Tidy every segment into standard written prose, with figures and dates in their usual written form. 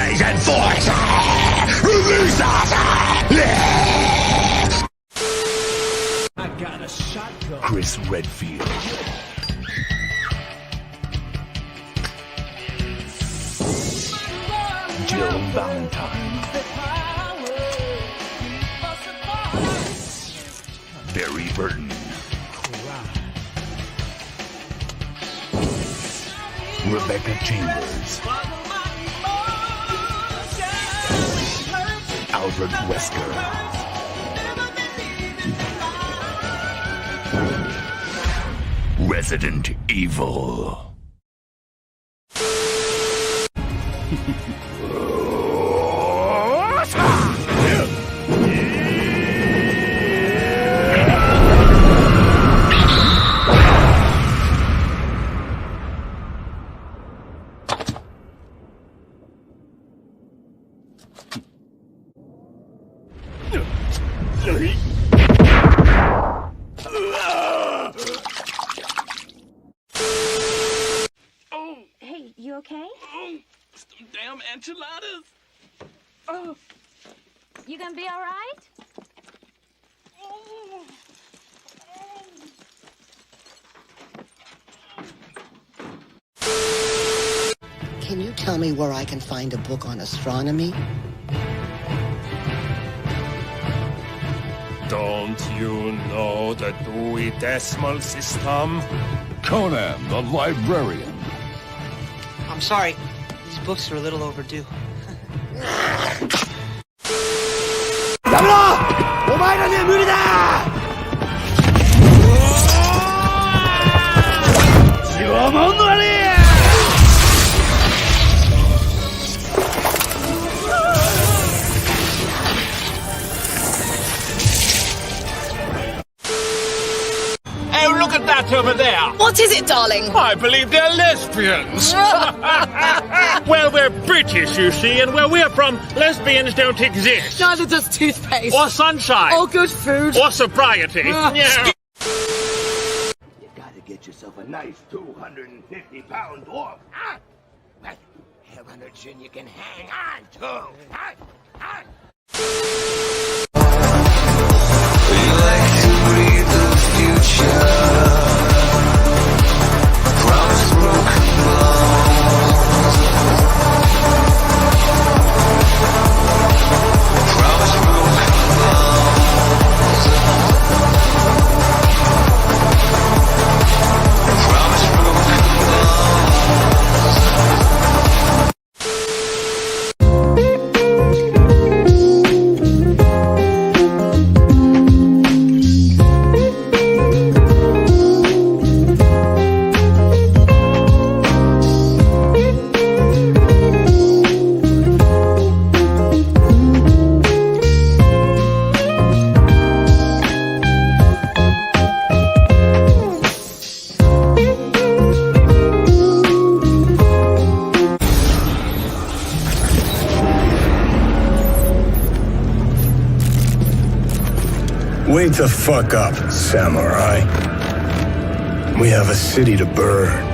Invasion force! Release us! I got a shotgun. Chris Redfield. Jill Valentine. Barry Burton. Rebecca Chambers. Albert Wesker. Resident Evil. Hey, you okay? Oh, some damn enchiladas. Oh. You gonna be all right? Oh. Can you tell me where I can find a book on astronomy? Don't you know the Dewey Decimal System? Conan the Librarian. I'm sorry. These books are a little overdue. やめろ！お前らには無理だ！血をもんのわねえ！ Oh, look at that over there! What is it, darling? I believe they're lesbians! Well, we're British, you see, and where we're from, lesbians don't exist. Neither does toothpaste. Or sunshine. Or good food. Or sobriety. Yeah. You gotta get yourself a nice 250-pound dwarf, huh? Well, have a chin you can hang on to, huh? Huh? We like to breathe the future. Promise broken bones. Promise broken bones. Promise broken Wake the fuck up, samurai. We have a city to burn.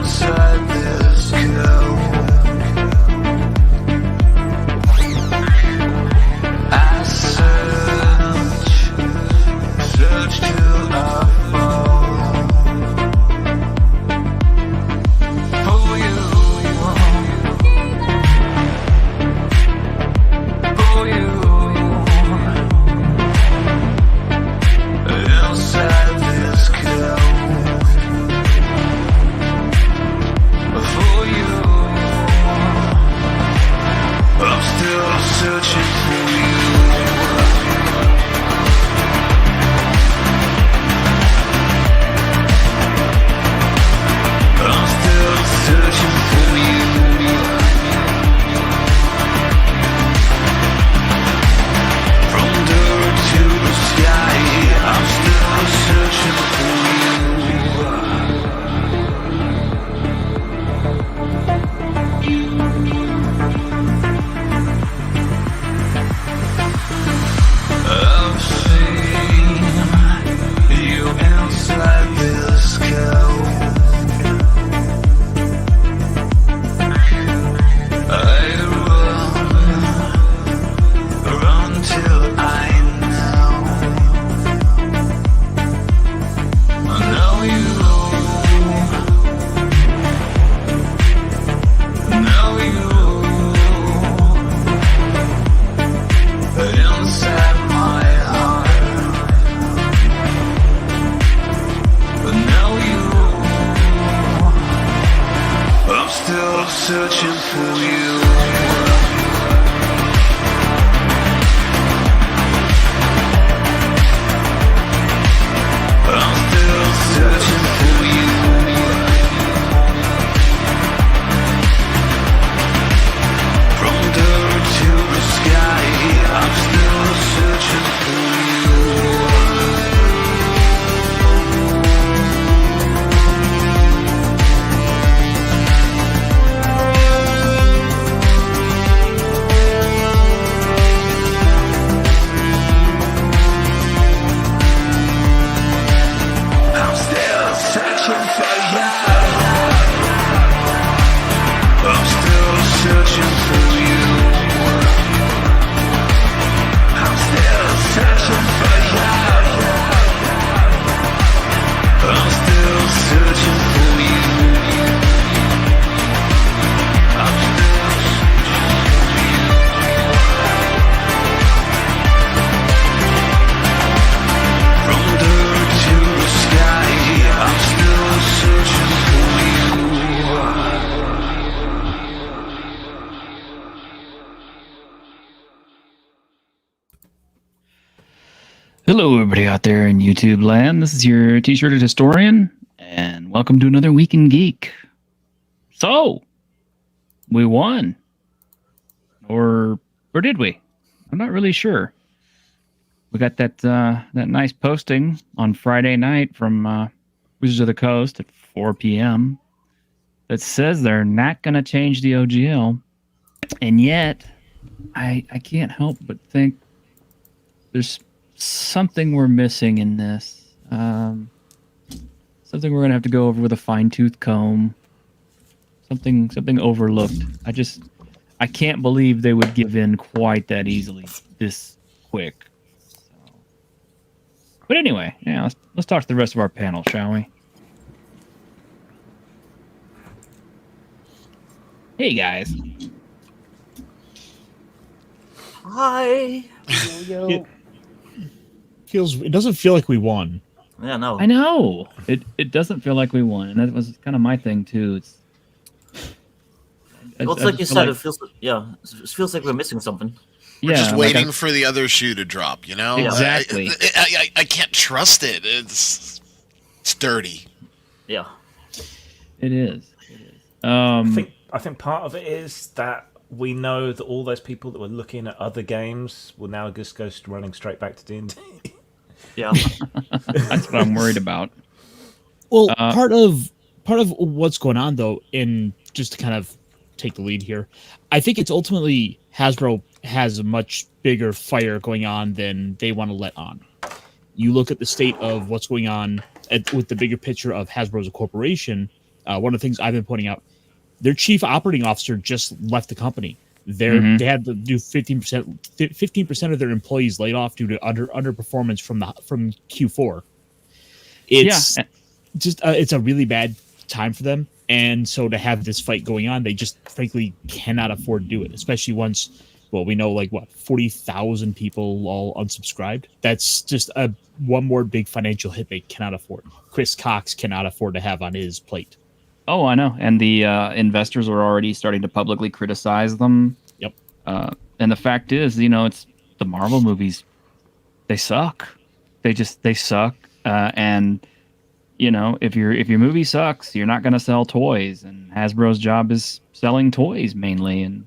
inside this cow. Hello, everybody out there in YouTube land. This is your T-shirted historian, and welcome to another week in Geek. So, we won, or did we? I'm not really sure. We got that nice posting on Friday night from Wizards of the Coast at 4 p.m. that says they're not going to change the OGL, and yet I can't help but think there's something we're missing in this. Something we're gonna have to go over with a fine-tooth comb. Something overlooked. I can't believe they would give in quite that easily, this quick. So. But anyway, yeah, let's talk to the rest of our panel, shall we? Hey guys. Hi. Yo. It doesn't feel like we won. Yeah, no. I know. It doesn't feel like we won, and that was kind of my thing too. Well, it's like you said, it feels like we're missing something. We're just waiting for the other shoe to drop, you know? Exactly. I can't trust it. It's dirty. Yeah. It is. I think part of it is that we know that all those people that were looking at other games will now just go running straight back to D&D. Yeah. That's what I'm worried about. Well, part of what's going on, though, in just to kind of take the lead here, I think it's ultimately Hasbro has a much bigger fire going on than they want to let on. You look at the state of what's going on with the bigger picture of Hasbro as a corporation. One of the things I've been pointing out, their chief operating officer just left the company. They had to do 15% of their employees laid off due to underperformance from Q4. It's just it's a really bad time for them, and so to have this fight going on, they just frankly cannot afford to do it. Especially once, we know 40,000 people all unsubscribed. That's just one more big financial hit they cannot afford. Chris Cox cannot afford to have on his plate. Oh, I know. And the investors are already starting to publicly criticize them. Yep. And the fact is, it's the Marvel movies. They suck. They suck. And, if your movie sucks, you're not going to sell toys. And Hasbro's job is selling toys mainly. And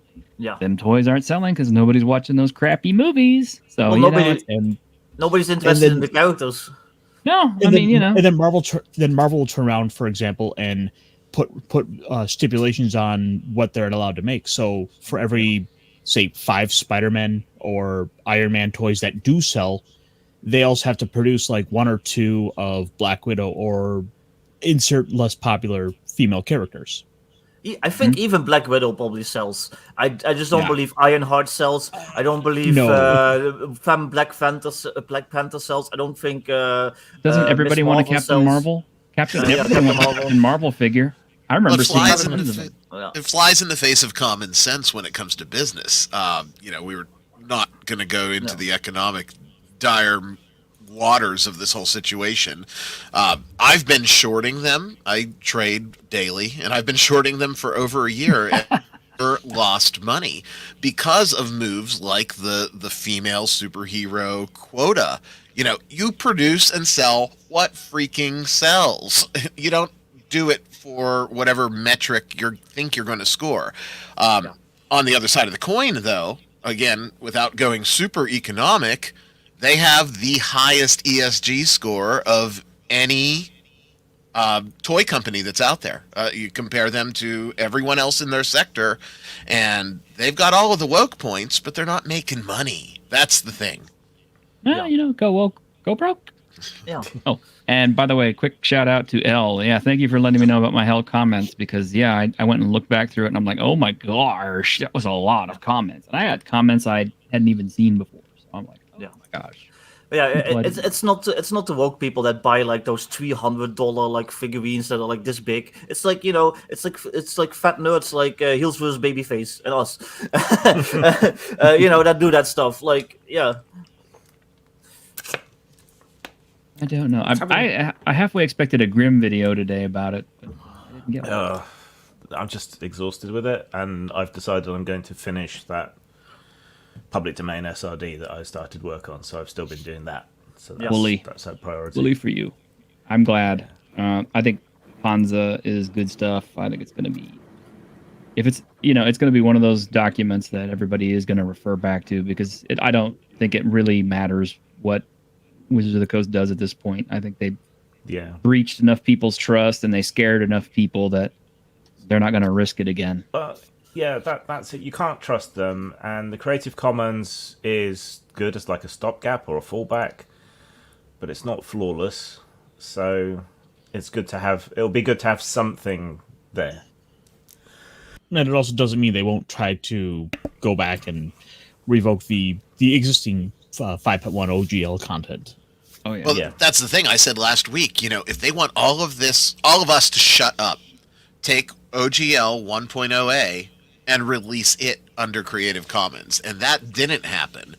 them toys aren't selling because nobody's watching those crappy movies. So, nobody's interested in the characters. No, and then Marvel will turn around, for example, and put stipulations on what they're allowed to make. So for every, say, 5 Spider-Man or Iron Man toys that do sell, they also have to produce 1 or 2 of Black Widow or insert less popular female characters. I think even Black Widow probably sells. I just don't believe Ironheart sells. I don't believe Black Panther sells. I don't think. Doesn't everybody want a Captain Marvel? Captain Marvel figure. I remember seeing it flies in the face of common sense when it comes to business. We were not going to go into the economic dire waters of this whole situation. I've been shorting them. I trade daily, and I've been shorting them for over a year. And lost money because of moves like the female superhero quota. You produce and sell what freaking sells. You don't do it for whatever metric you think you're going to score. On the other side of the coin, though, again, without going super economic, they have the highest ESG score of any toy company that's out there. You compare them to everyone else in their sector, and they've got all of the woke points, but they're not making money. That's the thing. Go woke, go broke. Yeah. Oh, and by the way, quick shout out to Elle. Yeah, thank you for letting me know about my hell comments because I went and looked back through it and I'm like, oh my gosh, that was a lot of comments, and I had comments I hadn't even seen before. So I'm like, oh my gosh. Yeah, it's not the woke people that buy those $300 figurines that are this big. It's it's like fat nerds like Heels vs Babyface and us, that do that stuff. I don't know. I halfway expected a Grimm video today about it, but I didn't get one. I'm just exhausted with it, and I've decided I'm going to finish that public domain SRD that I started work on, so I've still been doing that. So That's a priority. Fully for you. I'm glad. I think Panza is good stuff. I think it's going to be, if it's, it's going to be one of those documents that everybody is going to refer back to, because I don't think it really matters what Wizards of the Coast does at this point. I think they breached enough people's trust and they scared enough people that they're not going to risk it again. Yeah, that's it. You can't trust them, and the Creative Commons is good as like a stopgap or a fallback, but it's not flawless. So it's good to have. It'll be good to have something there. And it also doesn't mean they won't try to go back and revoke the existing 5.1 OGL content. Oh yeah. Well, that's the thing I said last week. If they want all of us to shut up, take OGL 1.0A and release it under Creative Commons, and that didn't happen.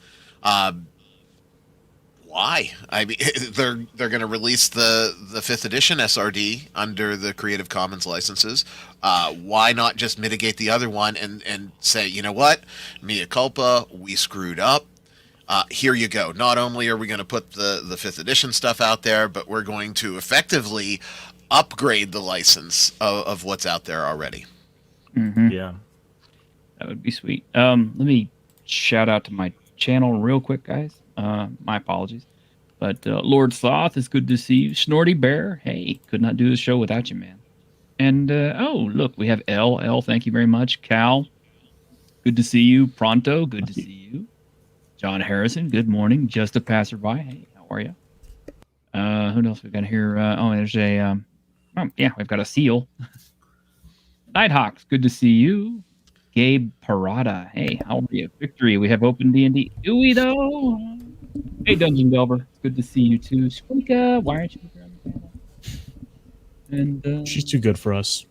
Why? I mean, they're going to release the 5th edition SRD under the Creative Commons licenses. Why not just mitigate the other one and say, you know what, mea culpa, we screwed up. Here you go. Not only are we going to put the 5th edition stuff out there, but we're going to effectively upgrade the license of what's out there already. Mm-hmm. Yeah. That would be sweet. Let me shout out to my channel real quick, guys. My apologies. But Lord Sloth, it's good to see you. Snorty Bear, hey, could not do the show without you, man. And, look, we have L, thank you very much. Cal, good to see you. Pronto, good to see you. John Harrison, good morning. Just a passerby, hey, how are you? Who else we got here? There's a, we've got a seal. Nighthawks, good to see you. Gabe Parada, hey, how are you? Victory, we have open D&D. Do we, though? Hey, Dungeon Delver, it's good to see you, too. Squeaka, why aren't you here on the panel? And, she's too good for us.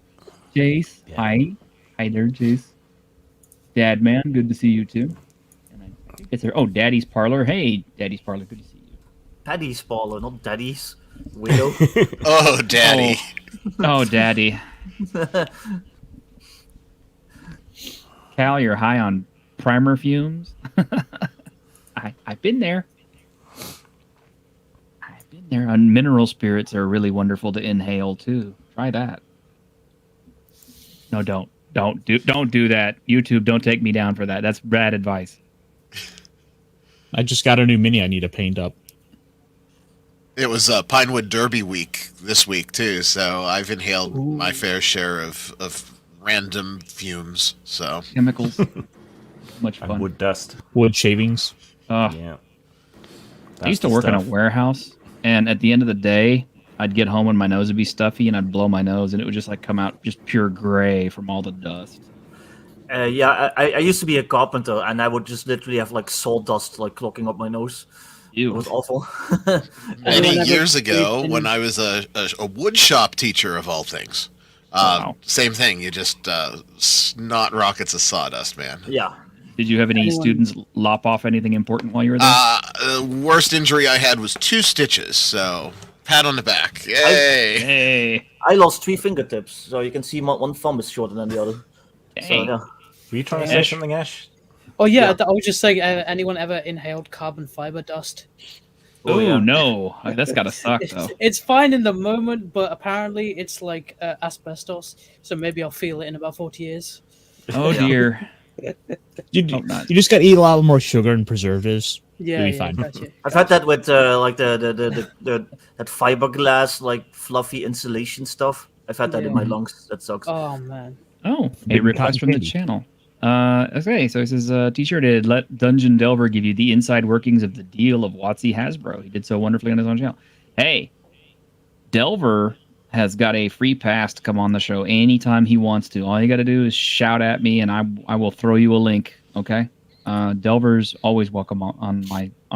Jace, hi. Hi there, Jace. Dadman, good to see you, too. And I think it's there. Oh, Daddy's Parlor, hey, Daddy's Parlor, good to see you. Daddy's Parlor, not Daddy's. Widow. Oh, Daddy. Oh, Daddy. Cal, you're high on primer fumes. I've been there. And mineral spirits are really wonderful to inhale too. Try that. No, don't do that. YouTube, don't take me down for that. That's bad advice. I just got a new mini I need to paint up. It was Pinewood Derby week this week too, so I've inhaled my fair share of random fumes. So chemicals, much fun. And wood dust, wood shavings. Yeah. I used to work in a warehouse, and at the end of the day, I'd get home and my nose would be stuffy, and I'd blow my nose, and it would just like come out just pure gray from all the dust. I used to be a carpenter, and I would just literally have like sawdust like clogging up my nose. Ew. It was awful. Many years ago, when I was a wood shop teacher of all things, same thing. You just snot rockets of sawdust, man. Yeah. Did you have any students lop off anything important while you were there? The worst injury I had was 2 stitches, so pat on the back. Yay! Hey. I lost 3 fingertips, so you can see one thumb is shorter than the other. So, yeah. Were you trying to say something, Ash? Oh, yeah. I was just saying, anyone ever inhaled carbon fiber dust? Oh, no. That's got to suck, though. It's fine in the moment, but apparently it's like asbestos, so maybe I'll feel it in about 40 years. Oh, dear. You just got to eat a lot more sugar and preservatives. Yeah, You'll be fine. Gotcha. I've had that with like the that fiberglass like fluffy insulation stuff. I've had that in my lungs. That sucks. Oh man. Oh, a request from the channel. Okay, so it says, T-shirt did let Dungeon Delver give you the inside workings of the deal of WotC Hasbro. He did so wonderfully on his own channel. Hey, Delver has got a free pass to come on the show anytime he wants to. All you got to do is shout at me, and I will throw you a link. Okay, Delver's always welcome on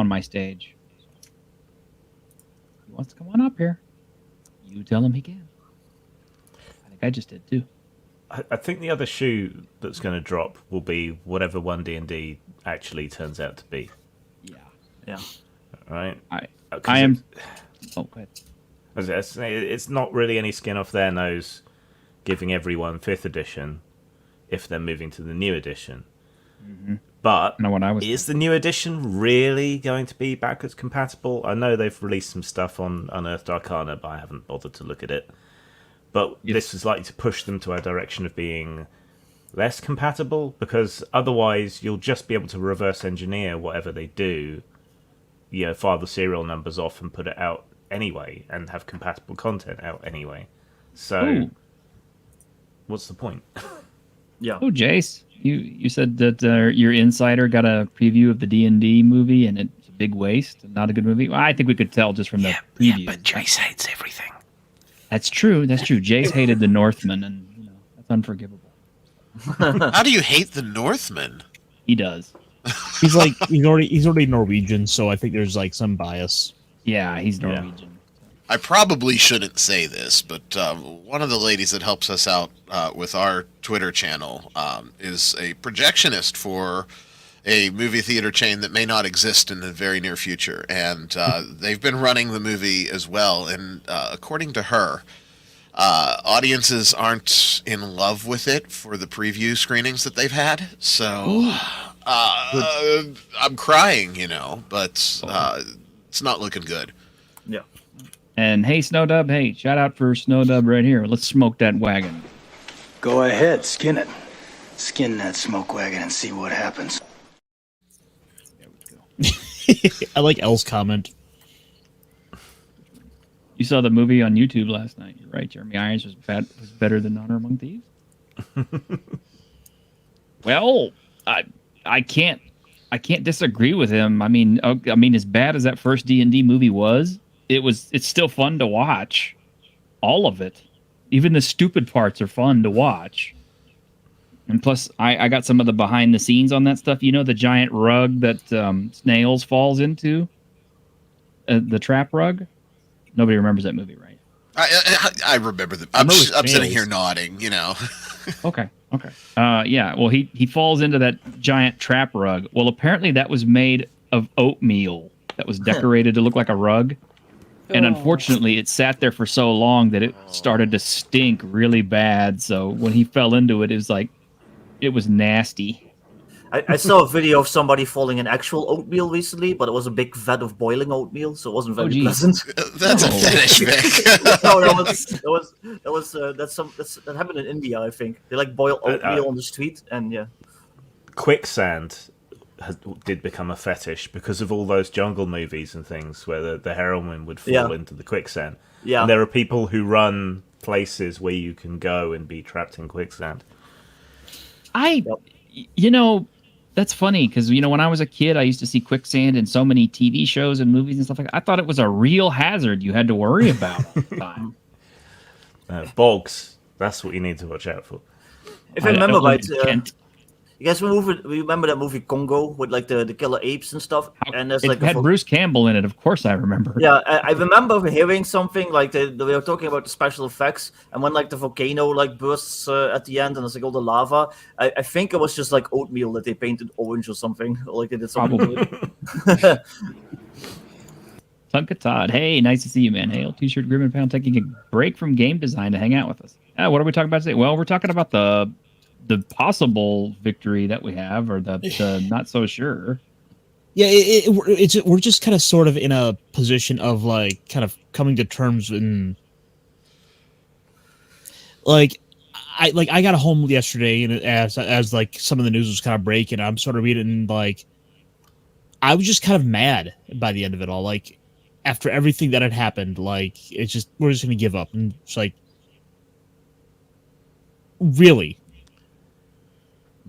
my stage. If he wants to come on up here, you tell him he can. I think I just did too. I think the other shoe that's going to drop will be whatever 1D&D actually turns out to be. Yeah. Right. I am. Oh, go ahead. It's not really any skin off their nose giving everyone 5th edition if they're moving to the new edition. Mm-hmm. But know what I was is the new edition really going to be backwards compatible? I know they've released some stuff on Unearthed Arcana, but I haven't bothered to look at it. But this is likely to push them to a direction of being less compatible, because otherwise you'll just be able to reverse engineer whatever they do, file the serial numbers off and put it out anyway, and have compatible content out anyway. So, what's the point? Yeah. Oh, Jace, you said that your insider got a preview of the D&D movie, and it's a big waste, not a good movie. Well, I think we could tell just from the preview. Yeah, but Jace hates everything. That's true. Jace hated the Northmen, and that's unforgivable. How do you hate the Northmen? He does. He's already Norwegian, so I think there's like some bias. Yeah, he's Norwegian. I probably shouldn't say this, but one of the ladies that helps us out with our Twitter channel is a projectionist for a movie theater chain that may not exist in the very near future. And they've been running the movie as well. And according to her, audiences aren't in love with it for the preview screenings that they've had. So I'm crying, but it's not looking good. Yeah. And hey, Snowdub, shout out for Snowdub right here. Let's smoke that wagon. Go ahead, skin it. Skin that smoke wagon and see what happens. I like L's comment. You saw the movie on YouTube last night. You're right. Jeremy Irons was better than Honor Among Thieves. Well, I can't disagree with him. I mean, as bad as that first D&D movie was, it's still fun to watch. All of it, even the stupid parts, are fun to watch. And plus, I got some of the behind the scenes on that stuff. The giant rug that Snails falls into, the trap rug. Nobody remembers that movie, right? I remember them. I'm sitting here nodding. Okay. Yeah. Well, he falls into that giant trap rug. Well, apparently that was made of oatmeal that was decorated to look like a rug. And unfortunately, it sat there for so long that it started to stink really bad. So when he fell into it, it was nasty. I saw a video of somebody falling in actual oatmeal recently, but it was a big vat of boiling oatmeal, so it wasn't very pleasant. That's a fetish, Vic. No, that happened in India, I think. They boil oatmeal on the street, and yeah. Quicksand did become a fetish because of all those jungle movies and things where the heroine would fall into the quicksand. Yeah. And there are people who run places where you can go and be trapped in quicksand. That's funny because, when I was a kid, I used to see quicksand in so many TV shows and movies and stuff like that. I thought it was a real hazard you had to worry about all the time. Bogs, that's what you need to watch out for. If I remember right, you guys remember that movie Congo with the killer apes and stuff? And there's it had Bruce Campbell in it. Of course, I remember. Yeah, I remember hearing something they were talking about the special effects, and when the volcano bursts at the end and there's all the lava. I think it was just oatmeal that they painted orange or something, or they did something to it. Tunka Todd, hey, nice to see you, man. Hail, T-shirt, Grim and Pound, taking a break from game design to hang out with us. What are we talking about today? Well, we're talking about the possible victory that we have, or the not so sure. Yeah, we're just kind of sort of in a position of kind of coming to terms and I got home yesterday, and as some of the news was kind of breaking, I'm sort of reading I was just kind of mad by the end of it all. After everything that had happened, it's just we're just gonna give up, and it's really.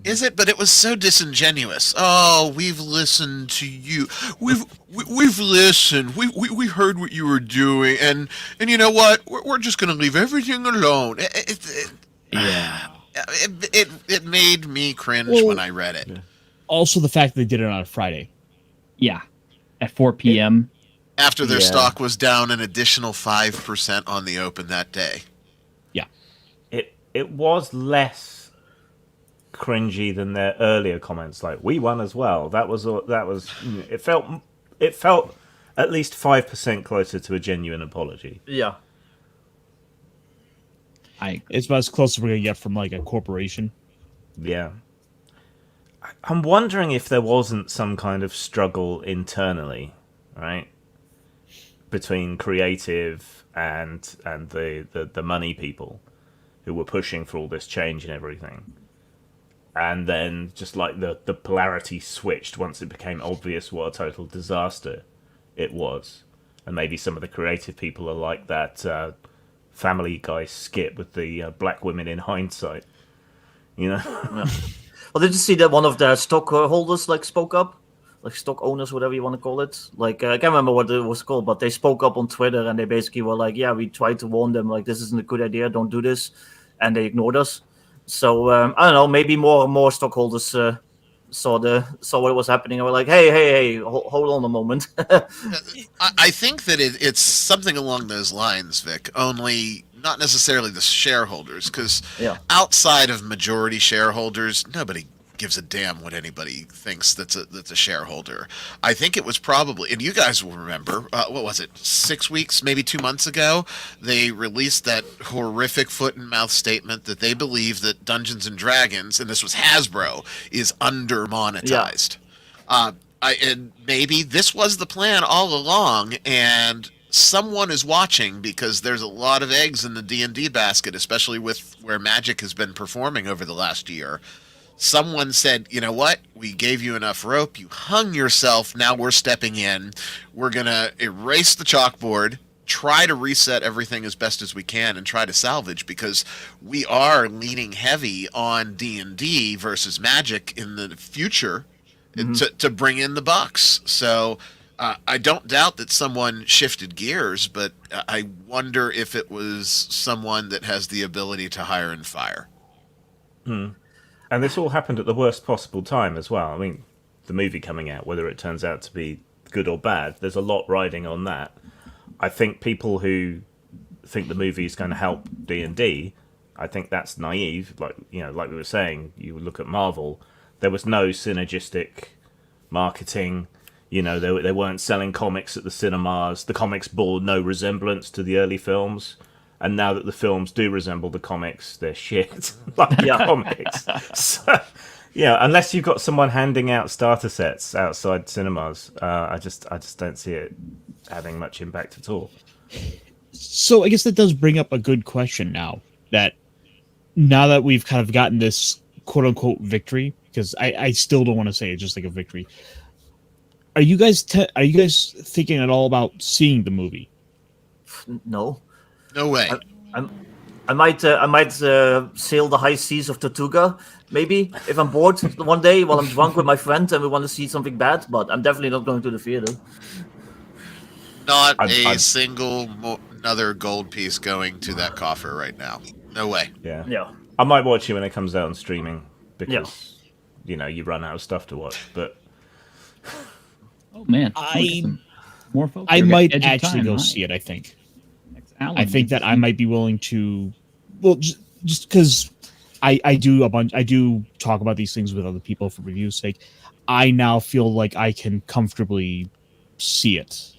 Is it? But it was so disingenuous. Oh, we've listened to you. We've listened. We heard what you were doing, and you know what? We're just gonna leave everything alone. It made me cringe when I read it. Also, the fact that they did it on a Friday. Yeah, at 4 p.m. After their stock was down an additional 5% on the open that day. Yeah, it was less cringy than their earlier comments, we won as well. That was it felt at least 5% closer to a genuine apology. Yeah, it's about as close as we're gonna get from a corporation. Yeah, I'm wondering if there wasn't some kind of struggle internally, right, between creative and the money people who were pushing for all this change and everything. And then just like the polarity switched once it became obvious what a total disaster it was. And maybe some of the creative people are like that Family Guy skit with the black women in hindsight. You know? Yeah. Well, did you see that one of the stockholders like spoke up? Like stock owners, whatever you want to call it. Like I can't remember what it was called, but they spoke up on Twitter and they basically were like, "Yeah, we tried to warn them, like this isn't a good idea, don't do this," and they ignored us. So I don't know, maybe more and more stockholders saw what was happening and were like, "Hey, hold on a moment." I think that it's something along those lines, Vic. Only not necessarily the shareholders, because outside of majority shareholders, nobody gives a damn what anybody thinks that's a shareholder. I think it was probably, and you guys will remember, what was it, 6 weeks, maybe 2 months ago, they released that horrific foot and mouth statement that they believe that Dungeons and Dragons, and this was Hasbro, is under monetized. And maybe this was the plan all along, and someone is watching, because there's a lot of eggs in the D&D basket, especially with where Magic has been performing over the last year. Someone said, you know what, we gave you enough rope, you hung yourself, now we're stepping in, we're going to erase the chalkboard, try to reset everything as best as we can, and try to salvage, because we are leaning heavy on D&D versus Magic in the future to bring in the bucks. So I don't doubt that someone shifted gears, but I wonder if it was someone that has the ability to hire and fire. And this all happened at the worst possible time as well. I mean, the movie coming out, whether it turns out to be good or bad, there's a lot riding on that. I think people who think the movie is going to help D&D, I think that's naive. Like we were saying, you look at Marvel, there was no synergistic marketing. They weren't selling comics at the cinemas. The comics bore no resemblance to the early films. And now that the films do resemble the comics, they're shit like the comics. So, unless you've got someone handing out starter sets outside cinemas, I just don't see it having much impact at all. So I guess that does bring up a good question now that we've kind of gotten this quote unquote victory, because I still don't want to say it's just like a victory. Are you guys thinking at all about seeing the movie? No. No way. I might sail the high seas of Tortuga, maybe, if I'm bored one day while I'm drunk with my friend and we want to see something bad, but I'm definitely not going to the theater. Not a single another gold piece going to that coffer right now. No way. Yeah. I might watch it when it comes out on streaming, because, you run out of stuff to watch, but... Oh, man. I might actually go see it, I think. I think that I might be willing to, just because I do talk about these things with other people for review's sake. I now feel like I can comfortably see it.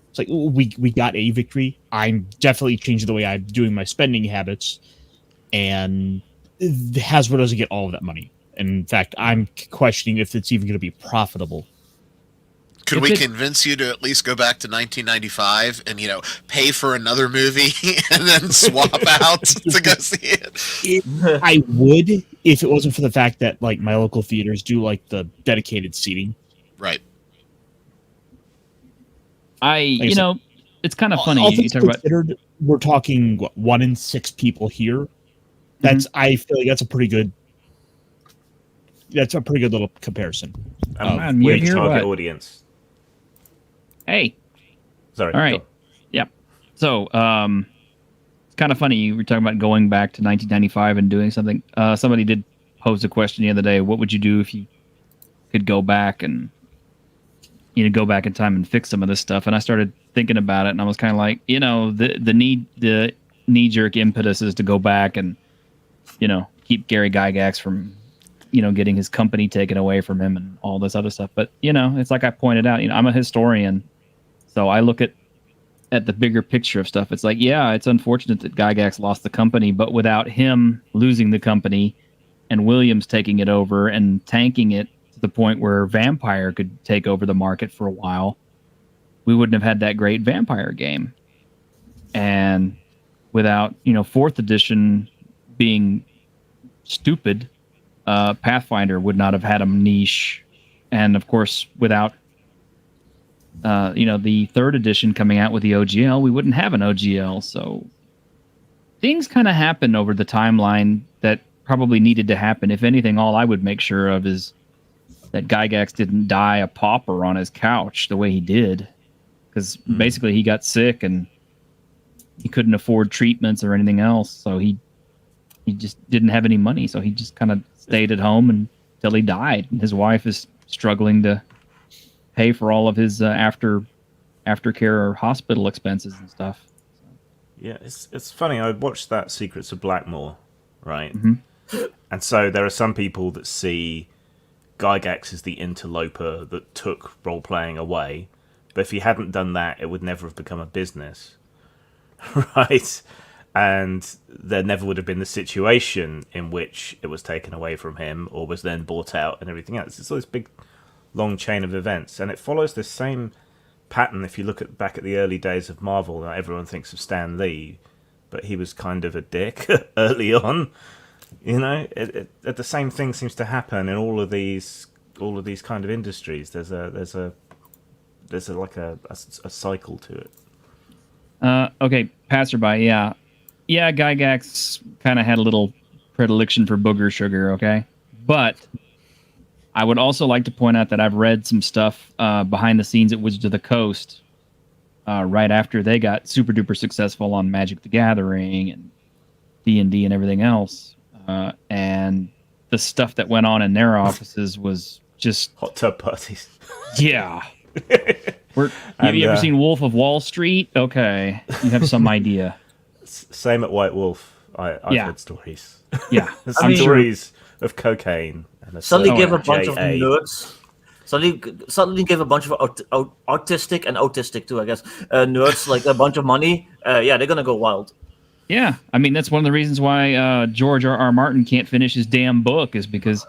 It's like we got a victory. I'm definitely changing the way I'm doing my spending habits, and Hasbro doesn't get all of that money. And in fact, I'm questioning if it's even going to be profitable. Could we convince you to at least go back to 1995 and, pay for another movie and then swap out to go see it? I would, if it wasn't for the fact that, like, my local theaters do, like, the dedicated seating. Right. It's kind of funny. All things considered, we're talking, 1 in 6 people here. I feel like that's a pretty good little comparison. Weird target audience. Hey. Sorry. All right. Yep. So, it's kind of funny. You were talking about going back to 1995 and doing something. Somebody did pose a question the other day. What would you do if you could go back and, go back in time and fix some of this stuff? And I started thinking about it, and I was kind of like, the knee-jerk impetus is to go back and, keep Gary Gygax from, getting his company taken away from him and all this other stuff. But, it's like I pointed out, I'm a historian. So I look at the bigger picture of stuff. It's like, yeah, it's unfortunate that Gygax lost the company, but without him losing the company, and Williams taking it over and tanking it to the point where Vampire could take over the market for a while, we wouldn't have had that great Vampire game. And without, fourth edition being stupid, Pathfinder would not have had a niche. And of course, without, the third edition coming out with the OGL, we wouldn't have an OGL. So things kind of happen over the timeline that probably needed to happen. If anything, all I would make sure of is that Gygax didn't die a pauper on his couch the way he did. Because basically he got sick and he couldn't afford treatments or anything else. So he just didn't have any money. So he just kind of stayed at home until he died. And his wife is struggling to pay for all of his aftercare or hospital expenses and stuff. Yeah, it's funny. I watched that Secrets of Blackmore, right? Mm-hmm. And so there are some people that see Gygax as the interloper that took role-playing away. But if he hadn't done that, it would never have become a business, right? And there never would have been the situation in which it was taken away from him or was then bought out and everything else. It's all this big, long chain of events. And it follows the same pattern. If you look back at the early days of Marvel, everyone thinks of Stan Lee, but he was kind of a dick early on. The same thing seems to happen in all of these kind of industries. There's a cycle to it. Okay, passerby, yeah, Gygax kind of had a little predilection for booger sugar, okay? But I would also like to point out that I've read some stuff behind the scenes at Wizards of the Coast right after they got super duper successful on Magic the Gathering and D&D and everything else. And the stuff that went on in their offices was just... hot tub parties. Yeah. Have you ever seen Wolf of Wall Street? Okay, you have some idea. Same at White Wolf. I've heard stories. Yeah, some stories of cocaine. And suddenly give a bunch of nerds. Suddenly give a bunch of artistic and autistic too, I guess, nerds like a bunch of money. They're gonna go wild. Yeah, I mean that's one of the reasons why George R.R. Martin can't finish his damn book is because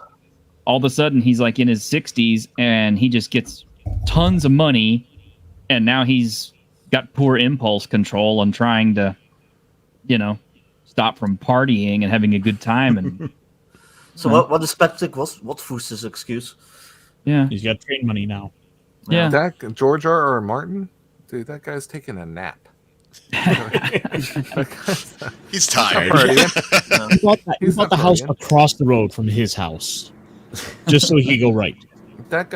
all of a sudden he's like in his 60s and he just gets tons of money, and now he's got poor impulse control and trying to, stop from partying and having a good time. And so what is Patrick was his excuse? Yeah, he's got train money now. Yeah, that George R.R. Martin, dude, that guy's taking a nap. He's tired. He bought the house across the road from his house, just so he could go right. That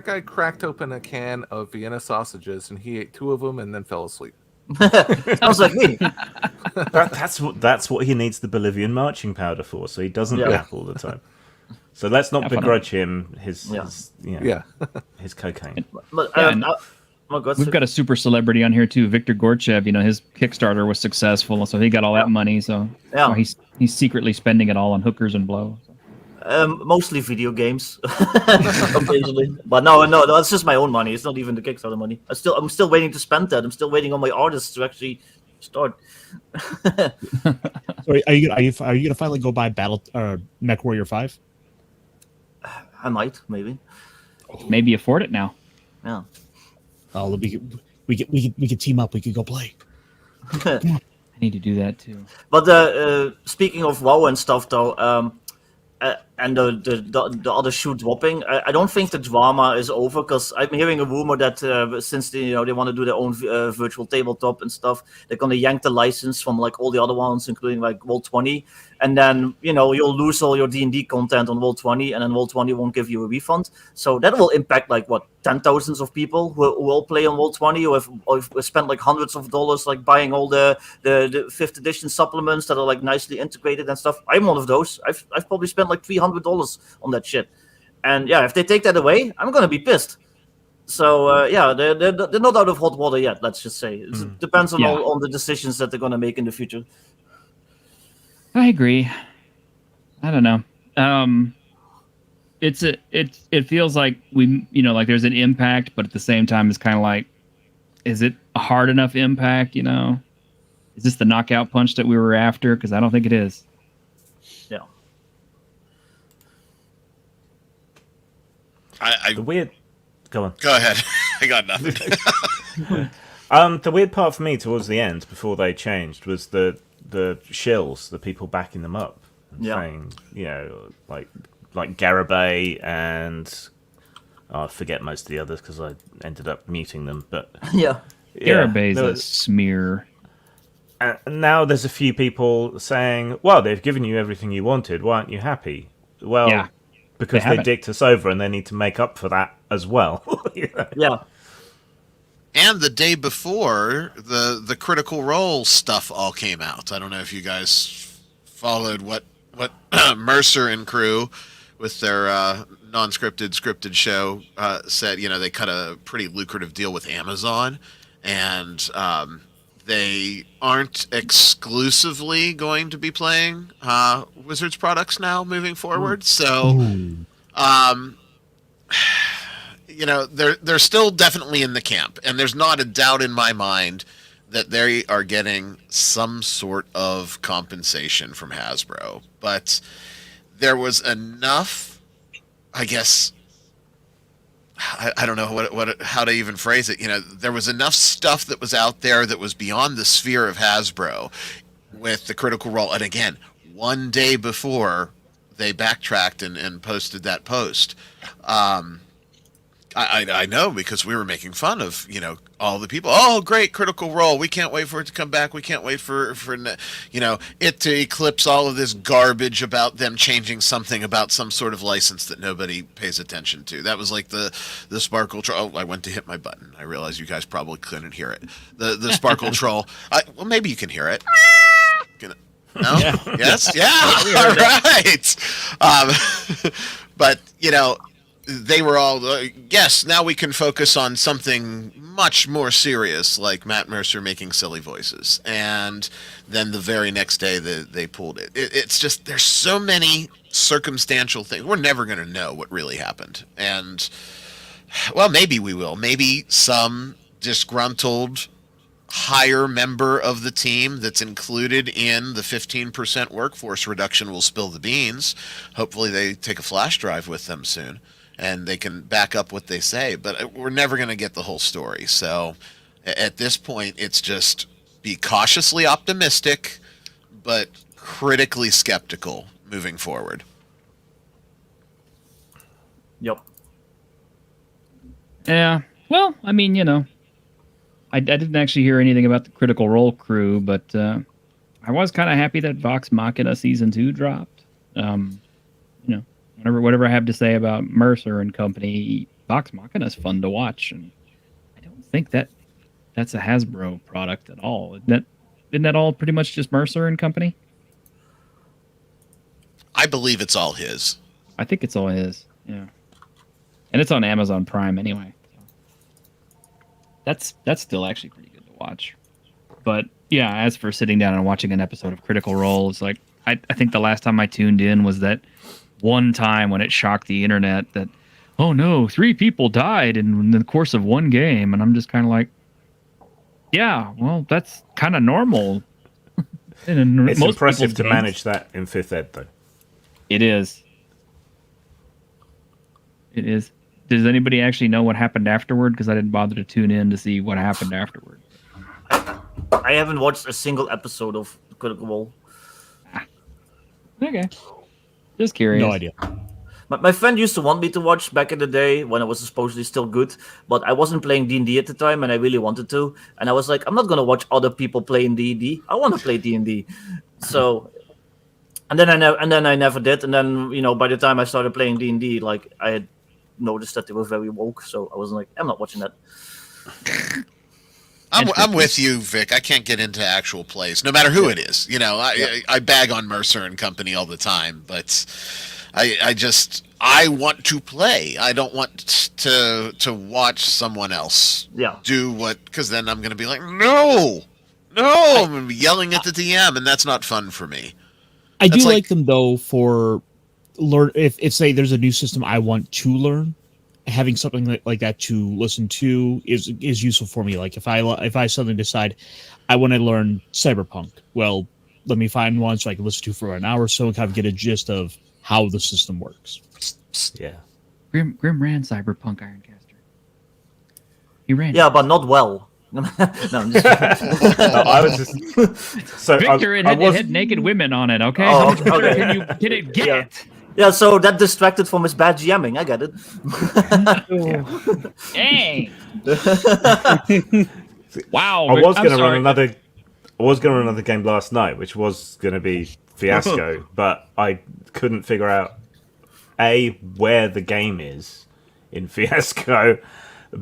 guy cracked open a can of Vienna sausages and he ate 2 of them and then fell asleep. Sounds like me. That's what he needs the Bolivian marching powder for, so he doesn't nap all the time. So let's not begrudge him his cocaine. We've got a super celebrity on here too, Victor Gorchev. His Kickstarter was successful, so he got all that money. So he's secretly spending it all on hookers and blow. Mostly video games, occasionally. But no, that's just my own money. It's not even the Kickstarter money. I'm still waiting to spend that. I'm still waiting on my artists to actually start. Sorry, are you gonna finally go buy Mech Warrior 5? I might, maybe afford it now. Yeah. Oh, we could team up. We could go play. I need to do that too. But speaking of WoW and stuff, though. And the other shoe dropping, I don't think the drama is over, because I'm hearing a rumor that since they want to do their own virtual tabletop and stuff, they're going to yank the license from like all the other ones, including like Roll20, and then you'll lose all your D&D content on Roll20, and then Roll20 won't give you a refund. So that will impact like 10,000s of people who will play on Roll20, or have spent like hundreds of dollars like buying all the 5th edition supplements that are like nicely integrated and stuff. I'm one of those. I've probably spent like $300 on that shit, and if they take that away, I'm gonna be pissed. So they're not out of hot water yet. Let's just say it depends on on the decisions that they're gonna make in the future. I agree. I don't know. It feels like like there's an impact, but at the same time, it's kind of like, is it a hard enough impact? Is this the knockout punch that we were after? Because I don't think it is. Yeah. The weird. Go on. Go ahead. I got nothing. The weird part for me towards the end, before they changed, was the shills, the people backing them up, and saying, like Garibay and I forget most of the others because I ended up muting them. But Garibay's a smear. And now there's a few people saying, "Well, they've given you everything you wanted. Why aren't you happy?" Well, because they dicked us over, and they need to make up for that as well. Yeah. And the day before, the Critical Role stuff all came out. I don't know if you guys followed what Mercer and crew with their non-scripted, scripted show said. They cut a pretty lucrative deal with Amazon, and they aren't exclusively going to be playing Wizards products now moving forward. So, they're still definitely in the camp, and there's not a doubt in my mind that they are getting some sort of compensation from Hasbro. But there was enough, I guess. I don't know how to even phrase it. There was enough stuff that was out there that was beyond the sphere of Hasbro with the Critical Role. And again, one day before they backtracked and posted that post. I know because we were making fun of, all the people. Oh, great, Critical Role. We can't wait for it to come back. We can't wait for it to eclipse all of this garbage about them changing something about some sort of license that nobody pays attention to. That was like the Sparkle Troll. Oh, I went to hit my button. I realized you guys probably couldn't hear it. The Sparkle Troll. Well, maybe you can hear it. No? Yeah. Yes? Yeah. All right. But, they were all, yes, now we can focus on something much more serious, like Matt Mercer making silly voices. And then the very next day, they pulled it. It's just, there's so many circumstantial things. We're never going to know what really happened. And, well, maybe we will. Maybe some disgruntled higher member of the team that's included in the 15% workforce reduction will spill the beans. Hopefully they take a flash drive with them soon, and they can back up what they say. But we're never going to get the whole story. So at this point, it's just be cautiously optimistic, but critically skeptical moving forward. Yep. Yeah. Well, I mean, I didn't actually hear anything about the Critical Role crew, but I was kind of happy that Vox Machina Season 2 dropped. Whatever I have to say about Mercer and company, Vox Machina is fun to watch, and I don't think that's a Hasbro product at all. Isn't that all pretty much just Mercer and company? I believe it's all his. I think it's all his, yeah. And it's on Amazon Prime anyway. That's still actually pretty good to watch. But yeah, as for sitting down and watching an episode of Critical Role, it's like I think the last time I tuned in was that one time when it shocked the internet that, oh no, 3 people died in the course of one game, and I'm just kind of like, yeah, well, that's kind of normal. It's impressive to manage that in 5th ed, though. It is. It is. Does anybody actually know what happened afterward? Because I didn't bother to tune in to see what happened afterward. I haven't watched a single episode of Critical Role. Okay. Just curious. No idea. My friend used to want me to watch back in the day when it was supposedly still good, but I wasn't playing D&D at the time, and I really wanted to. And I was like, I'm not gonna watch other people playing D&D. I want to play D&D. So, and then I never did. And then by the time I started playing D&D, like I had noticed that they were very woke, so I was like, I'm not watching that. I'm with you, Vic. I can't get into actual plays, no matter who it is. I bag on Mercer and company all the time, but I want to play. I don't want to watch someone else do what, because then I'm going to be like, no, I'm going to be yelling at the DM, and that's not fun for me. I do like them though for learn. If say there's a new system I want to learn, having something like that to listen to is useful for me. Like if I suddenly decide I want to learn Cyberpunk, well, let me find one so I can listen to for an hour or so and kind of get a gist of how the system works. Yeah. Grim ran Cyberpunk Ironcaster. He ran. Yeah, but not well. No, I'm just No, I was just so Victor, I it was had naked women on it. Okay, Oh, how much better okay. can it get? Yeah. Yeah, so that distracted from his bad GMing. I get it. Dang. Wow. I was I'm going to run sorry. another. I was going to run another game last night, which was going to be Fiasco, but I couldn't figure out A, where the game is in Fiasco,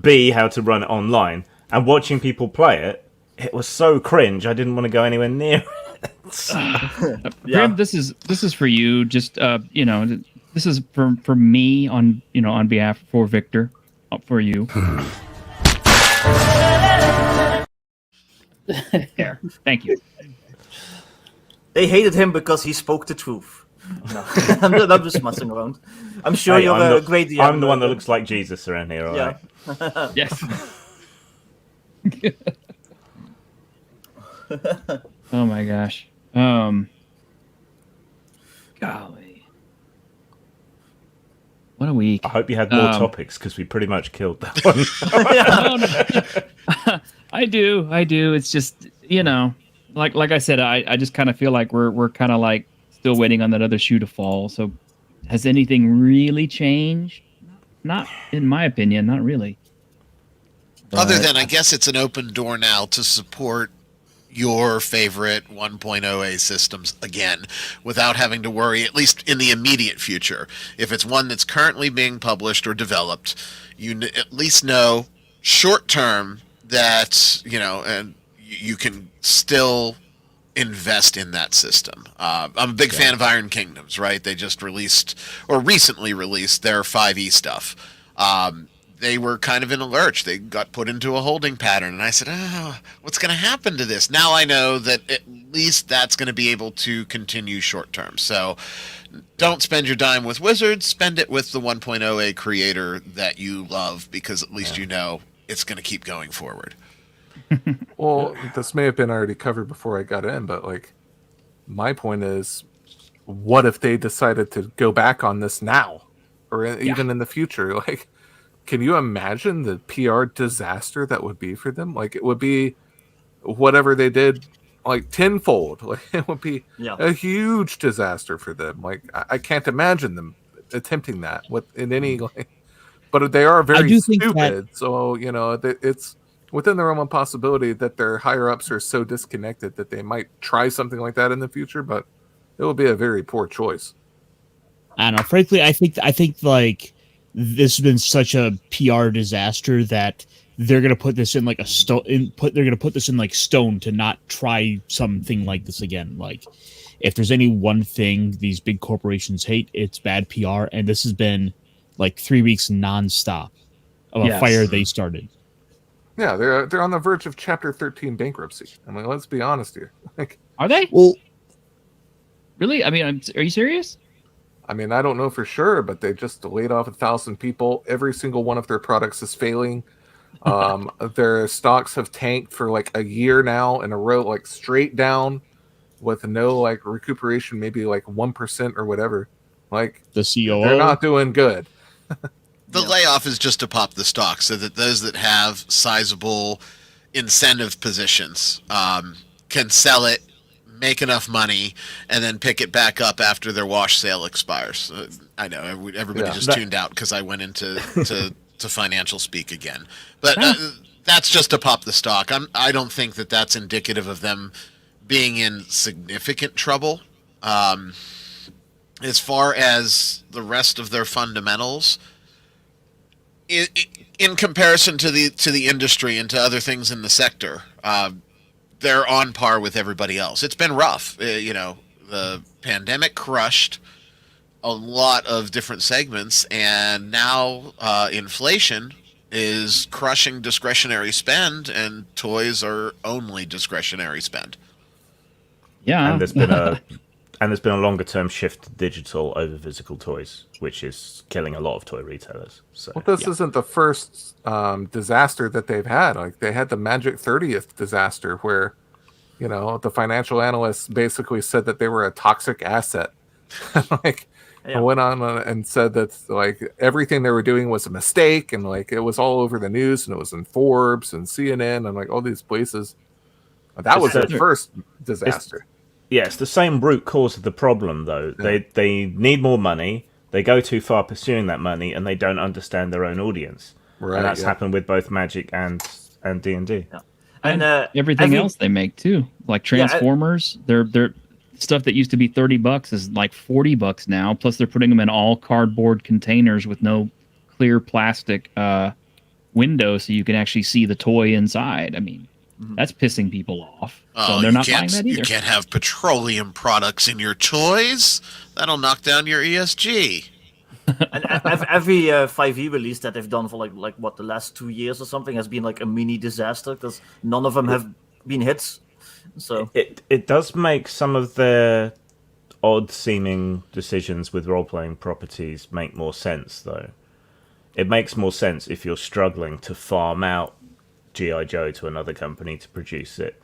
B, how to run it online, and watching people play it, it was so cringe. I didn't want to go anywhere near it. Grim, this is for you. Just this is for me on behalf for Victor, for you. There. Thank you. They hated him because he spoke the truth. No, I'm just messing around. I'm sure Hey, you're I'm a the- great DM. I'm the one that looks like Jesus around here, all right? Yes. Oh my gosh. Golly. What a week. I hope you had more topics because we pretty much killed that one. I do. It's just, like I said, I just kind of feel like we're kind of like still waiting on that other shoe to fall. So has anything really changed? Not in my opinion, not really. Other than, I guess it's an open door now to support your favorite 1.0A systems again without having to worry, at least in the immediate future. If it's one that's currently being published or developed, you at least know short term that, and you can still invest in that system. I'm a big fan of Iron Kingdoms, right? They just released, or recently released, their 5e stuff. They were kind of in a lurch. They got put into a holding pattern, and I said, what's going to happen to this? Now I know that at least that's going to be able to continue short term. So don't spend your dime with Wizards. Spend it with the 1.0A creator that you love, because at least you know it's going to keep going forward. Well, this may have been already covered before I got in, but my point is, what if they decided to go back on this now, or even in the future? Can you imagine the PR disaster that would be for them? It would be whatever they did, tenfold. It would be a huge disaster for them. I can't imagine them attempting that in any. But they are very stupid. So it's within the realm of possibility that their higher ups are so disconnected that they might try something like that in the future. But it will be a very poor choice. I don't know. Frankly, I think this has been such a PR disaster that they're gonna put this in like a stone. They're gonna put this in like stone to not try something like this again. If there's any one thing these big corporations hate, it's bad PR, and this has been 3 weeks nonstop of a fire they started. Yeah, they're on the verge of Chapter 13 bankruptcy. Let's be honest here. Are they? Well, really? I mean, are you serious? I don't know for sure, but they just laid off 1,000 people. Every single one of their products is failing. Their stocks have tanked for a year now in a row, straight down with no recuperation, maybe 1% or whatever. The COO, they're not doing good. The layoff is just to pop the stock so that those that have sizable incentive positions can sell it, make enough money, and then pick it back up after their wash sale expires. I know everybody just tuned out because I went into to financial speak again, but that's just to pop the stock. I don't think that that's indicative of them being in significant trouble. As far as the rest of their fundamentals, in comparison to the industry and to other things in the sector, they're on par with everybody else. It's been rough. The pandemic crushed a lot of different segments, and now inflation is crushing discretionary spend, and toys are only discretionary spend. Yeah. And there's been a longer term shift to digital over physical toys, which is killing a lot of toy retailers. So This isn't the first disaster that they've had. They had the Magic 30th disaster where, the financial analysts basically said that they were a toxic asset. I went on and said that like everything they were doing was a mistake, and like it was all over the news, and it was in Forbes and CNN and like all these places. That was their first disaster. It's the same root cause of the problem, though. Yeah. They need more money. They go too far pursuing that money, and they don't understand their own audience. Right, and that's happened with both Magic and D&D. Yeah. And everything else they make too, like Transformers. They're stuff that used to be $30 is like $40 now. Plus, they're putting them in all cardboard containers with no clear plastic window, so you can actually see the toy inside. I mean, that's pissing people off. So they're not buying that either. You can't have petroleum products in your toys. That'll knock down your ESG. And every 5e release that they've done for like what the last 2 years or something has been like a mini disaster because none of them have been hits. So it does make some of their odd seeming decisions with role playing properties make more sense, though. It makes more sense if you're struggling to farm out G.I. Joe to another company to produce it,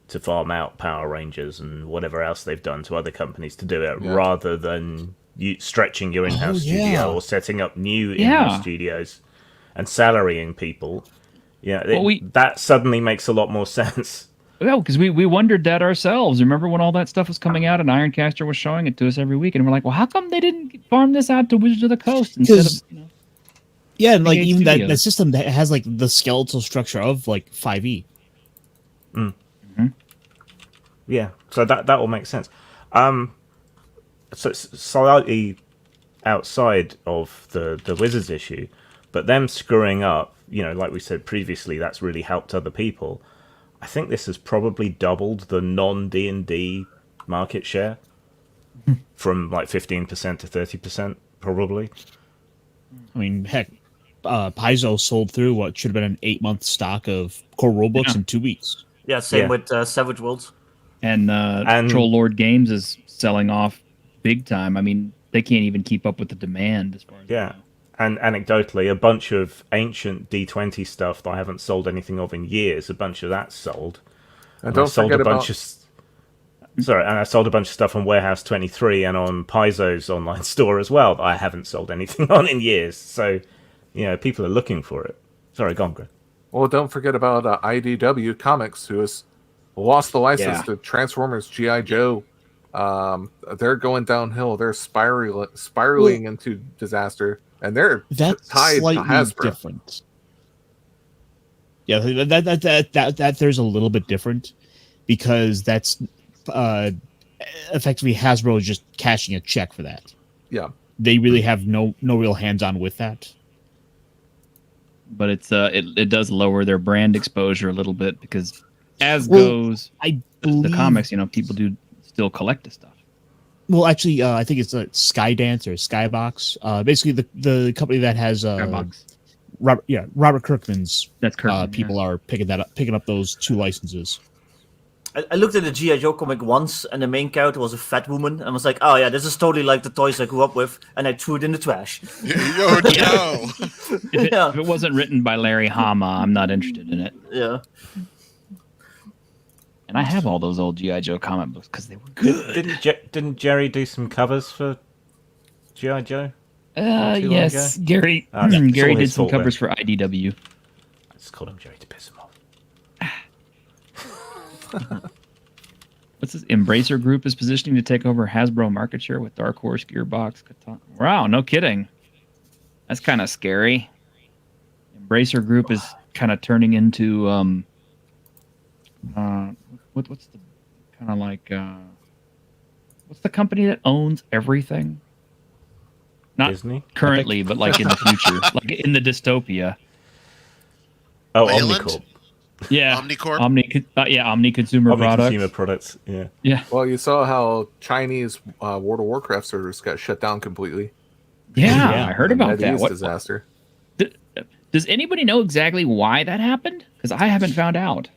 to farm out Power Rangers and whatever else they've done to other companies to do it, rather than you stretching your in-house studio or setting up new in-house studios and salarying people. That suddenly makes a lot more sense. Well, because we wondered that ourselves. Remember when all that stuff was coming out and Ironcaster was showing it to us every week, and we're like, well, how come they didn't farm this out to Wizards of the Coast instead of Yeah, and like even that system that has like the skeletal structure of like 5e. Yeah, so that will make sense. So it's slightly outside of the Wizards issue, but them screwing up, like we said previously, that's really helped other people. I think this has probably doubled the non-D&D market share from like 15% to 30%, probably. I mean, heck, Paizo sold through what should have been an 8-month stock of core rulebooks in 2 weeks. Yeah, same with Savage Worlds. And Troll Lord Games is selling off big time. I mean, they can't even keep up with the demand as far as I know. And anecdotally, a bunch of ancient D20 stuff that I haven't sold anything of in years, a bunch of that sold. And don't forget about... I sold a bunch of stuff on Warehouse 23 and on Paizo's online store as well that I haven't sold anything on in years. So, people are looking for it. Sorry, go on, Greg. Well, don't forget about IDW Comics, who has lost the license to Transformers, G.I. Joe. They're going downhill. They're spiraling into disaster, and they're tied to Hasbro. Different. Yeah, that there's a little bit different because that's effectively Hasbro is just cashing a check for that. Yeah, they really have no real hands-on with that. But it does lower their brand exposure a little bit because goes I believe the comics, people do still collect the stuff. Well, actually, I think it's Skydance or Skybox. Basically, the company that has Robert Kirkman's. That's Kirkman. People are picking up those 2 licenses. I looked at the G.I. Joe comic once, and the main character was a fat woman, and was like, "Oh yeah, this is totally like the toys I grew up with," and I threw it in the trash. Oh no! If it wasn't written by Larry Hama, I'm not interested in it. Yeah. And I have all those old G.I. Joe comic books because they were good. Didn't Jerry do some covers for G.I. Joe? Yes, Gary. Gary did some covers for IDW. I just called him Jerry to piss him off. What's this? Embracer Group is positioning to take over Hasbro market share with Dark Horse, Gearbox, Catan. Wow, no kidding. That's kind of scary. Embracer Group is kind of turning into what's the kind of like what's the company that owns everything? Not Disney currently, but like in the future, like in the dystopia. Oh, Omnicorp. Yeah, Omnicorp. Omni Consumer Products. Consumer Products. Yeah. Yeah. Well, you saw how Chinese World of Warcraft servers got shut down completely. Yeah, I heard about that. What disaster? Does anybody know exactly why that happened? Because I haven't found out.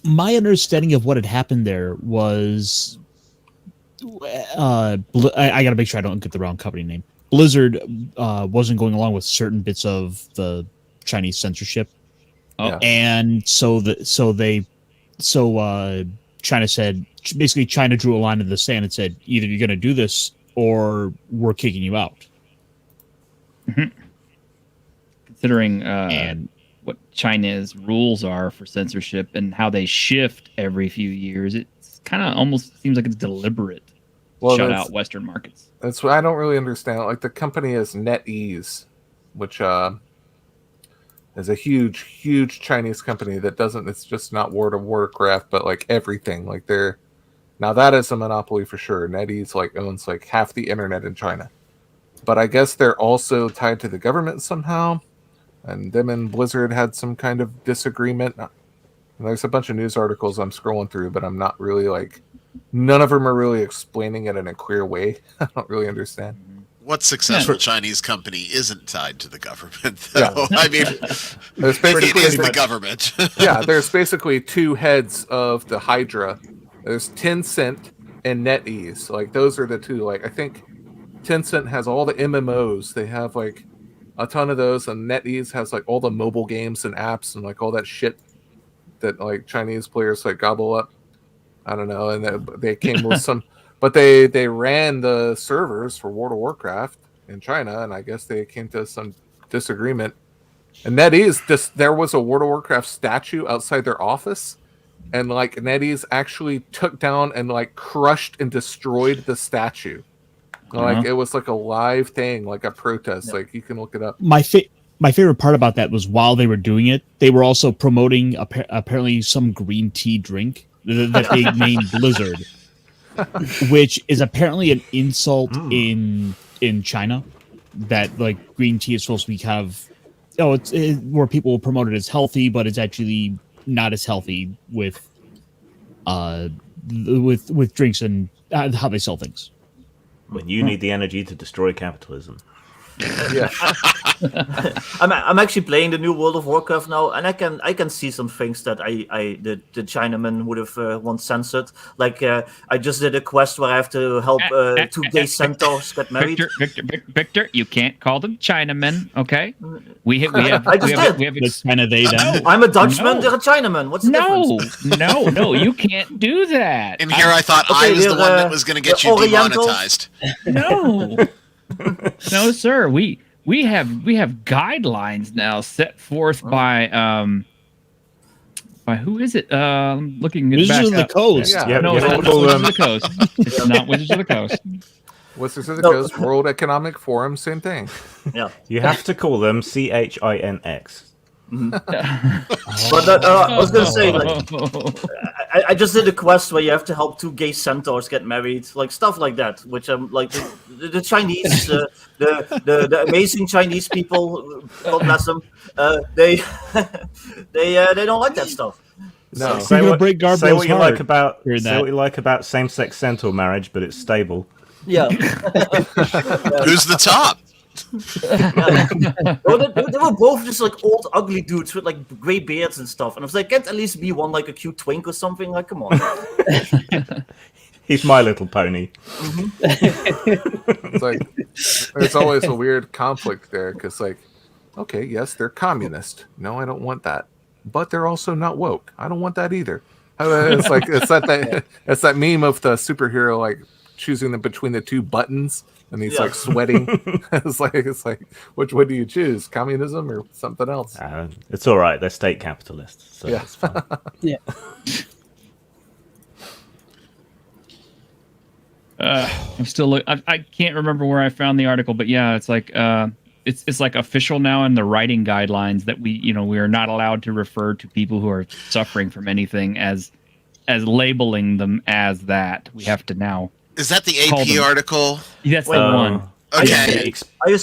My understanding of what had happened there was, I got to make sure I don't get the wrong company name. Blizzard wasn't going along with certain bits of the Chinese censorship. Oh. And China said, basically China drew a line in the sand and said, either you're going to do this or we're kicking you out. Considering what China's rules are for censorship and how they shift every few years, it's kind of almost seems like it's deliberate. Shut out Western markets. That's what I don't really understand. Like the company is NetEase, which is a huge Chinese company that doesn't. It's just not World of Warcraft, but like everything. Like now that is a monopoly for sure. NetEase owns like half the internet in China, but I guess they're also tied to the government somehow. And them and Blizzard had some kind of disagreement. And there's a bunch of news articles I'm scrolling through, but I'm not really none of them are really explaining it in a clear way. I don't really understand. What successful Chinese company isn't tied to the government, though? Yeah. I mean, it is the government. Yeah, there's basically two heads of the Hydra. There's Tencent and NetEase. Like, those are the two. Like, I think Tencent has all the MMOs. They have, like, a ton of those, and NetEase has, like, all the mobile games and apps and, like, all that shit that, like, Chinese players, like, gobble up. I don't know, and they came with some, but they ran the servers for World of Warcraft in China, and I guess they came to some disagreement. And NetEase, there was a World of Warcraft statue outside their office, and like NetEase actually took down and like crushed and destroyed the statue. Like it was like a live thing, like a protest. Like you can look it up. My favorite part about that was while they were doing it, they were also promoting apparently some green tea drink that they named Blizzard, which is apparently an insult in China. That like green tea is supposed to be kind of where people will promote it as healthy, but it's actually not as healthy with drinks and how they sell things. When you need the energy to destroy capitalism. Yeah. I'm actually playing the new World of Warcraft now, and I can see some things that the Chinaman would have once censored. Like I just did a quest where I have to help two gay centaurs get married. Victor, you can't call them Chinamen, okay? We have kind of they then. I'm a Dutchman. They're a Chinaman. What's the difference? No, you can't do that. And here I thought I was the one that was going to get you demonetized. No. No, sir. We have guidelines now set forth by who is it? Looking at Wizards of the Coast. Yeah. No, it's not Wizards of the Coast. It's not Wizards of the Coast. Wizards of the Coast, World Economic Forum, same thing. Yeah. You have to call them CHINX. But I was gonna say, like, I just did a quest where you have to help two gay centaurs get married, like stuff like that. Which I'm like the Chinese, the amazing Chinese people, God bless them, they don't like that stuff. No, say what you like about same-sex centaur marriage, but it's stable. Yeah. Who's the top? Well, they were both just like old ugly dudes with like gray beards and stuff, and I was like, can't at least be one like a cute twink or something? Like, come on. He's My Little Pony. It's like there's always a weird conflict there because, like, okay, yes, they're communist. No, I don't want that, but they're also not woke. I don't want that either. It's like it's that meme of the superhero like choosing between the two buttons. And he's like sweating. it's like, which one do you choose? Communism or something else? It's all right. They're state capitalists, so it's fine. Yeah. I'm still. I can't remember where I found the article, but yeah, it's like it's like official now in the writing guidelines that we are not allowed to refer to people who are suffering from anything as labeling them as that. We have to now. Is that the AP article? That's the one. Okay. Are you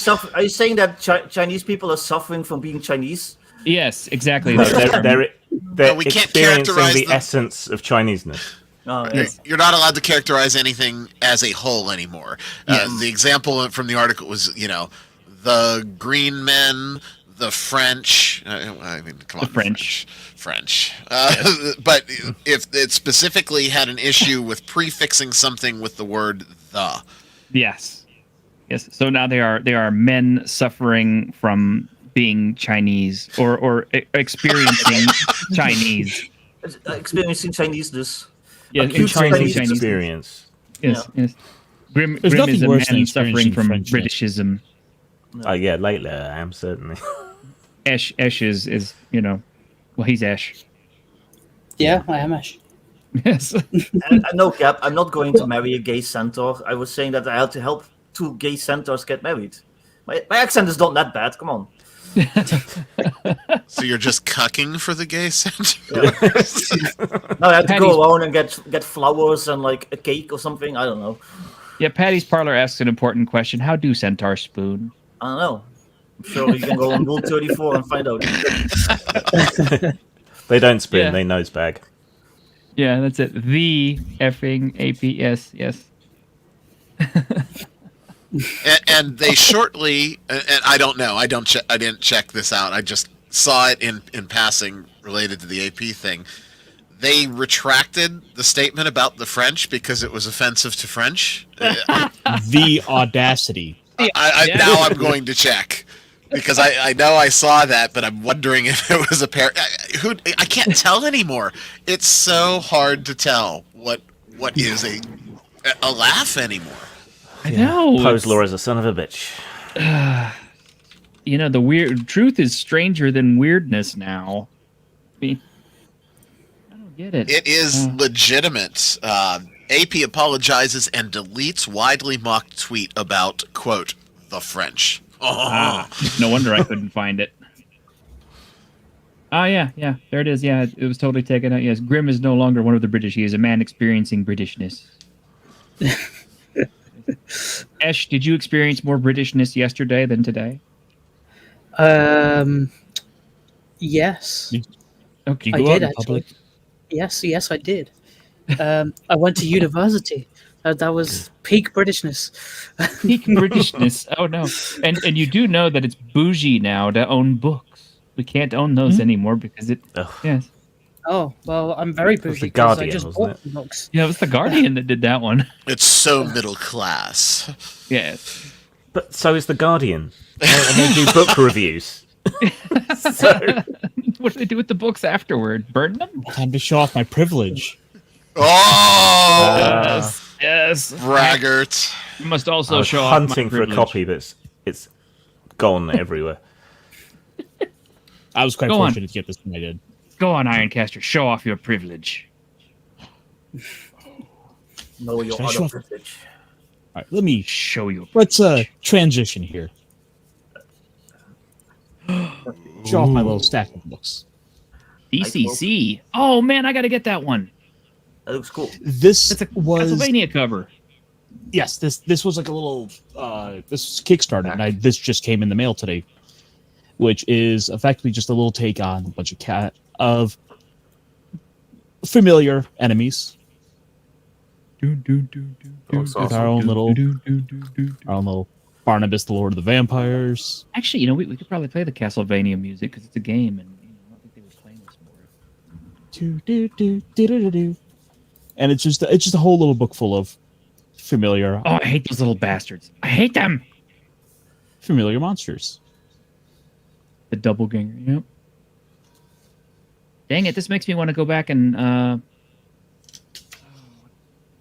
saying that Chinese people are suffering from being Chinese? Yes, exactly. They're we can't experiencing characterize the essence of Chineseness. Yes. You're not allowed to characterize anything as a whole anymore. The example from the article was, the green men, the French. I mean, come on, French. Yes. But if it specifically had an issue with prefixing something with the word "the," yes. So now they are men suffering from being Chinese or experiencing Chinese. Experiencing Chineseness. Yeah, acute Chinese experience. Yes. Grim, There's Grim is nothing a worse than man suffering experiencing from Frenchness. Britishism. Yeah, lately I am certainly. Esh is well, he's Esh. Yeah, I am Ash. Yes. And no cap, I'm not going to marry a gay centaur. I was saying that I had to help 2 gay centaurs get married. My accent is not that bad. Come on. So you're just cucking for the gay center? No, I had to Patty's- go around and get flowers and like a cake or something. I don't know. Yeah, Patty's Parlor asks an important question. How do centaurs spoon? I don't know. I'm sure you can go on Rule 34 and find out. They don't spoon, Yeah. they nose bag. Yeah, that's it. The effing APS, yes. And they shortly, and I don't know, I didn't check this out. I just saw it in passing related to the AP thing. They retracted the statement about the French because it was offensive to French. The audacity. Now I'm going to check because I know I saw that, but I'm wondering if it was a pair. I can't tell anymore. It's so hard to tell what is a laugh anymore. I know. Posler is a son of a bitch. The weird truth is stranger than weirdness now. I mean, I don't get it. It is legitimate. AP apologizes and deletes widely mocked tweet about, quote, the French. No wonder I couldn't find it. Oh, yeah, there it is. Yeah, it was totally taken out. Yes, Grim is no longer one of the British. He is a man experiencing Britishness. Esh, did you experience more Britishness yesterday than today? Yes. Okay, I did actually. Yes, I did. I went to university. That was peak Britishness. Peak Britishness. Oh no! And you do know that it's bougie now to own books. We can't own those anymore because it. Yes. Oh well, I'm very bougie. The Guardian, I just wasn't bought it? books. Yeah, it was the Guardian that did that one. It's so middle class. Yes. But so is The Guardian. And they do book reviews. What do they do with the books afterward? Burn them? Time to show off my privilege. Oh! Yes. Braggart. You must I also was show off my hunting for a privilege. copy, but it's gone everywhere. I was quite Go on. fortunate to get this when I did. Go on, Ironcaster. Show off your privilege. Know your Should I show other off- privilege. All right, let me show you. Let's transition here. Show off my little stack of books. DCC. Oh man, I got to get that one. That looks cool. This It's a was Castlevania cover. Yes, this was like a little this was Kickstarter, and this just came in the mail today, which is effectively just a little take on a bunch of familiar enemies. With our own little Barnabas, the Lord of the Vampires. Actually, we could probably play the Castlevania music because it's a game, and I don't think they would play this more. And it's just a whole little book full of familiar. Oh, I hate those little bastards. I hate them. Familiar monsters. The doppelganger. Yep. Dang it! This makes me want to go back and.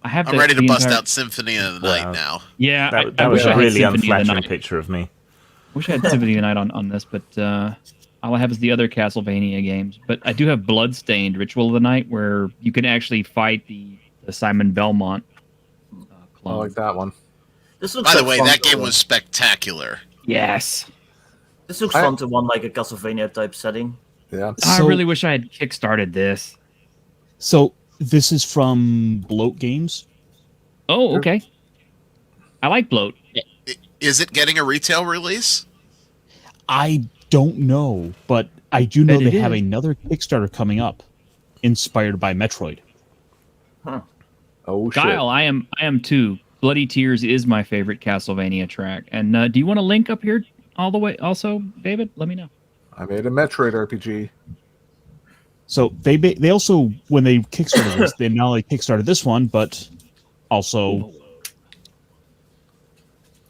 I have. I'm ready to bust out Symphony of the Night now. Yeah, That was wish I a had really Symphony of the unflattering Night. picture of me. Wish I had Symphony of the Night on this, but all I have is the other Castlevania games. But I do have Bloodstained Ritual of the Night, where you can actually fight the Simon Belmont I like that one. This looks By the like way, fun that to game run. was spectacular. Yes. This looks fun to run like a Castlevania type setting. Yeah. I really wish I had kickstarted this. So this is from Bloat Games. Oh, okay. I like Bloat. Is it getting a retail release? I don't know, but I do know Bet they it have is. another Kickstarter coming up, inspired by Metroid. Huh. Oh shit. Kyle, I am too. Bloody Tears is my favorite Castlevania track. And do you want to link up here all the way? Also, David, let me know. I made a Metroid RPG. So they also, when they kickstarted this, they not only kickstarted this one, but also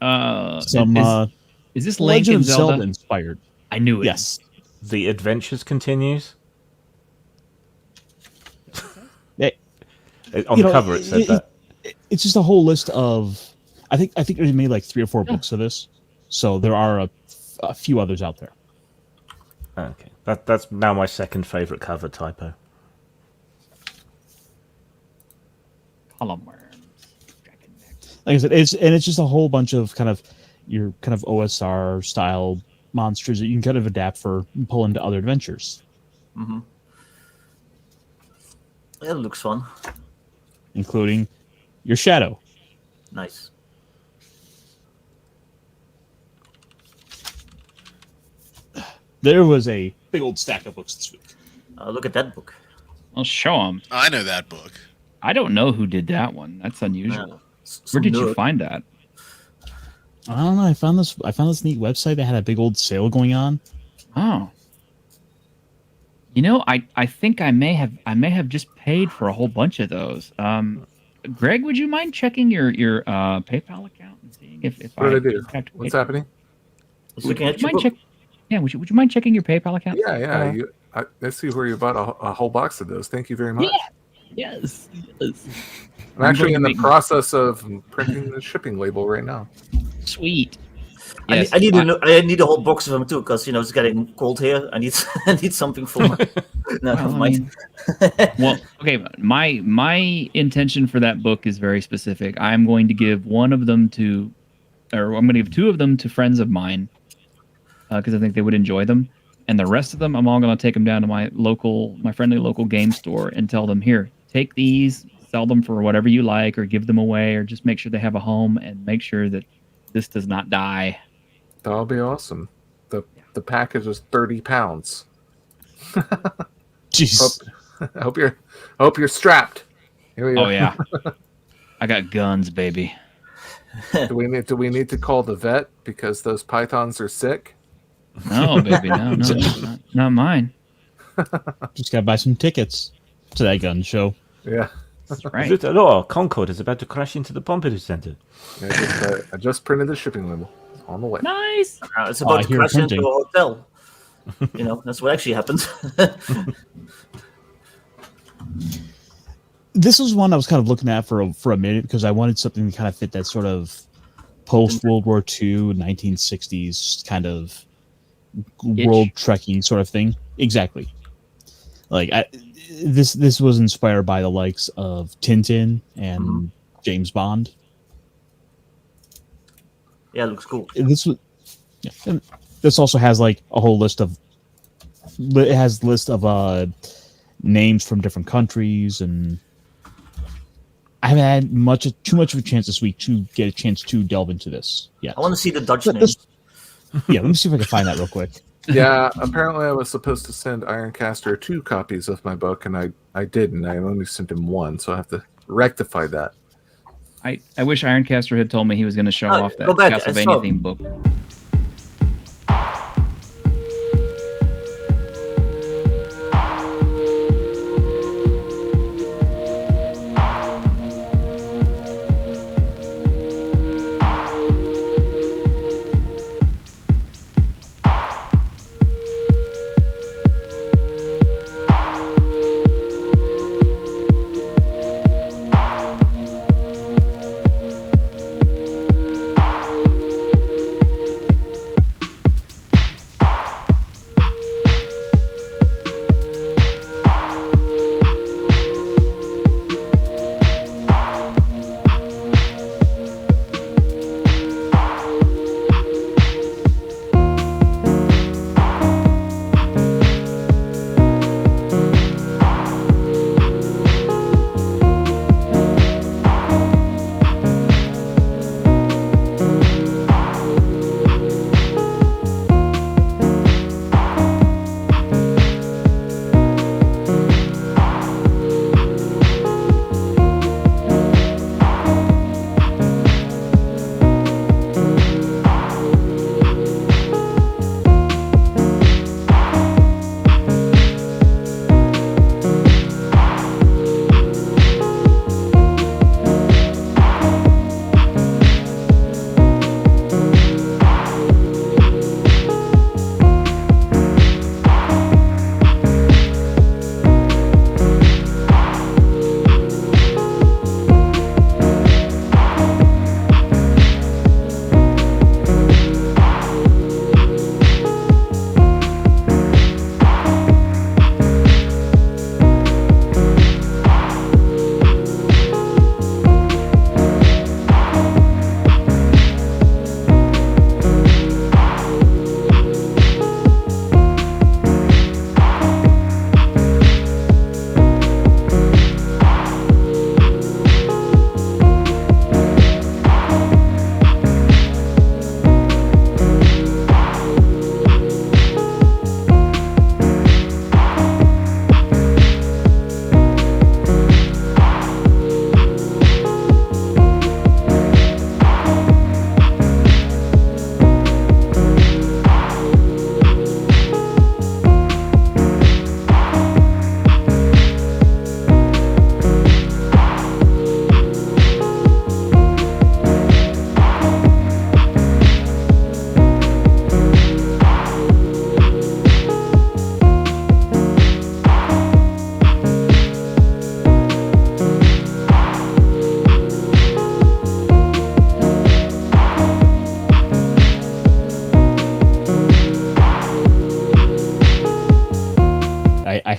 some is this Link Legend and of Zelda Zelda inspired. I knew it. Yes. The Adventures continues. It- On the cover, it said that. It's just a whole list of I think they made like 3 or 4 books of this, so there are a few others out there. Okay, that's now my second favorite cover typo. Column worms. Like I said, it's just a whole bunch of kind of your kind of OSR style monsters that you can kind of adapt for and pull into other adventures. Mm-hmm. It looks fun. Including your shadow. Nice. There was a big old stack of books this week. Look at that book. I'll show them. I know that book. I don't know who did that one. That's unusual. Yeah. Where did you find that? I don't know. I found this neat website that had a big old sale going on. Oh. You know, I think I may have just paid for a whole bunch of those. Greg, would you mind checking your PayPal account and seeing if what did I do? What's happening? Would you mind checking your PayPal account? Yeah. I see where you bought a whole box of those. Thank you very much. Yeah. Yes. I'm actually in the process of printing the shipping label right now. Sweet. Yes, I need a whole box of them too, because it's getting cold here. I need something for my. Well, okay. My intention for that book is very specific. I'm going to give one of them to, or I'm going to give 2 of them to friends of mine, because I think they would enjoy them, and the rest of them, I'm all going to take them down to my friendly local game store and tell them, here, take these, sell them for whatever you like, or give them away, or just make sure they have a home and make sure that this does not die. That'll be awesome. The package is 30 pounds. Jeez. Hope you're strapped. Here we go. Oh yeah. I got guns, baby. Do we need to call the vet because those pythons are sick? No, baby, no, not mine. Just gotta buy some tickets to that gun show. Yeah. That's right. Is it, Concorde is about to crash into the Pompidou Center. I just printed the shipping label. It's on the way. Nice. It's about to crash into a hotel. That's what actually happens. This was one I was kind of looking at for a minute because I wanted something to kind of fit that sort of post World War II, 1960s kind of world trekking sort of thing. Exactly. Like this was inspired by the likes of Tintin and James Bond. Yeah, it looks cool. This also has like a whole list of names from different countries, and I haven't had too much of a chance this week to get a chance to delve into this. Yeah, I want to see the Dutch names. Yeah, let me see if I can find that real quick. Yeah, apparently I was supposed to send Ironcaster 2 copies of my book, and I didn't. I only sent him 1, so I have to rectify that. I wish Ironcaster had told me he was going to show off that Castlevania themed book.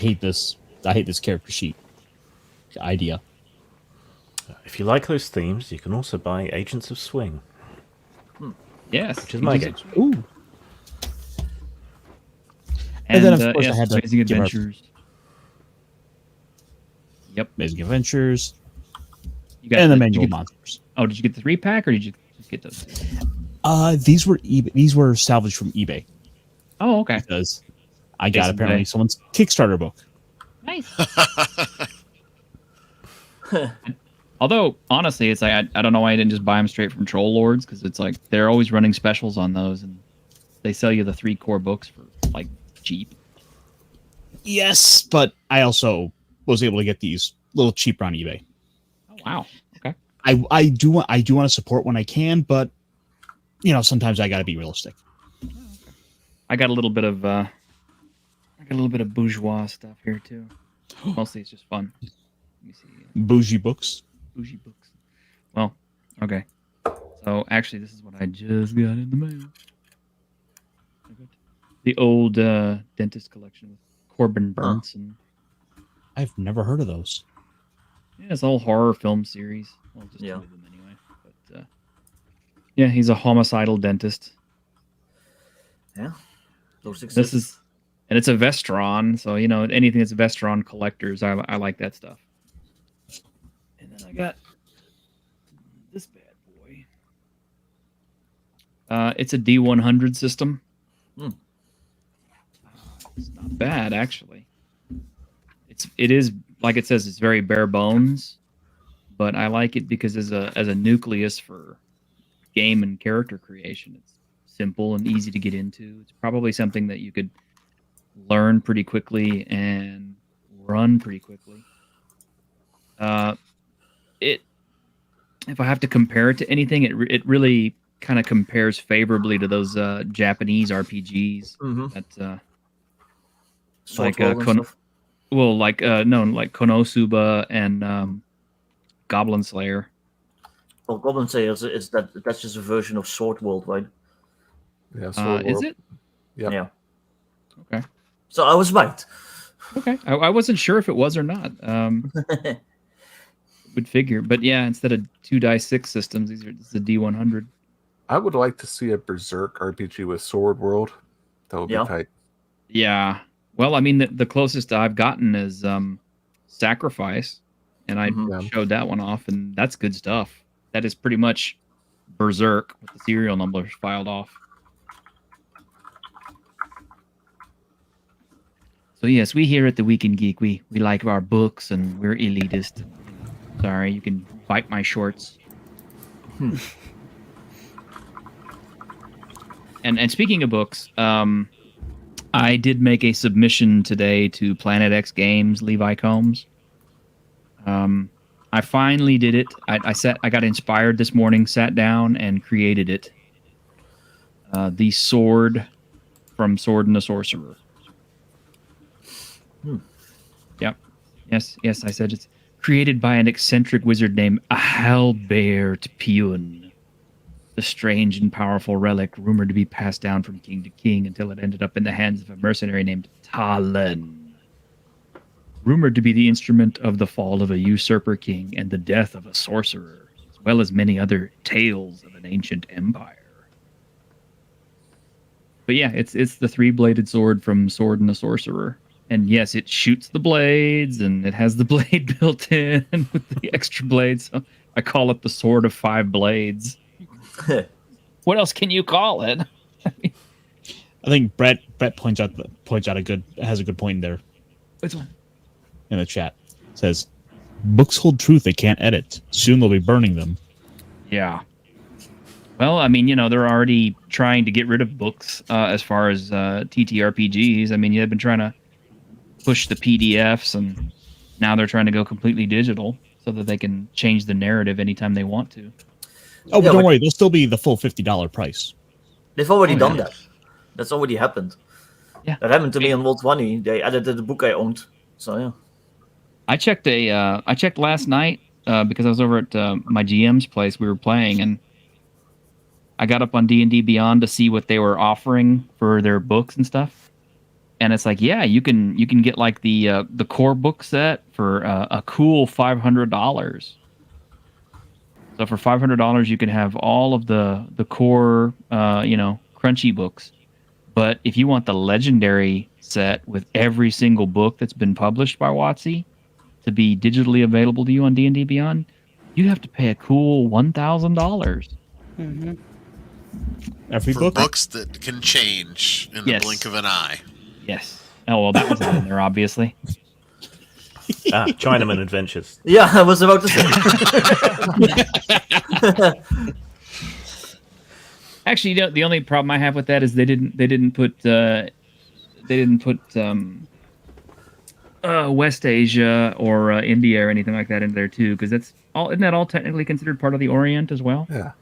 hate this. I hate this character sheet idea. If you like those themes, you can also buy Agents of Swing. Yes, which is my game. Ooh. And then, of course, I yes, had to Amazing give our- Adventures. Yep. Amazing Adventures. You got And the did Manual you of get Monsters. Oh, did you get the 3-pack or did you just get those? These were these were salvaged from eBay. Oh, okay. Because I got Jason apparently Day. someone's Kickstarter book. Nice. Although honestly, it's like I don't know why I didn't just buy them straight from Troll Lords, because it's like they're always running specials on those, and they sell you the 3 core books for like cheap. Yes, but I also was able to get these a little cheaper on eBay. Oh wow. Okay. I do want to support when I can, but sometimes I got to be realistic. I got a little bit of bourgeois stuff here too. Mostly it's just fun. Let me see. Bougie books. Bougie books. Well, okay. So actually, this is what I just got in the mail. I got the old dentist collection with Corbin Burnson. I've never heard of those. Yeah, it's all horror film series. Well, just 2 of them anyway. But yeah, he's a homicidal dentist. Yeah, those exist. This is, and it's a Vestron, so anything that's Vestron collectors, I like that stuff. And then I got this bad boy. It's a D100 system. It's not bad actually. It is like it says, it's very bare bones, but I like it because as a nucleus for game and character creation, it's simple and easy to get into. It's probably something that you could learn pretty quickly and run pretty quickly. If I have to compare it to anything, it really kind of compares favorably to those Japanese RPGs that like like Konosuba and Goblin Slayer. Well, Goblin Slayer that's just a version of Sword World, right? Yeah, Sword World. Is it? Yep. Yeah. Okay. So I was right. Okay. I wasn't sure if it was or not. Would figure, but yeah, instead of 2x6 systems, this is a D100. I would like to see a Berserk RPG with Sword World. That would be tight. Yeah. Well, I mean, the closest I've gotten is Sacrifice, and I showed that one off, and that's good stuff. That is pretty much Berserk with the serial numbers filed off. So yes, we here at the Week in Geek, we like our books, and we're elitist. Sorry, you can bite my shorts. And speaking of books, I did make a submission today to Planet X Games, Levi Combs. I finally did it. I got inspired this morning, sat down, and created it. The sword from Sword and the Sorcerer. Yep. Yes, I said it's created by an eccentric wizard named Ahalbert Pune. The strange and powerful relic rumored to be passed down from king to king until it ended up in the hands of a mercenary named Talon. Rumored to be the instrument of the fall of a usurper king and the death of a sorcerer, as well as many other tales of an ancient empire. But yeah, it's the 3-bladed sword from Sword and the Sorcerer. And yes, it shoots the blades, and it has the blade built in with the extra blades. So I call it the Sword of 5 Blades. What else can you call it? I think Brett points out has a good point there. Which one? In the chat. It says, books hold truth they can't edit. Soon they'll be burning them. Yeah. Well, I mean, they're already trying to get rid of books as far as TTRPGs. I mean, they've been trying to push the PDFs, and now they're trying to go completely digital so that they can change the narrative anytime they want to. Oh, but don't worry, they'll still be the full $50 price. They've already done that. That's already happened. Yeah, that happened to me on World 20. They edited the book I owned. So yeah, I checked last night because I was over at my GM's place. We were playing, and I got up on D&D Beyond to see what they were offering for their books and stuff. and it's like, yeah, you can get like the core book set for a cool $500. So for $500, you can have all of the core, crunchy books. But if you want the legendary set with every single book that's been published by WotC to be digitally available to you on D&D Beyond, you have to pay a cool $1,000. Mm-hmm. Every for book? books that can change in the Yes. blink of an eye. Yes. Oh, well, that was not in there, obviously. Chinaman Adventures. Yeah, I was about to say. Actually, the only problem I have with that is they didn't put West Asia or India or anything like that in there too, because isn't that all technically considered part of the Orient as well? Yeah.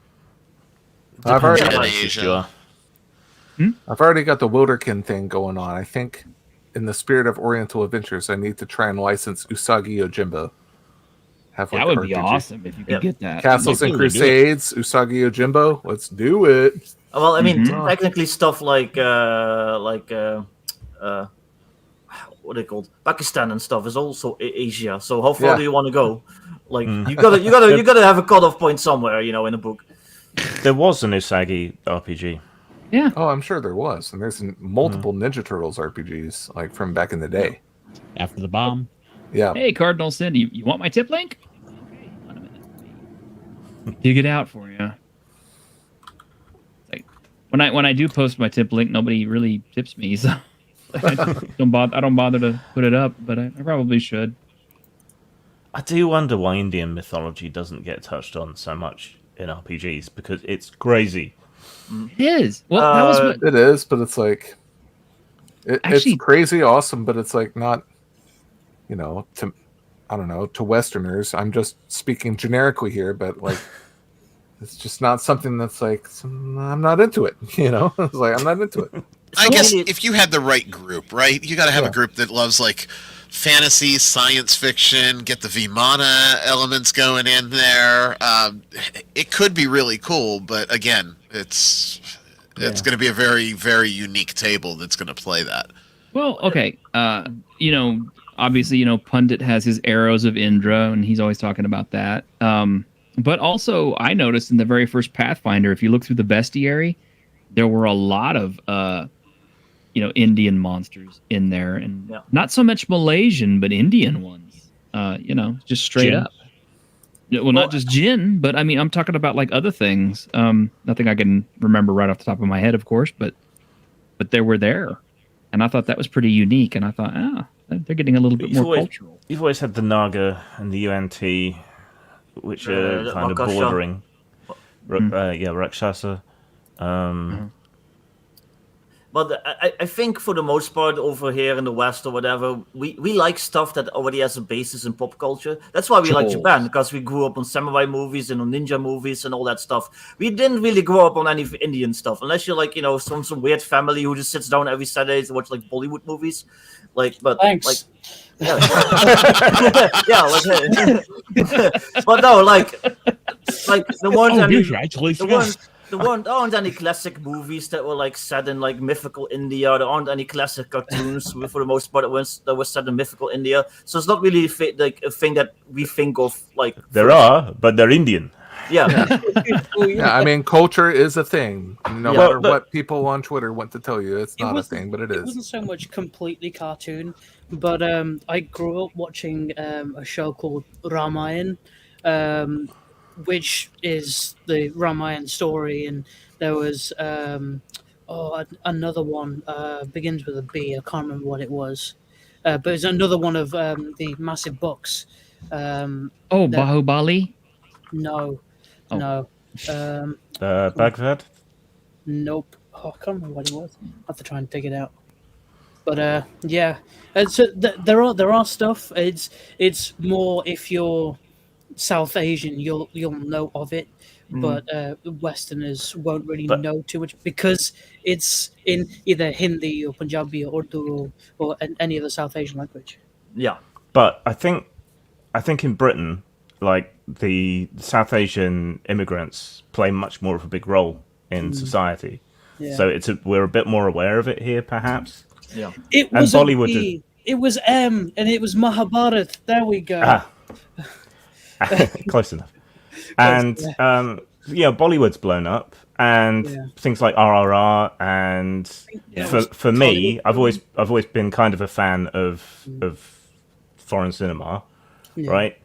I've I've already got the Wilderkin thing going on. I think, in the spirit of Oriental Adventures, I need to try and license Usagi Yojimbo. That would be awesome if you could get that. Castles and Crusades, Usagi Yojimbo. Let's do it. Well, I mean, technically stuff like what are they called? Pakistan and stuff is also Asia. So how far do you want to go? Like you gotta have a cutoff point somewhere, in a book. There was an Usagi RPG. Yeah. Oh, I'm sure there was, and there's multiple Ninja Turtles RPGs like from back in the day. After the bomb. Yeah. Hey, Cardinal Sin, you want my tip link? Okay, hold on a minute. Dig it out for you. Like when I do post my tip link, nobody really tips me, so I don't bother to put it up, but I probably should. I do wonder why Indian mythology doesn't get touched on so much in RPGs, because it's crazy. It is. Well, that was what... It is, but it's like it's crazy awesome, but it's like not, to Westerners. I'm just speaking generically here, but like it's just not something that's like I'm not into it. It's like I'm not into it. I guess if you had the right group, right? You got to have a group that loves like fantasy, science fiction, get the Vimana elements going in there. It could be really cool, but again, it's going to be a very, very unique table that's going to play that. Well, okay. Obviously, Pundit has his Arrows of Indra, and he's always talking about that. But also, I noticed in the very first Pathfinder, if you look through the bestiary, there were a lot of Indian monsters in there, and not so much Malaysian, but Indian ones. Just straight Jinn. up. Well, not just Jinn, but I mean, I'm talking about like other things. Nothing I can remember right off the top of my head, of course, but they were there, and I thought that was pretty unique. And I thought, they're getting a little bit more cultural. You've always had the Naga and the UNT, which are kind of Rakasha. bordering. Rakshasa. But I think for the most part over here in the West or whatever, we like stuff that already has a basis in pop culture. That's why we like Japan, because we grew up on samurai movies and on ninja movies and all that stuff. We didn't really grow up on any Indian stuff, unless you're like, some weird family who just sits down every Saturday to watch like Bollywood movies. Thanks. Yeah, but no, like the ones there aren't any classic movies that were like set in like mythical India. There aren't any classic cartoons for the most part that were set in mythical India. So it's not really like a thing that we think of like. There are, but they're Indian. Yeah. Yeah, I mean, culture is a thing. No matter what people on Twitter want to tell you, it's not a thing, but it is. It wasn't so much completely cartoon, but I grew up watching a show called Ramayan, which is the Ramayan story, and there was another one begins with a B. I can't remember what it was, but it's another one of the massive books. Bahubali? No. Baghdad? Nope. Oh, I can't remember what it was. I have to try and dig it out. But yeah, and so there are stuff. It's more if you're South Asian, you'll know of it, but Westerners won't really know too much because it's in either Hindi or Punjabi or Urdu or any other South Asian language. Yeah, but I think in Britain, like the South Asian immigrants play much more of a big role in society. Yeah. So we're a bit more aware of it here, perhaps. Yeah. It And was Bollywood B. It was M, and it was Mahabharat. There we go. Close enough. And Bollywood's blown up, and things like RRR, and for me, I've always been kind of a fan of foreign cinema, right?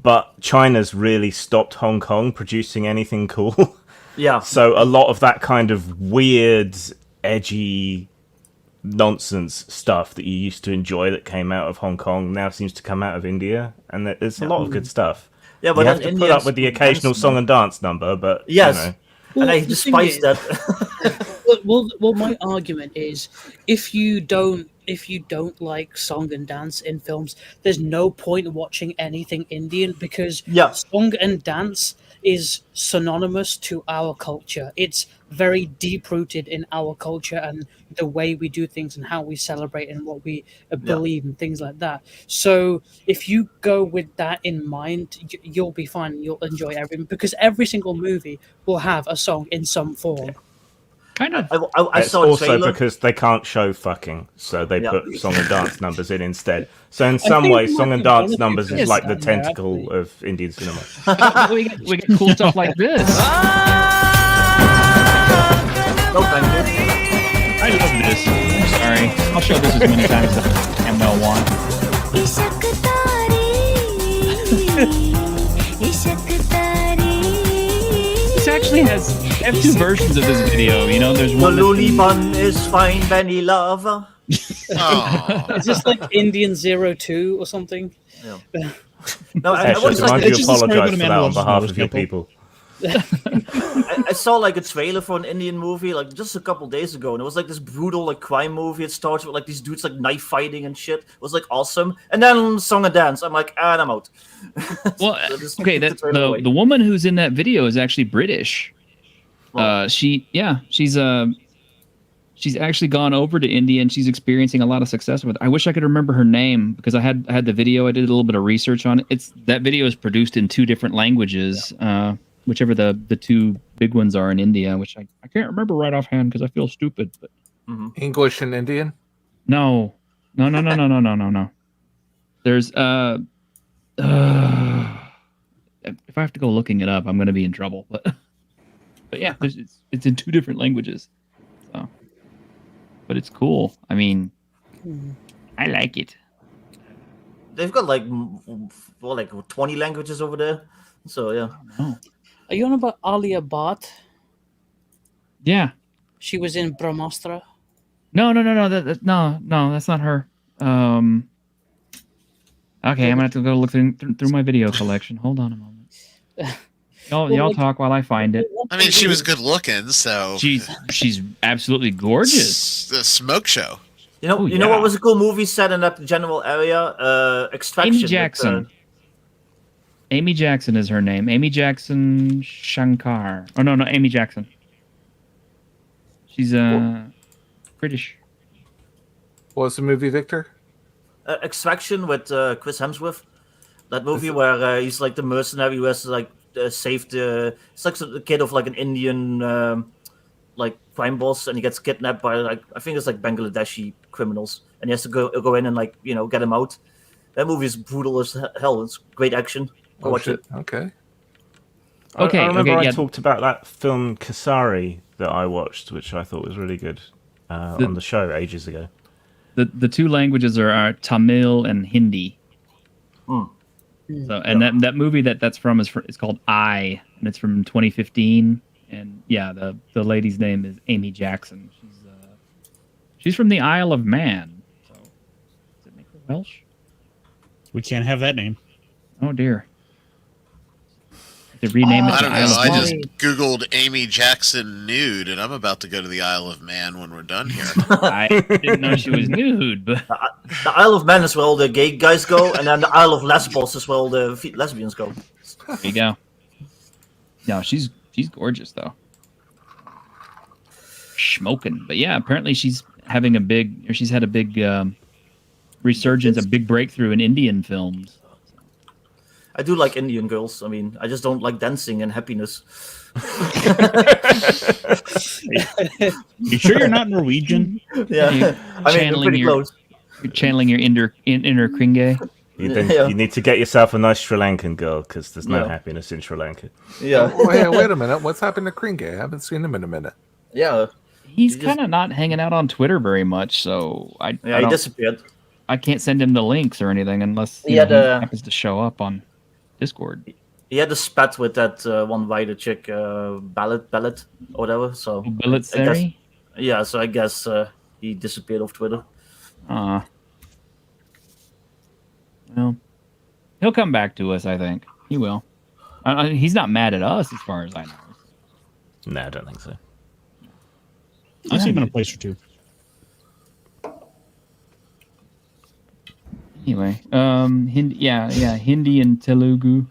But China's really stopped Hong Kong producing anything cool. Yeah. So a lot of that kind of weird, edgy nonsense stuff that you used to enjoy that came out of Hong Kong now seems to come out of India, and there's a lot of good stuff. Yeah, but you have to put up with the occasional song and dance number, but yes, you know. And I despise that. well, my argument is, if you don't like song and dance in films, there's no point watching anything Indian, because song and dance is synonymous to our culture. It's very deep rooted in our culture and the way we do things and how we celebrate and what we believe and things like that. So if you go with that in mind, you'll be fine. You'll enjoy everything, because every single movie will have a song in some form. Kind of. I It's saw a also trailer. because they can't show fucking, so they put song and dance numbers in instead. So in I some think ways, it song might and be dance one numbers of is you like guys the down there, tentacle of Indian cinema. we get cool stuff like this. No, thank you. I love this. I'm sorry. I'll show this as many times as I will want. This actually has. I have two versions of this video. You know, there's one. The loli bun is fine, Benny lover. Is this like Indian 02 or something? Yeah. No, I Why was don't like, you apologise for that on behalf of your people? I saw like a trailer for an Indian movie like just a couple days ago, and it was like this brutal like crime movie. It starts with like these dudes like knife fighting and shit. It was like awesome, and then song and dance. I'm like, I'm out. Well, So okay, the woman who's in that video is actually British. She's actually gone over to India and she's experiencing a lot of success with it. I wish I could remember her name because I had the video. I did a little bit of research on it. That video is produced in 2 different languages, whichever the 2 big ones are in India, which I can't remember right offhand because I feel stupid. But English and Indian? No. There's if I have to go looking it up, I'm going to be in trouble. But yeah, it's in 2 different languages. So, but it's cool. I mean, I like it. They've got like 20 languages over there. So yeah. Are you on about Alia Bhatt? Yeah. She was in Brahmastra. No. No, that's not her. Okay, I'm gonna have to go look through my video collection. Hold on a moment. Y'all talk while I find it. I mean, she was good looking, so she's absolutely gorgeous. The smoke show. You know what was a cool movie set in that general area? Extraction. Amy Jackson. Amy Jackson is her name. Amy Jackson Shankar. Oh no, Amy Jackson. She's British. What was the movie, Victor? Extraction with Chris Hemsworth. That movie where he's like the mercenary who has to like saved. It's like the kid of like an Indian like crime boss, and he gets kidnapped by like I think it's like Bangladeshi criminals, and he has to go in and like get him out. That movie is brutal as hell. It's great action. Go watch it. Okay. I remember I talked about that film Kasari that I watched, which I thought was really good on the show ages ago. The 2 languages are Tamil and Hindi. So, and that movie that's from is called I, and it's from 2015. And yeah, the lady's name is Amy Jackson. She's from the Isle of Man. So, does it make her Welsh? We can't have that name. Oh dear. To rename it. I don't know. I just Googled Amy Jackson nude, and I'm about to go to the Isle of Man when we're done here. I didn't know she was nude, but the Isle of Man is where all the gay guys go, and then the Isle of Lesbos is where all the lesbians go. There you go. No, she's gorgeous though. Smoking, but yeah, apparently she's had a big resurgence, a big breakthrough in Indian films. I do like Indian girls. I mean, I just don't like dancing and happiness. You sure you're not Norwegian? Yeah, I mean, I'm pretty close. You're channeling your inner Kringe. You need to get yourself a nice Sri Lankan girl because there's no Yeah. happiness in Sri Lanka. Yeah. Wait a minute. What's happened to Kringe? I haven't seen him in a minute. Yeah. He's kind of not hanging out on Twitter very much, so I he don't- disappeared. I can't send him the links or anything unless He he had a- happens to show up on Discord. He had a spat with that one white chick, Ballot or whatever. So Billet I guess- Seri? Yeah, so I guess he disappeared off Twitter. Well, he'll come back to us. I think he will. He's not mad at us, as far as I know. No, I don't think so. I'll see him in a place or two. Anyway, Hindi and Telugu.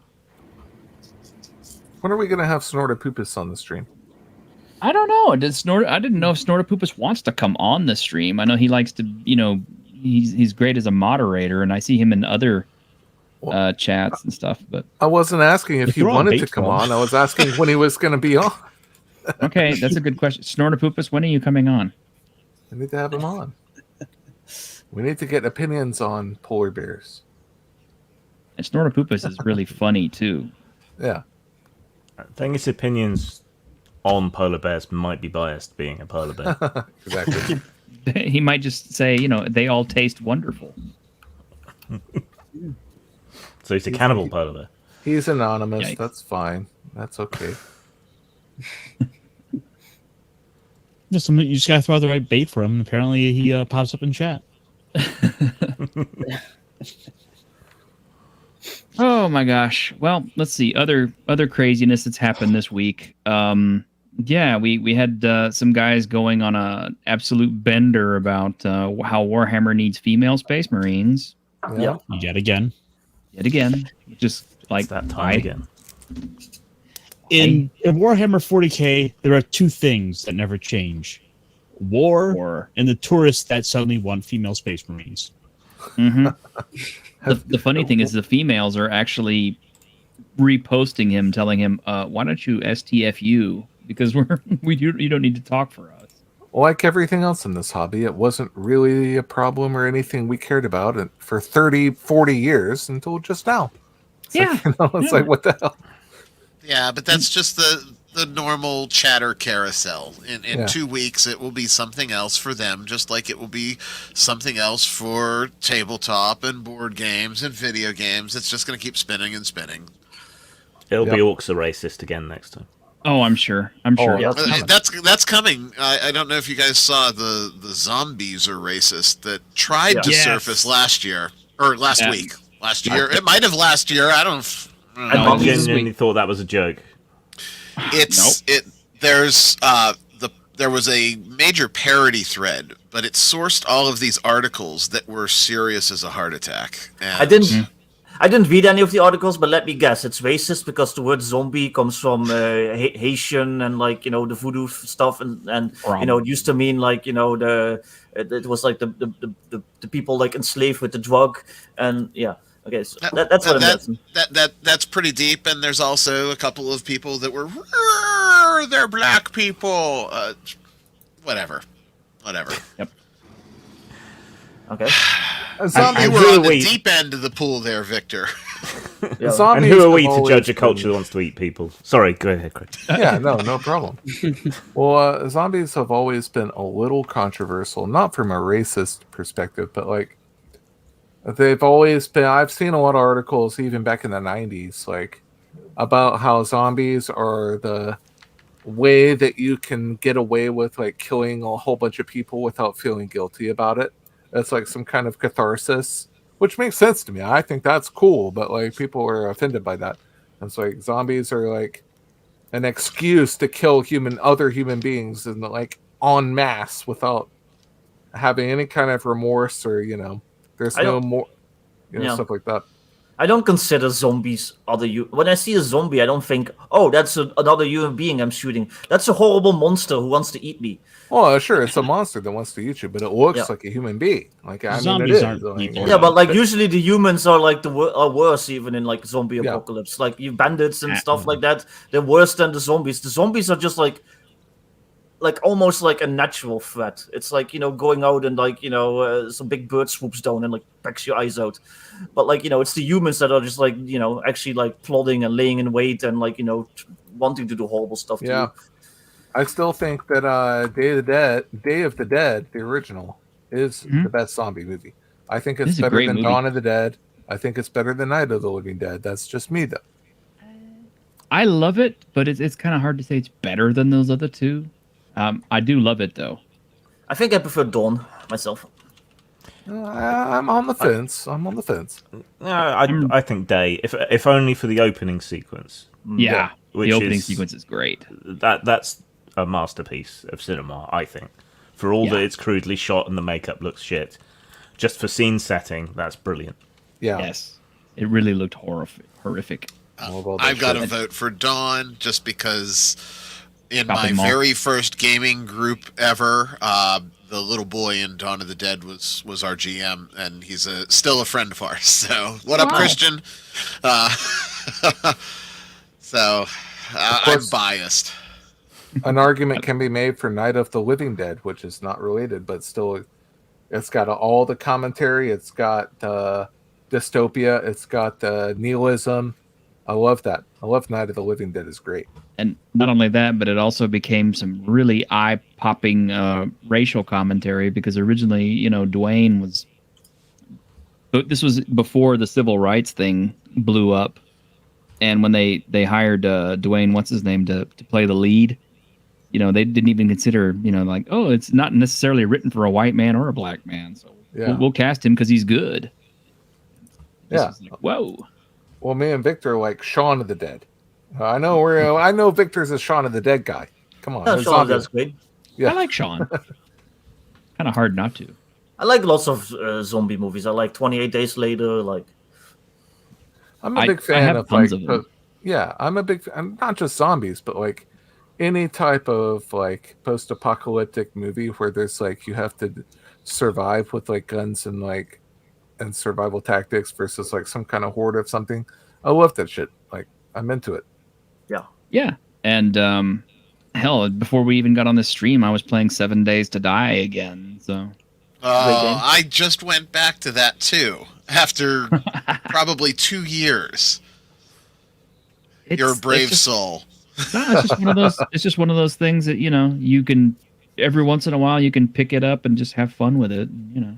When are we going to have Snortopupus on the stream? I don't know. I didn't know if Snortopupus wants to come on the stream. I know he likes to, he's great as a moderator, and I see him in other chats and stuff. But I wasn't asking if he wanted to come on. I was asking when he was going to be on. Okay, that's a good question. Snortopupus, when are you coming on? We need to have him on. We need to get opinions on polar bears. And Snortopupus is really funny too. Yeah. I think his opinions on polar bears might be biased, being a polar bear. Exactly. He might just say, they all taste wonderful. So he's a cannibal polar bear. He's anonymous. Yikes. That's fine. That's okay. Just something you just gotta throw out the right bait for him. And apparently, he pops up in chat. Oh my gosh. Well, let's see. Other craziness that's happened this week. Yeah, we had some guys going on a absolute bender about how Warhammer needs female space marines. Yeah. Yet again. Just like It's that time again. In Warhammer 40k, there are two things that never change: war and the tourists that suddenly want female space marines. Mm-hmm. The funny thing is the females are actually reposting him, telling him, "Why don't you STFU? Because you don't need to talk for us." Like everything else in this hobby, it wasn't really a problem or anything we cared about for 30, 40 years until just now. It's like, what the hell? Yeah, but that's just the normal chatter carousel. In 2 weeks, it will be something else for them, just like it will be something else for tabletop and board games and video games. It's just going to keep spinning and spinning. It'll be Orcs are racist again next time. Oh, I'm sure. That's coming. I don't know if you guys saw the zombies are racist that tried to surface last year or last week. Last year, it might have last year. I don't. I genuinely thought that was a joke. There was a major parody thread, but it sourced all of these articles that were serious as a heart attack. And I didn't read any of the articles, but let me guess, it's racist because the word zombie comes from Haitian and the voodoo stuff, and it used to mean it was like the people enslaved with the drug, and yeah. Okay, so that's what I'm guessing. That's pretty deep, and there's also a couple of people that were they're black people. Whatever. Yep. Okay. You were on the deep end of the pool there, Victor. And who are we to judge a culture that wants to eat people? Sorry, go ahead, Chris. Yeah, no problem. Well, zombies have always been a little controversial, not from a racist perspective, but they've always been. I've seen a lot of articles, even back in the 90s, about how zombies are the way that you can get away with killing a whole bunch of people without feeling guilty about it. It's some kind of catharsis, which makes sense to me. I think that's cool, but people are offended by that. And it's zombies are an excuse to kill other human beings and en masse without having any kind of remorse or there's no more stuff like that. I don't consider zombies other when I see a zombie, I don't think, oh, that's another human being I'm shooting. That's a horrible monster who wants to eat me. Well, sure, it's a monster that wants to eat you, but it looks like a human being. Like I mean, it Zombies is. aren't Like, people. Yeah, but like usually the humans are like are worse even in like zombie apocalypse. Like you bandits and stuff like that, they're worse than the zombies. The zombies are just like almost like a natural threat. It's like, you know, going out and like, you know, some big bird swoops down and like pecks your eyes out. But like, you know, it's the humans that are just like, you know, actually like plotting and laying in wait and like, you know, wanting to do horrible stuff to you. I still think that Day of the Dead, the original, is the best zombie movie. I think it's better than Dawn of the Dead. I think it's better than Night of the Living Dead. That's just me, though. I love it, but it's kind of hard to say it's better than those other two. I do love it, though. I think I prefer Dawn myself. I'm on the fence. I think Day, if only for the opening sequence. Yeah, the opening sequence is great. That's a masterpiece of cinema, I think. For all that it's crudely shot and the makeup looks shit, just for scene setting, that's brilliant. Yeah. Yes, it really looked horrific. I've got to vote for Dawn just because in Shopping my mall. very first gaming group ever, the little boy in Dawn of the Dead was our GM, and he's still a friend of ours. So, what up, Christian? I'm biased. An argument can be made for Night of the Living Dead, which is not related, but still, it's got all the commentary. It's got dystopia. It's got nihilism. I love that. I love Night of the Living Dead. Is great. And not only that, but it also became some really eye-popping racial commentary because originally, you know, Dwayne was. This was before the civil rights thing blew up, and when they hired Dwayne, what's his name, to play the lead, you know, they didn't even consider, you know, like, oh, it's not necessarily written for a white man or a black man, so we'll cast him because he's good. This is like, whoa. Well, me and Victor like Shaun of the Dead. I know Victor's a Shaun of the Dead guy. Come on, Shaun of the Dead's great. I like Shaun. Kind of hard not to. I like lots of zombie movies. I like 28 Days Later. Like, I'm a big fan of like, I'm a big fan, not just zombies, but like any type of like post-apocalyptic movie where there's like you have to survive with like guns and like and survival tactics versus like some kind of horde of something. I love that shit. Like, I'm into it. Yeah. And hell, before we even got on this stream, I was playing 7 Days to Die again. So I just went back to that too after probably 2 years. You're a brave soul. No, it's just one of those. It's just one of those things that, you know, you can every once in a while you can pick it up and just have fun with it. You know,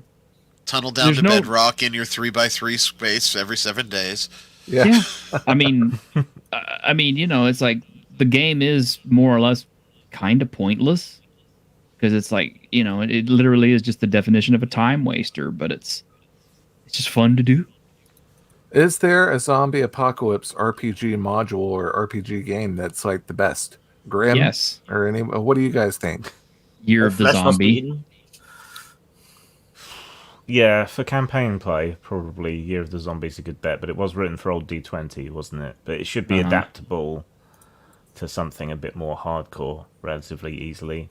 tunnel down to bedrock in your 3x3 space every 7 days. Yeah. I mean, you know, it's like the game is more or less kind of pointless because it's like, you know, it literally is just the definition of a time waster, but it's just fun to do. Is there a zombie apocalypse RPG module or RPG game that's like the best? Grim? Yes. Or any? What do you guys think? Year of the Zombie. Yeah, for campaign play, probably Year of the Zombie is a good bet, but it was written for old D20, wasn't it? But it should be adaptable to something a bit more hardcore relatively easily.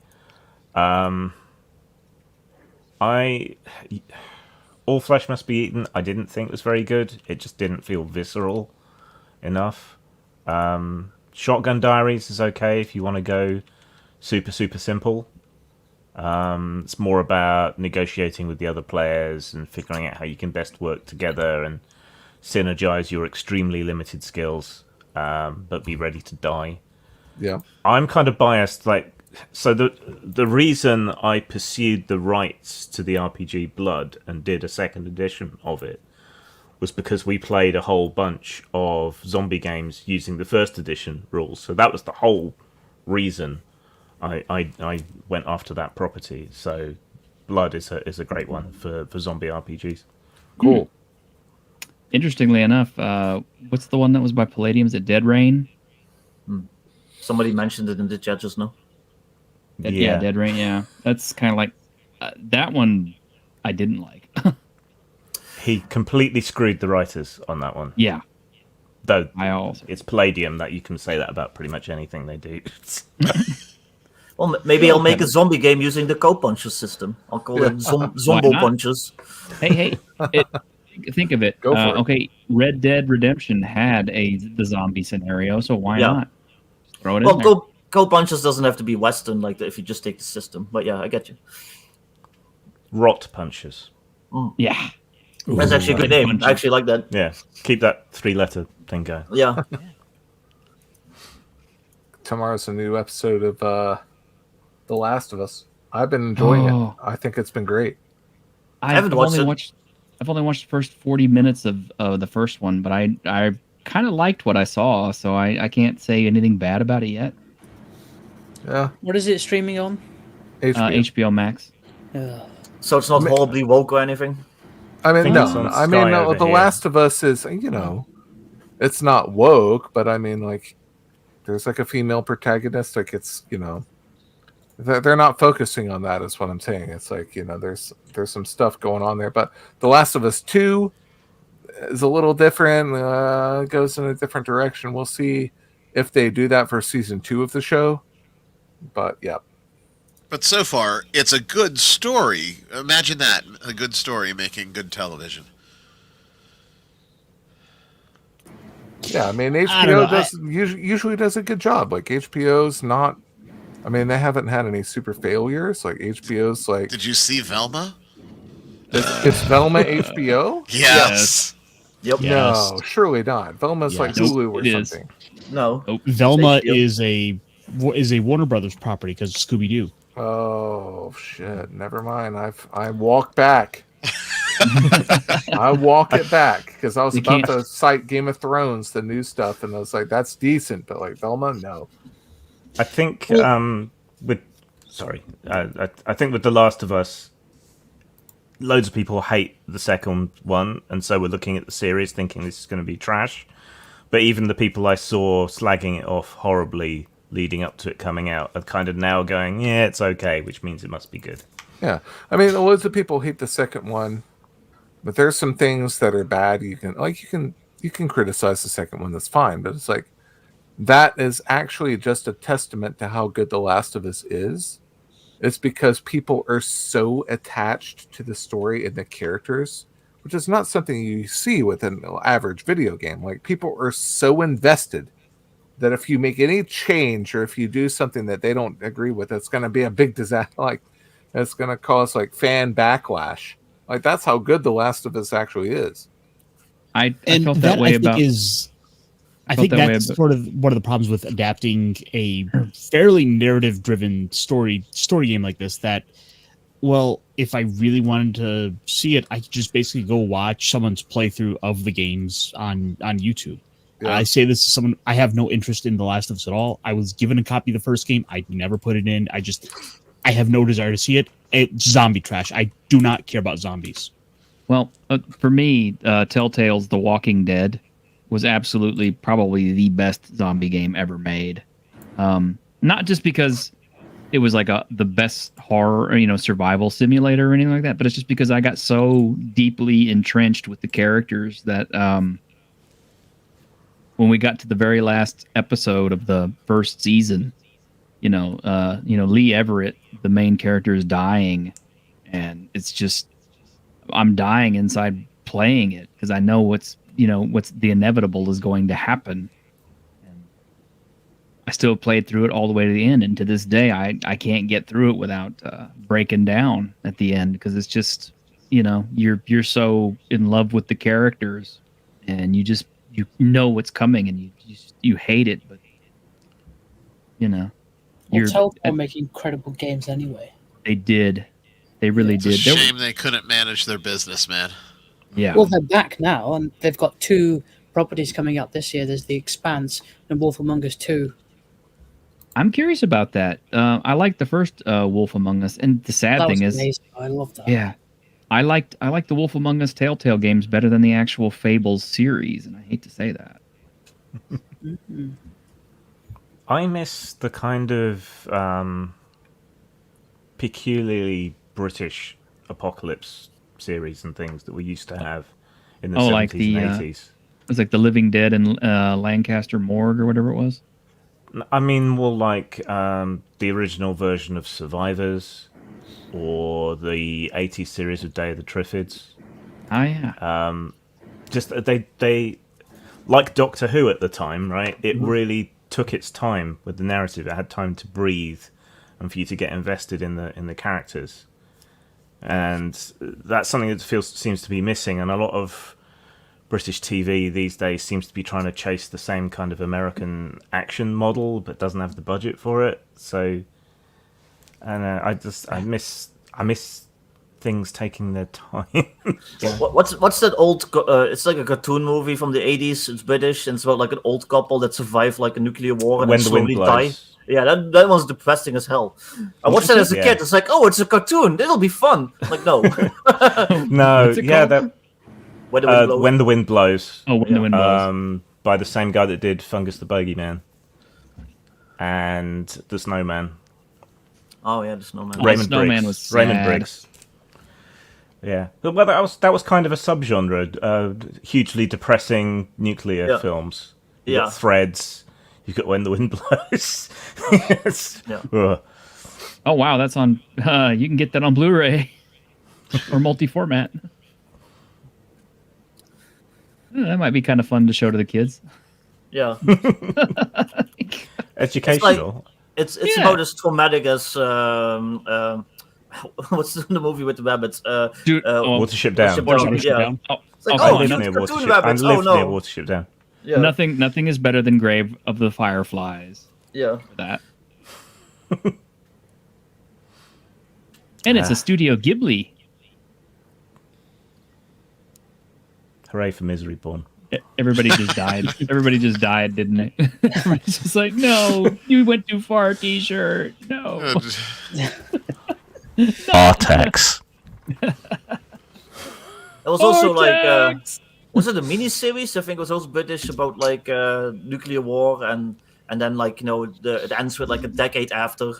All Flesh Must Be Eaten, I didn't think was very good. It just didn't feel visceral enough. Shotgun Diaries is okay if you want to go super simple. It's more about negotiating with the other players and figuring out how you can best work together and synergize your extremely limited skills, but be ready to die. Yeah, I'm kind of biased. So the reason I pursued the rights to the RPG Blood and did a second edition of it was because we played a whole bunch of zombie games using the first edition rules. So that was the whole reason I went after that property. So Blood is a great one for zombie RPGs. Cool. Interestingly enough, what's the one that was by Palladium? Is it Dead Rain? Somebody mentioned it in the chat just now. Yeah, Dead Rain. Yeah, that's kind of like that one. I didn't like. he completely screwed the writers on that one. Yeah. Though I also it's Palladium that you can say that about pretty much anything they do. Well, maybe I'll make a zombie game using the co-punches system. I'll call it Zombo not? Punches. Hey, think of it. Go for it. Okay, Red Dead Redemption had the zombie scenario, so why Yeah. not? Just throw it Well, in there. co-punches doesn't have to be Western like that if you just take the system. But yeah, I get you. Rot punches. Yeah. That's actually a good name. I actually like that. Yeah, keep that 3-letter thing going. Yeah. Tomorrow's a new episode of The Last of Us. I've been enjoying it. I think it's been great. I've only watched the first 40 minutes of the first one, but I kind of liked what I saw, so I can't say anything bad about it yet. Yeah. What is it streaming on? HBO Max. So it's not horribly woke or anything? I mean, it's no. on I mean, Sky over The here. Last of Us is, it's not woke, but I mean, like, there's like a female protagonist. Like, it's, they're not focusing on that, is what I'm saying. It's like, there's some stuff going on there. But The Last of Us 2 is a little different, goes in a different direction. We'll see if they do that for season 2 of the show. But, yeah. But so far, it's a good story. Imagine that. A good story making good television. Yeah, I mean, I don't HBO know, usually does a good job. Like, HBO's not... I mean, they haven't had any super failures. Like, HBO's like... Did you see Velma? It's Velma HBO? Yes. Yep. No, surely not. Velma's like Yes. Hulu or It is. something. No. Velma It's HBO. is a Warner Brothers property because Scooby Doo. Oh shit! Never mind. I walk back. I walk it back because I was about to cite Game of Thrones, the new stuff, and I was like, "That's decent," but like Velma, no. I think I think with The Last of Us, loads of people hate the second one, and so we're looking at the series thinking this is going to be trash. But even the people I saw slagging it off horribly leading up to it coming out are kind of now going, yeah, it's okay, which means it must be good. Yeah, I mean, loads of people hate the second one, but there's some things that are bad. You can criticize the second one. That's fine, but it's like that is actually just a testament to how good The Last of Us is. It's because people are so attached to the story and the characters, which is not something you see with an average video game. Like, people are so invested that if you make any change or if you do something that they don't agree with, it's going to be a big disaster. Like, it's going to cause like fan backlash. Like, that's how good The Last of Us actually is. I felt that way about. I think that's sort of one of the problems with adapting a fairly narrative-driven story game like this. That, well, if I really wanted to see it, I could just basically go watch someone's playthrough of the games on YouTube. Yeah. I say this to someone, I have no interest in The Last of Us at all. I was given a copy of the first game. I never put it in. I have no desire to see it. It's zombie trash. I do not care about zombies. Well, for me, Telltale's The Walking Dead was absolutely probably the best zombie game ever made. Not just because it was like the best horror, survival simulator or anything like that, but it's just because I got so deeply entrenched with the characters that when we got to the very last episode of the first season, Lee Everett, the main character, is dying, and it's just I'm dying inside playing it because I know what's the inevitable is going to happen. And I still played through it all the way to the end, and to this day, I can't get through it without breaking down at the end because it's just you're so in love with the characters, and you know what's coming, and you hate it, but Well, Telltale make incredible games anyway. They did. They really It's a did. shame they couldn't manage their business, man. Yeah. Well, they're back now, and they've got 2 properties coming out this year. There's The Expanse and Wolf Among Us 2. I'm curious about that. I liked the first Wolf Among Us, and the sad That thing was is, amazing. I love that. yeah, I liked the Wolf Among Us Telltale games better than the actual Fables series, and I hate to say that. I miss the kind of peculiarly British apocalypse series and things that we used to have in the 70s like the and 80s. it was like the Living Dead and Lancaster Morgue or whatever it was. I mean, more like the original version of Survivors, or the 80s series of Day of the Triffids. Oh yeah. Just they like Doctor Who at the time, right? It really took its time with the narrative. It had time to breathe, and for you to get invested in the characters. And that's something that seems to be missing, and a lot of British TV these days seems to be trying to chase the same kind of American action model, but doesn't have the budget for it. So, and I miss things taking their time. What's that old? It's like a cartoon movie from the 80s. It's British, and it's about like an old couple that survived like a nuclear war and When then the Wind slowly Blows. die. Yeah, that was depressing as hell. I watched that as a kid. It's like, oh, it's a cartoon. It'll be fun. Like, no. No, yeah, that. When the Wind Blows. When the Wind Blows. Oh, When the Wind Blows. By the same guy that did Fungus the Bogeyman and The Snowman. Oh yeah, the Snowman. Raymond Snowman Briggs. was Raymond sad. Briggs. Yeah, well, that was kind of a subgenre. Hugely depressing nuclear films. You've got Threads. You've got When the Wind Blows. Ugh. Oh wow, that's on. You can get that on Blu-ray or multi-format. That might be kind of fun to show to the kids. Yeah. Educational. It's about as traumatic as what's the movie with the rabbits? Watership Down. Watership Down. Oh, It's like, okay, oh, then cute near cartoon Watership. rabbits. I Oh lived near no. Watership Down. Yeah. Nothing is better than Grave of the Fireflies. Yeah. For that. And it's a Studio Ghibli. Hooray for Misery Born. Everybody just died. Everybody just died, didn't they? Everybody's just like, no, you went too far, T-shirt. No. Artex. It was also like, was it a mini series? I think it was also British about like nuclear war, and then like it ends with like a decade after,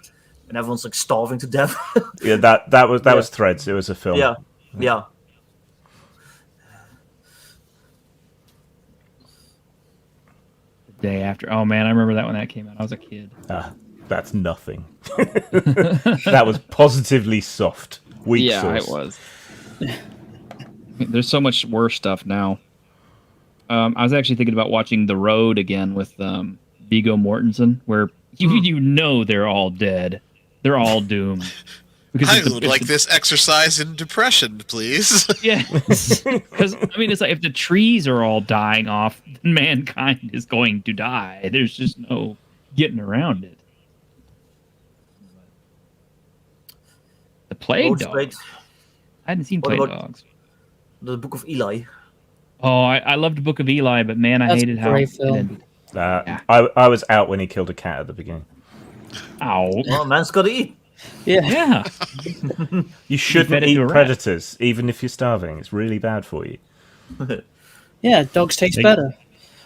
and everyone's like starving to death. Yeah, that was Threads. It was a film. Yeah. Day after. Oh man, I remember that when that came out. I was a kid. That's nothing. That was positively soft. Weak sauce. It was. There's so much worse stuff now. I was actually thinking about watching The Road again with Viggo Mortensen, where you know they're all dead. They're all doomed. Because I would like this exercise in depression, please. Yeah. Because, I mean, it's like if the trees are all dying off, mankind is going to die. There's just no getting around it. The Plague Dogs. I hadn't seen Plague Dogs. The Book of Eli. Oh, I loved the Book of Eli, but man, I hated how it ended. I was out when he killed a cat at the beginning. Ow. Well, man's got to eat. Yeah. You shouldn't eat predators, even if you're starving. It's really bad for you. Yeah, dogs taste better.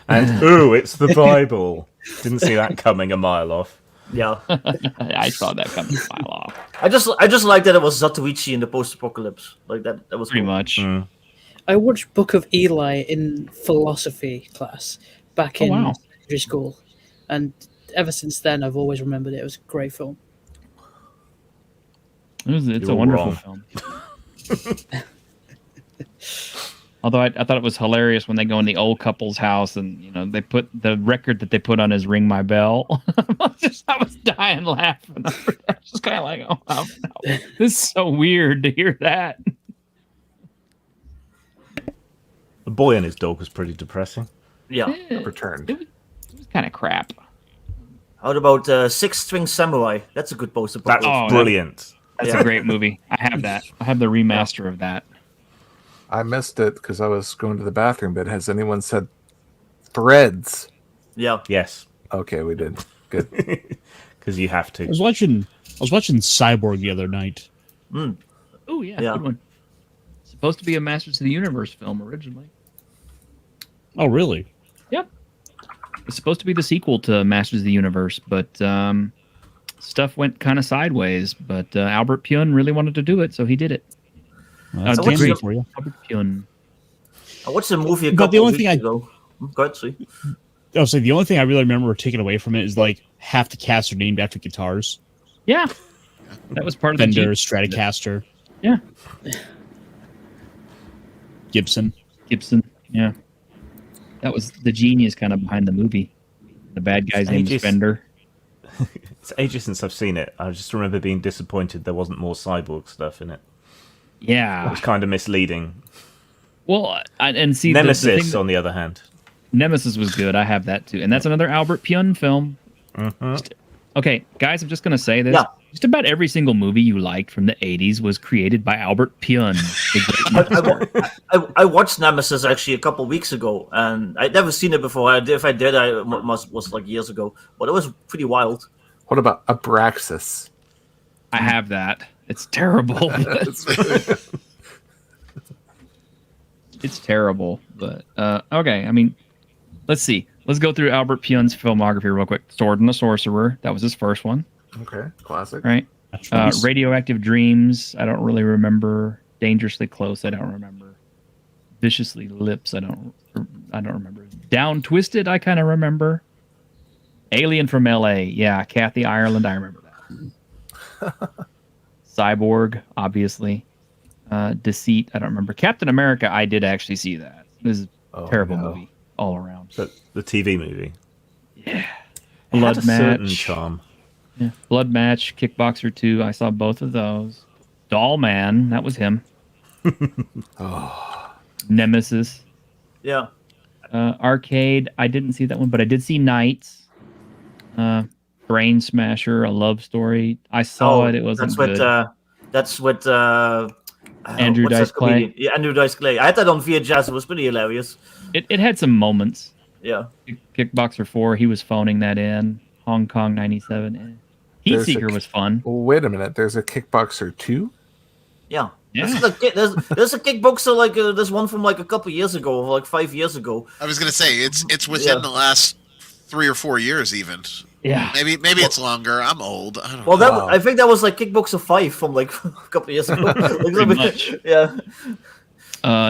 And ooh, it's the Bible. Didn't see that coming a mile off. Yeah. I saw that coming a mile off. I just like that it was Zatoichi in the post-apocalypse. Like that was pretty cool. much. I watched Book of Eli in philosophy class back in secondary school, and ever since then, I've always remembered it. It was a great film. It's a wonderful film. Although I thought it was hilarious when they go in the old couple's house and they put the record that they put on is "Ring My Bell." I was dying laughing. I was just kind of like, oh, wow, this is so weird to hear that. The boy and his dog was pretty depressing. Yeah. Returned. It was kind of crap. How about Six String Samurai? That's a good post-apocalypse. That's brilliant. That's a great movie. I have that. I have the remaster of that. I missed it because I was going to the bathroom, but has anyone said Threads? Yeah. Yes. Okay, we did. Good. Because you have to. I was watching Cyborg the other night. Oh yeah, good one. Supposed to be a Masters of the Universe film originally. Oh really? Yep. It's supposed to be the sequel to Masters of the Universe, but stuff went kind of sideways. But Albert Pyun really wanted to do it, so he did it. That's what's great the- for you. I watched the movie a But the couple only weeks thing I- ago. Go ahead, see. I'll say the only thing I really remember taking away from it is like half the cast are named after guitars. Yeah, that was part of Fender, the Stratocaster, Yeah, Gibson. Yeah, that was the genius kind of behind the movie. The bad guy's name was Fender. It's ages since I've seen it. I just remember being disappointed there wasn't more cyborg stuff in it. Yeah, It was kind of misleading. Well, and see Nemesis, the thing on the other hand. Nemesis was good. I have that too, and that's another Albert Pyun film. Mm-hmm. Okay, guys, I'm just gonna say this. Yeah. Just about every single movie you liked from the '80s was created by Albert Pyun. I watched Nemesis actually a couple weeks ago, and I'd never seen it before. If I did, I was like years ago, but it was pretty wild. What about Abraxas? I have that. It's terrible. It's terrible, but okay. I mean, let's see. Let's go through Albert Pyun's filmography real quick. Sword and the Sorcerer. That was his first one. Okay, classic. Right. Radioactive Dreams. I don't really remember. Dangerously Close. I don't remember. Viciously Lips. I don't remember. Down Twisted. I kind of remember. Alien from L.A. Yeah, Kathy Ireland. I remember that. Cyborg, obviously. Deceit. I don't remember. Captain America. I did actually see that. It was a terrible movie all around. The TV movie. Yeah. It had a certain Match. charm. Yeah. Blood Match, Kickboxer 2. I saw both of those. Doll Man. That was him. Nemesis. Yeah. Arcade. I didn't see that one, but I did see Knights. Brain Smasher, A Love Story. I saw it. It wasn't good. That's with Andrew what's Dice that Clay. comedian? Yeah, Andrew Dice Clay. I had that on VHS. It was pretty hilarious. It had some moments. Yeah. Kickboxer 4. He was phoning that in. Hong Kong 97. Heat There's Seeker was fun. Wait a minute. There's a Kickboxer 2? Yeah. Yeah. There's a kickboxer like there's one from like a couple years ago, like 5 years ago. I was gonna say it's within the last 3 or 4 years, even. Yeah. Maybe it's longer. I'm old. I don't Well, know. I think that was like Kickboxer 5 from like a couple years ago. Pretty much. Yeah.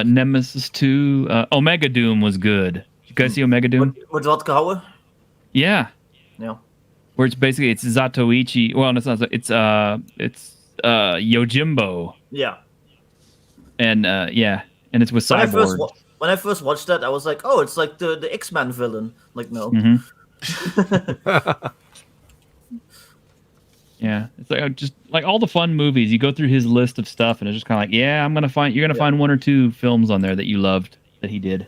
Nemesis 2. Omega Doom was good. You guys see Omega Doom? With Rutger Hauer? Yeah. Yeah. Where it's Zatoichi. Well, it's Yojimbo. Yeah. And and it's with Cyborg. When I first watched that, I was like, oh, it's like the X-Men villain. Like, no. Yeah, it's like just like all the fun movies. You go through his list of stuff, and it's just kind of like, yeah, you're gonna find one or two films on there that you loved that he did.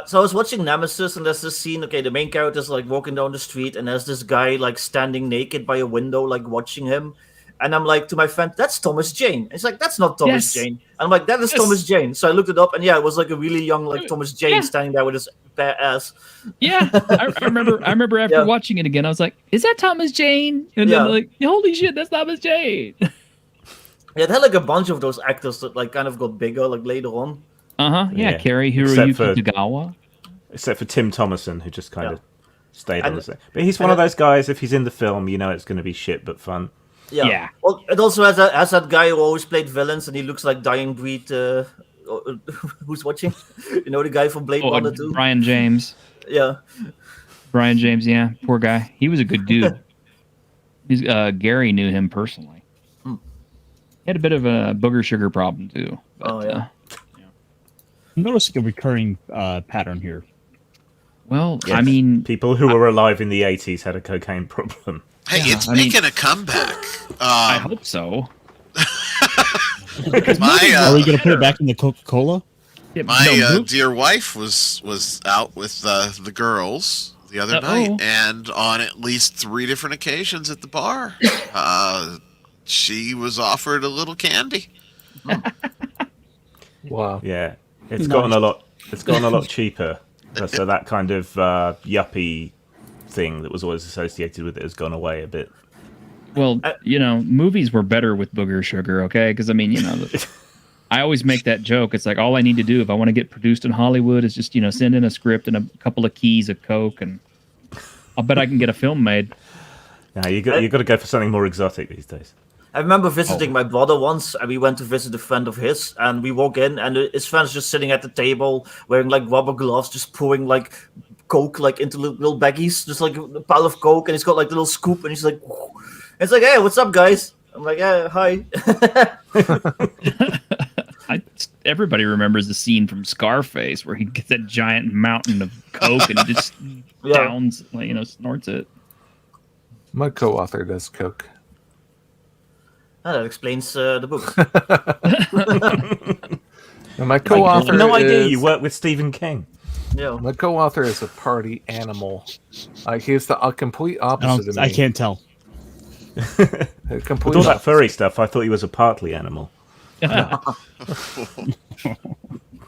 So I was watching Nemesis, and there's this scene. Okay, the main character's like walking down the street, and there's this guy like standing naked by a window, like watching him. And I'm like to my friend, that's Thomas Jane. It's like, that's not Thomas Jane. And I'm like, that is Thomas Jane. So I looked it up, and yeah, it was like a really young like Thomas Jane standing there with his bare ass. Yeah, I remember after watching it again, I was like, is that Thomas Jane? And then like, holy shit, that's Thomas Jane. Yeah, it had like a bunch of those actors that like kind of got bigger like later on. Yeah, Cary Hiroyuki Tagawa. Except for Tim Thomerson, who just kind of stayed on the same. But he's one of those guys, if he's in the film, you know it's going to be shit but fun. Yeah. Well, it also has that guy who always played villains, and he looks like Dying Breed. Who's watching? You know, the guy from Blade Runner 2? Brian James. Yeah. Brian James, yeah. Poor guy. He was a good dude. Gary knew him personally. He had a bit of a booger sugar problem, too. But, I'm noticing a recurring pattern here. Well, Yes. I mean... People who were alive in the 80s had a cocaine problem. Hey, it's making a comeback. I hope so. Are we going to put it back in the Coca-Cola? My dear wife was out with the girls the other night, and on at least 3 different occasions at the bar, she was offered a little candy. Wow. Yeah, it's gotten a lot. It's gotten a lot cheaper. So that kind of yuppie thing that was always associated with it has gone away a bit. Well, movies were better with booger sugar, okay? Because, I mean, I always make that joke. It's like, all I need to do if I want to get produced in Hollywood is just, send in a script and a couple of keys of Coke, and I'll bet I can get a film made. Now, you got to go for something more exotic these days. I remember visiting my brother once, and we went to visit a friend of his, and we walk in, and his friend's just sitting at the table wearing like rubber gloves, just pouring like Coke like into little baggies, just like a pile of Coke, and he's got like the little scoop, and he's like, "Whoa." It's like, hey, what's up, guys? I'm like, yeah, hi. Everybody remembers the scene from Scarface where he gets that giant mountain of Coke and just downs, snorts it. My co-author does Coke. Oh, that explains the book. And my co-author I had no idea you work with Stephen King. Yeah. My co-author is a party animal. He's the complete opposite of me. I can't tell. With all that furry stuff, I thought he was a partly animal.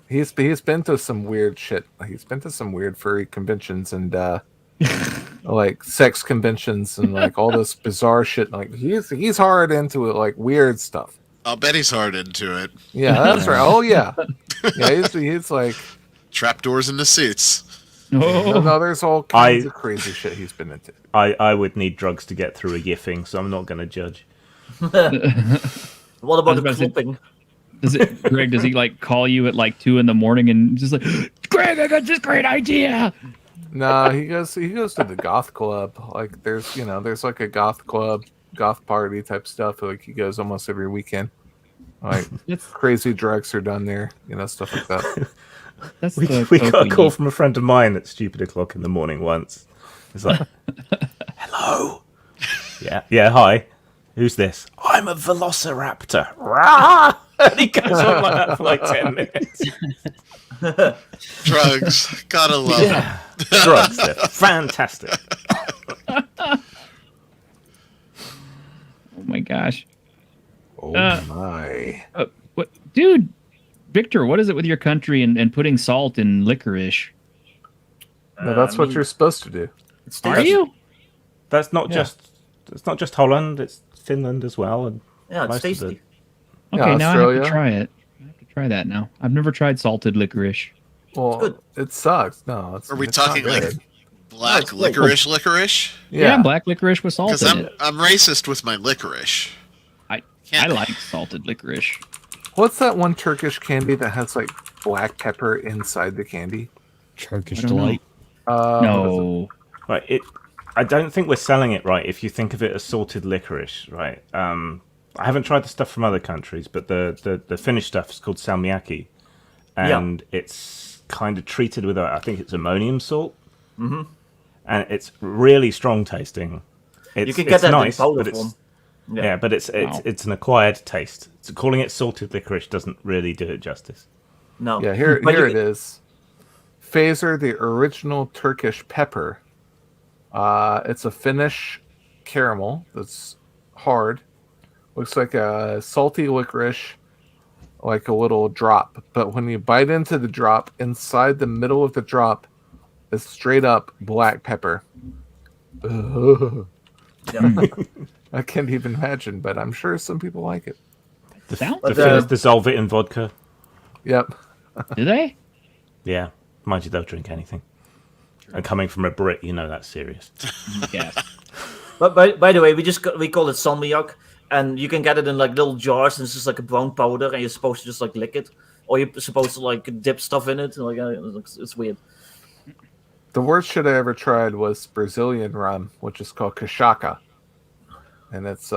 He's been to some weird shit. He's been to some weird furry conventions and like sex conventions and like all this bizarre shit. Like he's hard into it, like weird stuff. I'll bet he's hard into it. Yeah, that's right. Oh yeah, yeah. He's like trapdoors in the seats. No, there's all kinds of crazy shit he's been into. I would need drugs to get through a yiffing, so I'm not going to judge. What about the clipping? Greg, does he like call you at like 2 a.m. and just like, Greg, I got this great idea? No, he goes to the goth club. Like there's like a goth club, goth party type stuff. Like he goes almost every weekend. Like crazy drugs are done there, stuff like that. We got a call from a friend of mine at stupid o'clock in the morning once. It's like, hello. Yeah, hi. Who's this? I'm a velociraptor. Rah! And he goes on like that for like 10 minutes. Drugs. Gotta love them. Drugs, they're fantastic. Oh my gosh. Oh my. What, dude? Victor, what is it with your country and putting salt in licorice? No, that's what you're supposed to do. Are you? That's not just. It's not just Holland. It's Finland as well, and it's tasty. Okay, now I have to try it. I have to try that now. I've never tried salted licorice. Well, it sucks. No, are we talking like black licorice? Yeah, black licorice with salt in it. I'm racist with my licorice. I like salted licorice. What's that one Turkish candy that has like black pepper inside the candy? Turkish delight. No. Right. I don't think we're selling it right if you think of it as salted licorice, right? I haven't tried the stuff from other countries, but the Finnish stuff is called salmiakki, and it's kind of treated with I think it's ammonium salt, and it's really strong tasting. You can get that nice, in powder but form. but it's an acquired taste. So calling it salted licorice doesn't really do it justice. No. Yeah, here it is. Phaser, the original Turkish pepper. It's a Finnish caramel that's hard. Looks like a salty licorice, like a little drop. But when you bite into the drop, inside the middle of the drop is straight up black pepper. I can't even imagine, but I'm sure some people like it. The Finns dissolve it in vodka. Yep. Do they? Yeah. Mind you, they'll drink anything. And coming from a Brit, you know that's serious. Yes. But by the way, we call it salmiak, and you can get it in like little jars, and it's just like a brown powder, and you're supposed to just like lick it, or you're supposed to like dip stuff in it. Like it's weird. The worst shit I ever tried was Brazilian rum, which is called cachaça, and it's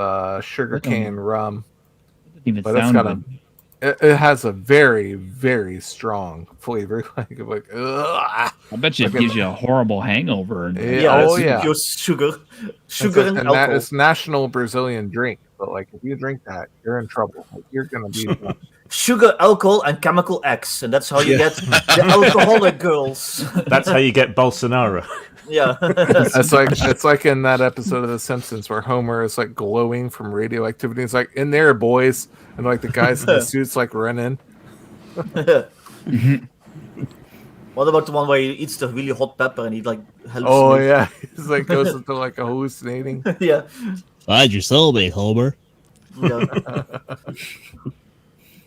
sugarcane rum. But it's got it has a very, very strong flavor. Like ugh. I bet you it gives you a horrible hangover. Pure sugar and alcohol. That is national Brazilian drink. But like, if you drink that, you're in trouble. Like, you're gonna be sugar, alcohol, and chemical X, and that's how you get the alcoholic girls. That's how you get Bolsonaro. Yeah, it's like in that episode of The Simpsons where Homer is like glowing from radioactivity. It's like, in there, boys, and like the guys in the suits like run in. What about the one where he eats the really hot pepper and he like helps? Oh yeah, he's like goes into like a hallucinating. Yeah. Hide your soul, big Homer. Yeah.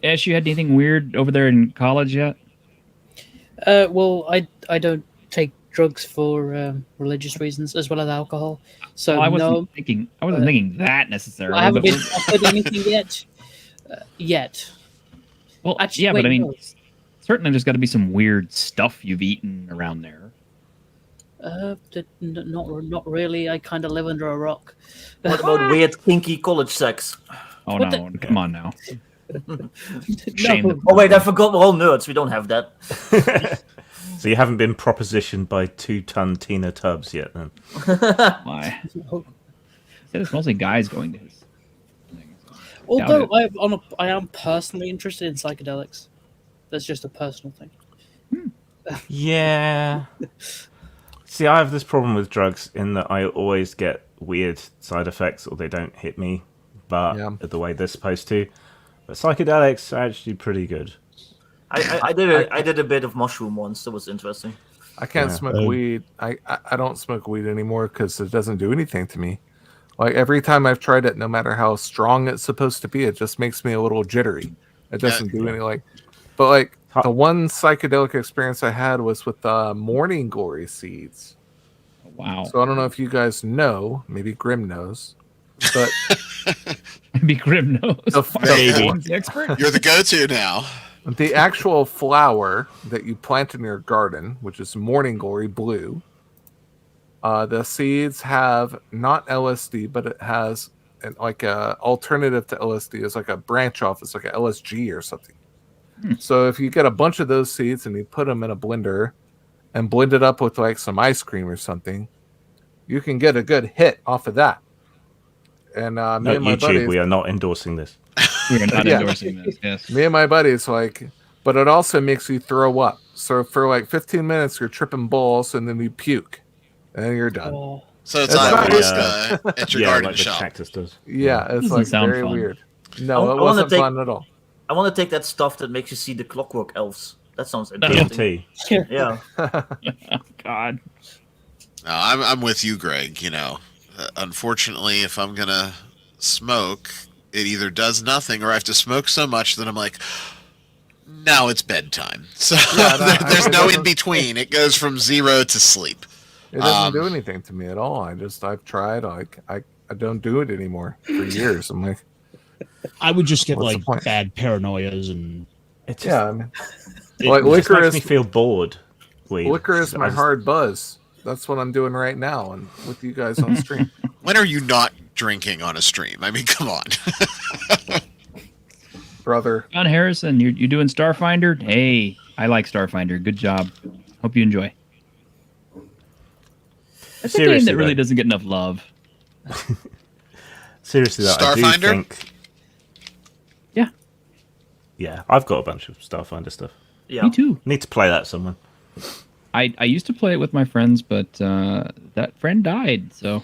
Ash, you had anything weird over there in college yet? Well, I don't take drugs for religious reasons as well as alcohol. So Well, I wasn't no, thinking that necessarily. I haven't but been offered anything yet. Yet. Well, Actually, yeah, wait, but I mean, no. certainly there's got to be some weird stuff you've eaten around there. Not really. I kind of live under a rock. What about weird, kinky college sex? Oh What no! Come on now. Shame the- Oh wait, I forgot we're all nerds. We don't have that. So you haven't been propositioned by 2-ton Tina Tubbs yet, then? Why? He said it's mostly guys going to his. Although I am personally interested in psychedelics. That's just a personal thing. Yeah. See, I have this problem with drugs in that I always get weird side effects, or they don't hit me, but the way they're supposed to. But psychedelics are actually pretty good. I did a bit of mushroom once. That was interesting. I can't smoke weed. I don't smoke weed anymore because it doesn't do anything to me. Like every time I've tried it, no matter how strong it's supposed to be, it just makes me a little jittery. It doesn't do any but like the one psychedelic experience I had was with morning glory seeds. Wow. So I don't know if you guys know, maybe Grim knows, but maybe Grim knows. The expert. You're the go-to now. The actual flower that you plant in your garden, which is morning glory blue, the seeds have not LSD, but it has like a alternative to LSD. Is like a branch off. It's like a LSG or something. So if you get a bunch of those seeds and you put them in a blender and blend it up with like some ice cream or something, you can get a good hit off of that. And me and my YouTube, buddies, we are not endorsing this. We are not endorsing this. Yes. me and my buddies but it also makes you throw up. So for like 15 minutes, you're tripping balls and then you puke, and then you're done. So it's ayahuasca at your garden like shop. The cactus does. Yeah, it's Doesn't like sound very fun. weird. No, it I wanna wasn't take- fun at all. I want to take that stuff that makes you see the clockwork elves. That sounds interesting. DMT. Yeah. God. No, I'm with you, Greg. You know, unfortunately, if I'm gonna smoke, it either does nothing or I have to smoke so much that I'm like, now it's bedtime. So there's no in between. It goes from 0 to sleep. It doesn't do anything to me at all. I've tried. I don't do it anymore for years. I'm like, I would just get What's like the point? bad paranoias and I mean, It like just liquor makes is me feel bored. Weed. liquor is my I just- hard buzz. That's what I'm doing right now, and with you guys on stream. When are you not drinking on a stream? I mean, come on. Brother. John Harrison, you doing Starfinder? Hey, I like Starfinder. Good job. Hope you enjoy. It's a game Seriously, that really though. doesn't get enough love. Seriously, though, I do Starfinder? think. Yeah. Yeah, I've got a bunch of Starfinder stuff. Yeah. Me too. Need to play that someone. I used to play it with my friends, but that friend died, so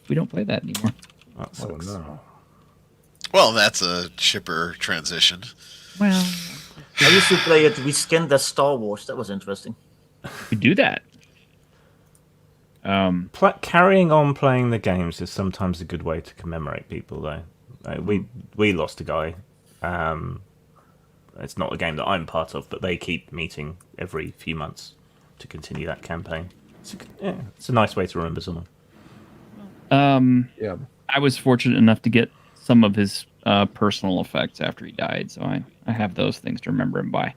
we don't play that anymore. That sucks. no. Well, that's a chipper transition. Well, I used to play it. We skinned as Star Wars. That was interesting. we do that. Carrying on playing the games is sometimes a good way to commemorate people, though. We lost a guy. It's not a game that I'm part of, but they keep meeting every few months to continue that campaign. It's a nice way to remember someone. Yeah. I was fortunate enough to get some of his personal effects after he died, so I have those things to remember him by.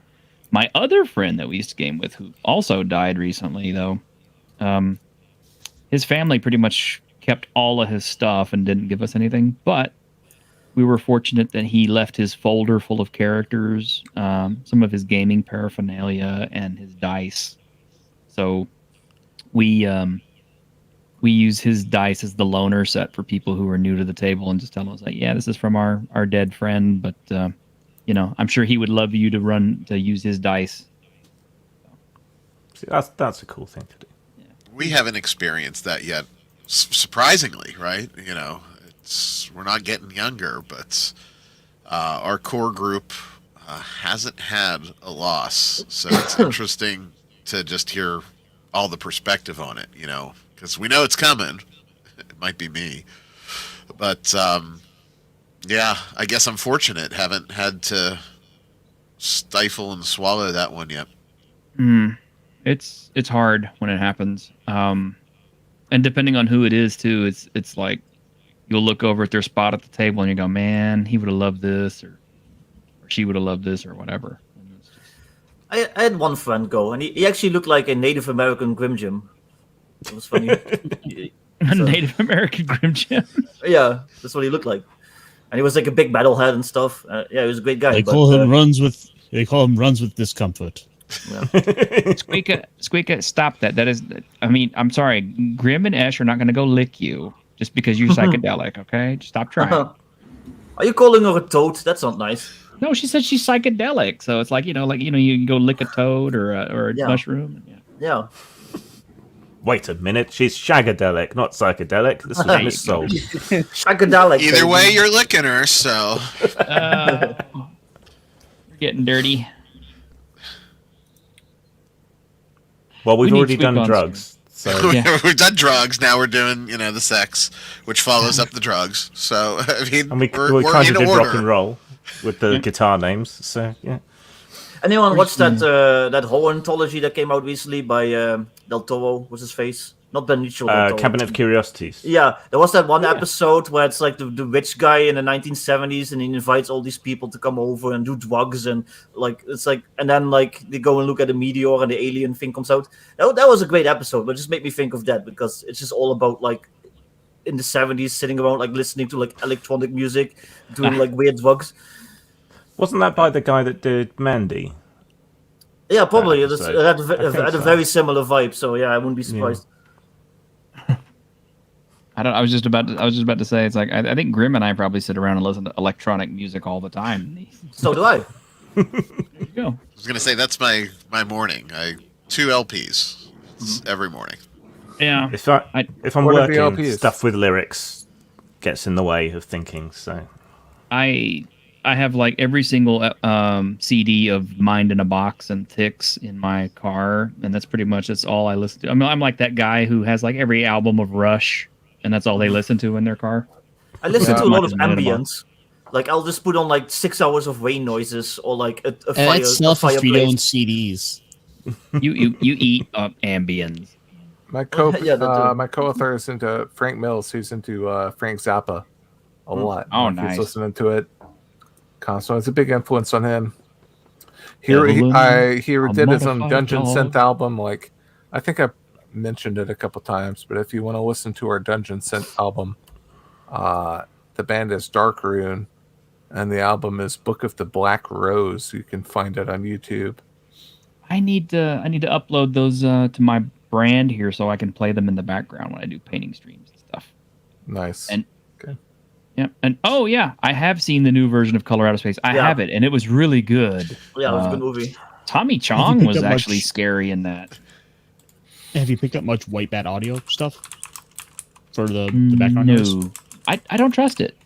My other friend that we used to game with, who also died recently, though, his family pretty much kept all of his stuff and didn't give us anything, but we were fortunate that he left his folder full of characters, some of his gaming paraphernalia, and his dice. So we use his dice as the loaner set for people who are new to the table and just tell them, like, yeah, this is from our dead friend, but I'm sure he would love you to use his dice. See, that's a cool thing to do. We haven't experienced that yet, surprisingly, right? You know, we're not getting younger, but our core group hasn't had a loss, so it's interesting to just hear all the perspective on it, you know, because we know it's coming. It might be me, but yeah, I guess I'm fortunate. Haven't had to stifle and swallow that one yet. It's hard when it happens. And depending on who it is too, it's like you'll look over at their spot at the table and you go, man, he would have loved this, or she would have loved this, or whatever. I had one friend go, and he actually looked like a Native American Grim Jim. It was funny. A Native American Grim Jim? Yeah, that's what he looked like. And he was like a big metalhead and stuff. Yeah, he was a great guy. They call him runs with discomfort. Yeah. Squeaka, stop that. That is, I mean, I'm sorry. Grim and Ash are not going to go lick you just because you're psychedelic, okay? Just stop trying. Are you calling her a toad? That's not nice. No, she said she's psychedelic. So it's like, you can go lick a toad or a mushroom. Yeah. Wait a minute, she's shagadelic, not psychedelic. This is missold. Shagadelic. Either way, you're licking her, so. You're getting dirty. Well, we've We need already Squeak done on drugs. So We've done drugs. Now we're doing, the sex, which follows up the drugs. So I mean, we we're kind of in did order. rock and roll with the guitar names. So yeah. Anyone watched that horror anthology that came out recently by Del Toro? What's his face? Not Benicio del Toro. Cabinet of Curiosities. Yeah, there was that one episode where it's like the rich guy in the 1970s, and he invites all these people to come over and do drugs, and and then they go and look at a meteor, and the alien thing comes out. That was a great episode, but it just made me think of that because it's just all about in the 70s sitting around listening to electronic music, doing weird drugs. Wasn't that by the guy that did Mandy? Yeah, probably. It had so. a very similar vibe, so yeah, I wouldn't be surprised. I was just about to say, it's like I think Grim and I probably sit around and listen to electronic music all the time. So do I. There you go. I was gonna say that's my morning. 2 LPs every morning. Yeah. If I'm What are the working, LPs? stuff with lyrics gets in the way of thinking. So I have every single CD of Mind in a Box and Ticks in my car, and that's all I listen to. I mean, I'm like that guy who has every album of Rush, and that's all they listen to in their car. I listen to a lot of Mind in a ambience. I'll just put on 6 hours of rain noises or a And it's self if you own fireplace. CDs. You eat ambience. My Yeah, that too. my co-author is into Frank Mills, who's into Frank Zappa a lot. Oh, He's nice. listening to it constantly. It's a big influence on him. He did his own modified Dungeon dog. Synth album. I think I mentioned it a couple times, but if you want to listen to our Dungeon Synth album, the band is Dark Rune, and the album is Book of the Black Rose. You can find it on YouTube. I need to upload those to my brand here so I can play them in the background when I do painting streams and stuff. Nice. And yeah, and I have seen the new version of Color Out of Space. I have it, and it was really good. Yeah, it was a good movie. Tommy Have Chong you was picked up actually much- scary in that. Have you picked up much white bat audio stuff for the background noise? No, I don't trust it.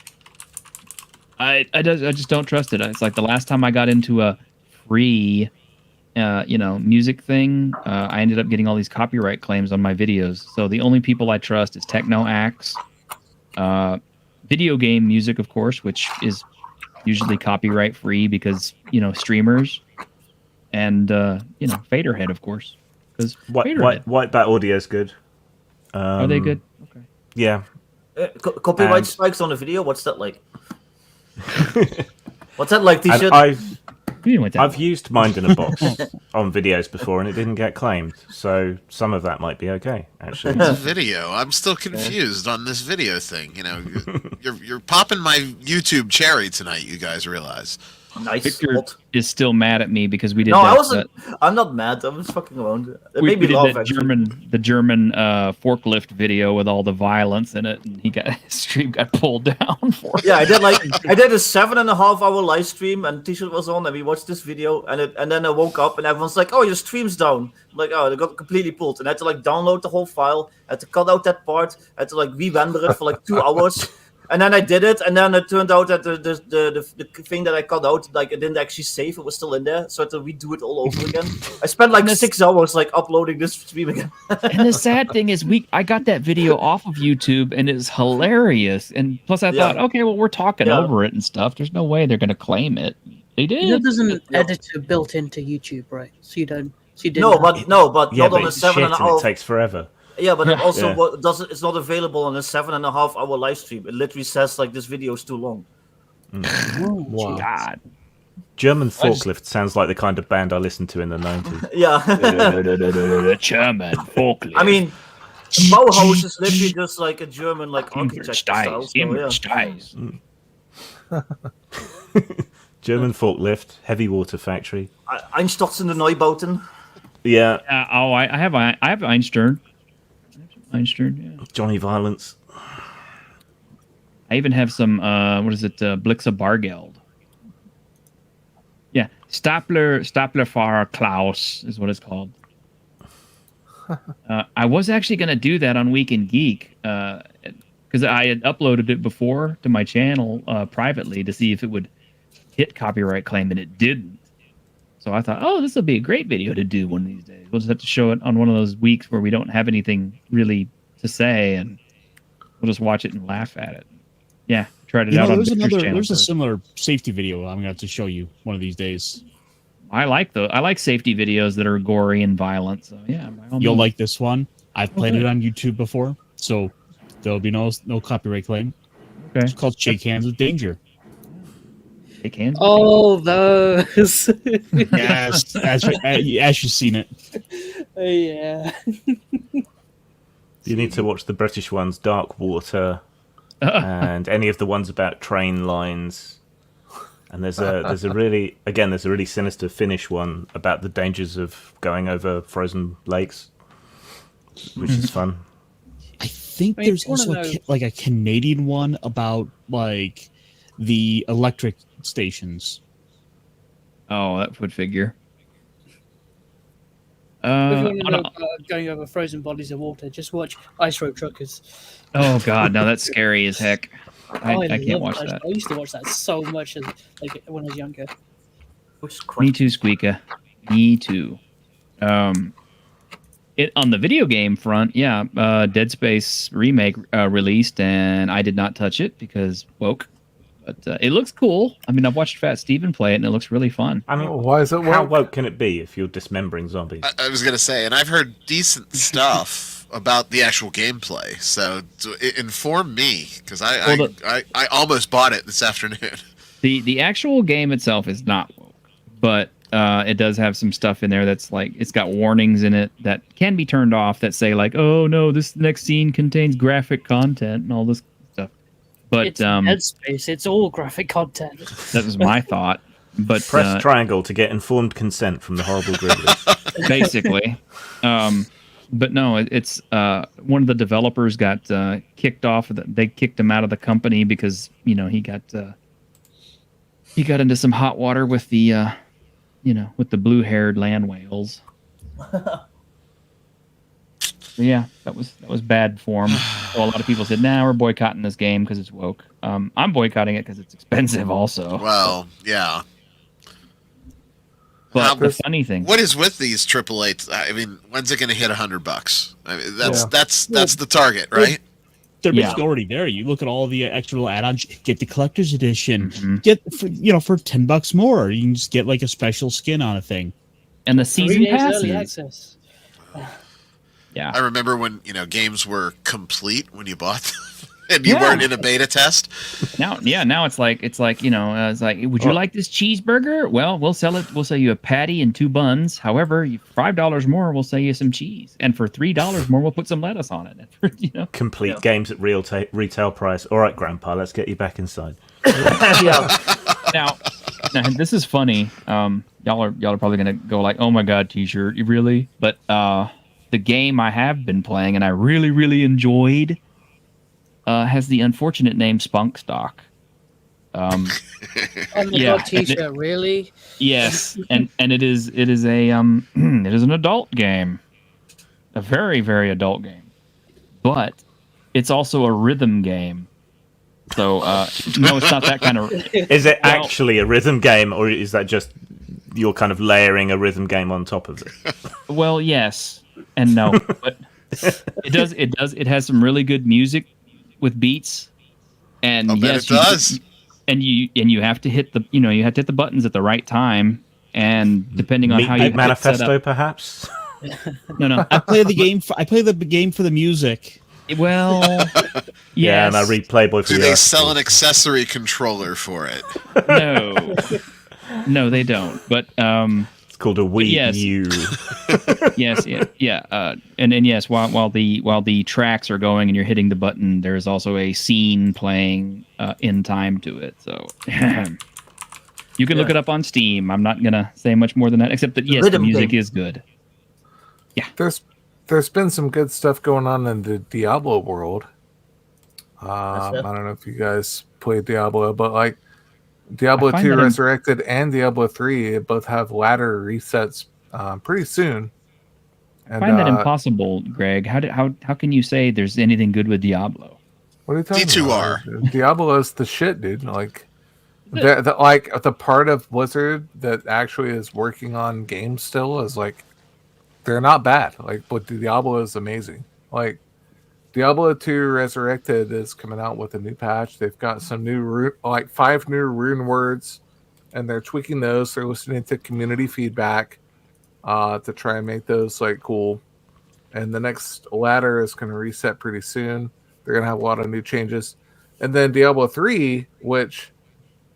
I just don't trust it. It's like the last time I got into a free, music thing, I ended up getting all these copyright claims on my videos. So the only people I trust is techno acts, video game music, of course, which is usually copyright free because streamers, and Faderhead, of course, because White Bat Audio is good. Are they good? Okay. Yeah. Copyright And- strikes on the video? What's that like? What's that like, And T-shirt? I've used Mind in a Box on videos before, and it didn't get claimed. So some of that might be okay, actually. It's a video. I'm still confused on this video thing. You're popping my YouTube cherry tonight. You guys realize? Nice. Victor is still mad at me because we did. No, that, I wasn't. I'm not mad. I was fucking around. It We made me did laugh. that Actually. the German forklift video with all the violence in it, and his stream got pulled down for it. Yeah, I did a 7.5 hour live stream, and T-shirt was on, and we watched this video, and then I woke up, and everyone's like, "Oh, your stream's down." I'm like, oh, they got completely pulled, and I had to download the whole file. I had to cut out that part. I had to re-render it for 2 hours. And then I did it, and then it turned out that the thing that I cut out, it didn't actually save. It was still in there, so I had to redo it all over again. I spent 6 hours uploading this stream again. And the sad thing is, I got that video off of YouTube, and it's hilarious. And plus, I thought, okay, well, we're talking over it and stuff. There's no way they're going to claim it. They did. There's an editor built into YouTube, right? So you don't She did. No, but yeah, not on but a it's seven shit and a and it half. takes forever. Yeah, but it also Yeah. doesn't. It's not available on a 7.5 hour live stream. It literally says like this video is too long. Wow. God. German Forklift sounds like the kind of band I listened to in the 90s. Yeah. German Forklift. I mean, Bauhaus is literally just like a German like architecture style. So, yeah. German Forklift, Heavy Water Factory. Einstürzen the Neubauten. Yeah. I have Einstein. Einstein, yeah. Johnny Violence. I even have some, what is it, Blixa Bargeld. Yeah, Staplerfahrer Klaus is what it's called. I was actually going to do that on Week in Geek, because I had uploaded it before to my channel privately to see if it would hit copyright claim, and it didn't. So I thought, oh, this will be a great video to do one of these days. We'll just have to show it on one of those weeks where we don't have anything really to say, and we'll just watch it and laugh at it. Yeah, tried it out on Victor's channel. There's a similar safety video I'm going to have to show you one of these days. I like safety videos that are gory and violent. So yeah, you'll like this one. I've played it on YouTube before, so there'll be no copyright claim. Okay. It's called Shake Hands with Danger. Shake hands. Oh, those. Yes, as you've seen it. Yeah. You need to watch the British ones, Dark Water, and any of the ones about train lines. And there's a really sinister Finnish one about the dangers of going over frozen lakes, which is fun. I think there's also a Canadian one about like the electric stations. Oh, that would figure. If you want to know about going over frozen bodies of water, just watch Ice Road Truckers. Oh God, no, that's scary as heck. I can't watch that. I used to watch that so much when I was younger. Me too, Squeaka. Me too. It on the video game front, yeah. Dead Space remake released, and I did not touch it because woke. But it looks cool. I mean, I've watched Fat Steven play it, and it looks really fun. I mean, why is it woke? How woke can it be if you're dismembering zombies? I was gonna say, and I've heard decent stuff about the actual gameplay. So inform me, because I almost bought it this afternoon. The actual game itself is not woke, but it does have some stuff in there that's like it's got warnings in it that can be turned off that say like, oh no, this next scene contains graphic content and all this stuff. But it's Dead Space. It's all graphic content. That was my thought. But press triangle to get informed consent from the horrible Grizzlies. Basically. But no, it's one of the developers got kicked off. They kicked him out of the company because he got into some hot water with the with the blue-haired land whales. Yeah, that was bad form. So a lot of people said, "Nah, we're boycotting this game because it's woke." I'm boycotting it because it's expensive, also. Well, yeah. But the funny thing, what is with these AAA? I mean, when's it going to hit $100? I mean, that's the target, right? They're basically already there. You look at all the extra little add-ons. Get the collector's edition. Get for $10 more. You can just get like a special skin on a thing, and the season early passes. access. Yeah, I remember when games were complete when you bought them. And you weren't in a beta test? Now it's like would you like this cheeseburger? Well, we'll sell it. We'll sell you a patty and 2 buns. However, $5 more, we'll sell you some cheese, and for $3 more, we'll put some lettuce on it. Complete games at retail price. All right, Grandpa, let's get you back inside. Now, this is funny. Y'all are probably gonna go like, "Oh my God, T-shirt, you really?" But the game I have been playing and I really, really enjoyed. Has the unfortunate name Spunk Stock. Oh my God, T-shirt, really? Yes, and it is an adult game, a very, very adult game, but it's also a rhythm game. So no, it's not that kind of. Is it actually a rhythm game, or is that just you're kind of layering a rhythm game on top of it? Well, yes and no, but it has some really good music with beats, and I'll bet it does. You have to hit the buttons at the right time and depending on how you get manifesto, set up, perhaps. no. I play the game. I play the game for the music. Well, Yeah, and I yes. read Playboy for Do the they articles. sell an accessory controller for it? No, they don't. But it's called a Wii U. Yes, yeah. And yes, while the tracks are going and you're hitting the button, there's also a scene playing in time to it. So you can look it up on Steam. I'm not gonna say much more than that, except that yes, the music is good. Yeah, there's been some good stuff going on in the Diablo world. I don't know if you guys play Diablo, but like Diablo 2 Resurrected and Diablo 3 both have ladder resets pretty soon. And, I find that impossible, Greg. How can you say there's anything good with Diablo? What are you talking D2R. about? Diablo is the shit, dude. Like, the part of Blizzard that actually is working on games still is like, they're not bad. Like, but Diablo is amazing. Like, Diablo 2 Resurrected is coming out with a new patch. They've got some new 5 new rune words, and they're tweaking those. They're listening to community feedback to try and make those like cool. And the next ladder is going to reset pretty soon. They're going to have a lot of new changes. And then Diablo 3, which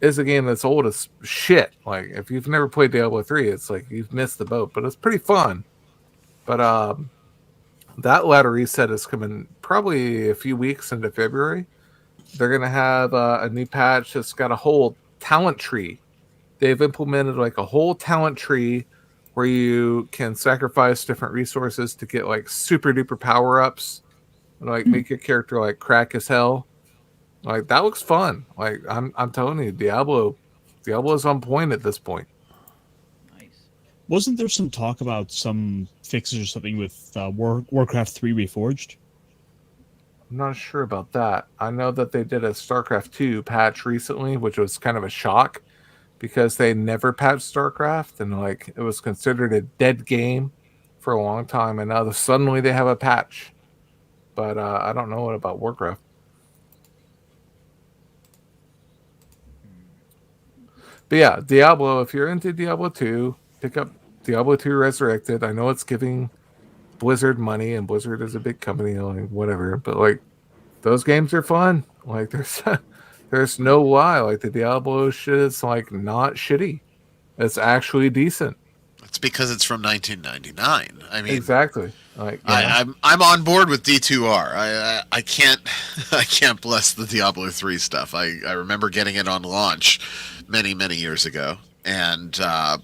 is a game that's old as shit. Like, if you've never played Diablo 3, it's like you've missed the boat, but it's pretty fun. But that ladder reset is coming probably a few weeks into February. They're going to have a new patch that's got a whole talent tree. They've implemented like a whole talent tree where you can sacrifice different resources to get like super duper power ups and like make your character like crack as hell. Like, that looks fun. Like, I'm telling you, Diablo is on point at this point. Wasn't there some talk about some fixes or something with Warcraft 3 Reforged? I'm not sure about that. I know that they did a StarCraft 2 patch recently, which was kind of a shock because they never patched StarCraft and like it was considered a dead game for a long time, and now suddenly they have a patch. But I don't know what about Warcraft. But yeah, Diablo, if you're into Diablo 2, pick up Diablo 2 Resurrected. I know it's giving Blizzard money, and Blizzard is a big company, like whatever. But like, those games are fun. Like, there's no lie. Like, the Diablo shit is like not shitty. It's actually decent. It's because it's from 1999. I mean, exactly. Like, I'm on board with D2R. I can't bless the Diablo 3 stuff. I remember getting it on launch many years ago and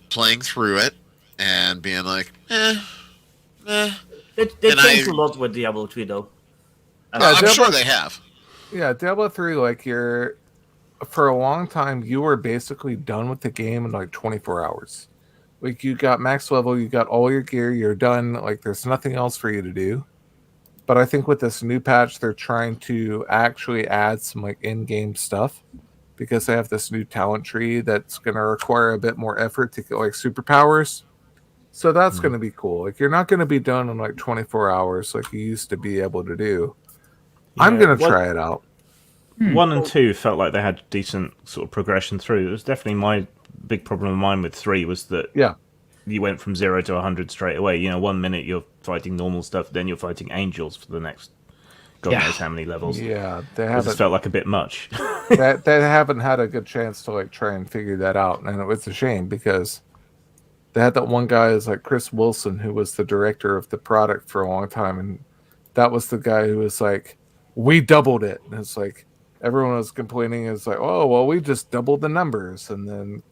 playing through it and being like, They changed a lot with Diablo 3 though. I'm sure they have. Yeah, Diablo 3, like, for a long time, you were basically done with the game in like 24 hours. Like, you got max level, you got all your gear, you're done. Like, there's nothing else for you to do. But I think with this new patch, they're trying to actually add some like in-game stuff because they have this new talent tree that's going to require a bit more effort to get like superpowers. So that's going to be cool. Like, you're not going to be done in like 24 hours like you used to be able to do. Yeah, I'm going to try it out. 1 and 2 felt like they had decent sort of progression through. It was definitely my big problem of mine with 3 was that you went from 0 to 100 straight away. You know, 1 minute you're fighting normal stuff, then you're fighting angels for the next God knows how many levels. Yeah, they haven't. It just felt like a bit much. they haven't had a good chance to like try and figure that out, and it was a shame because they had that one guy is like Chris Wilson, who was the director of the product for a long time, and that was the guy who was like, "We doubled it," and it's like everyone was complaining. It's like, "Oh, well, we just doubled the numbers," and then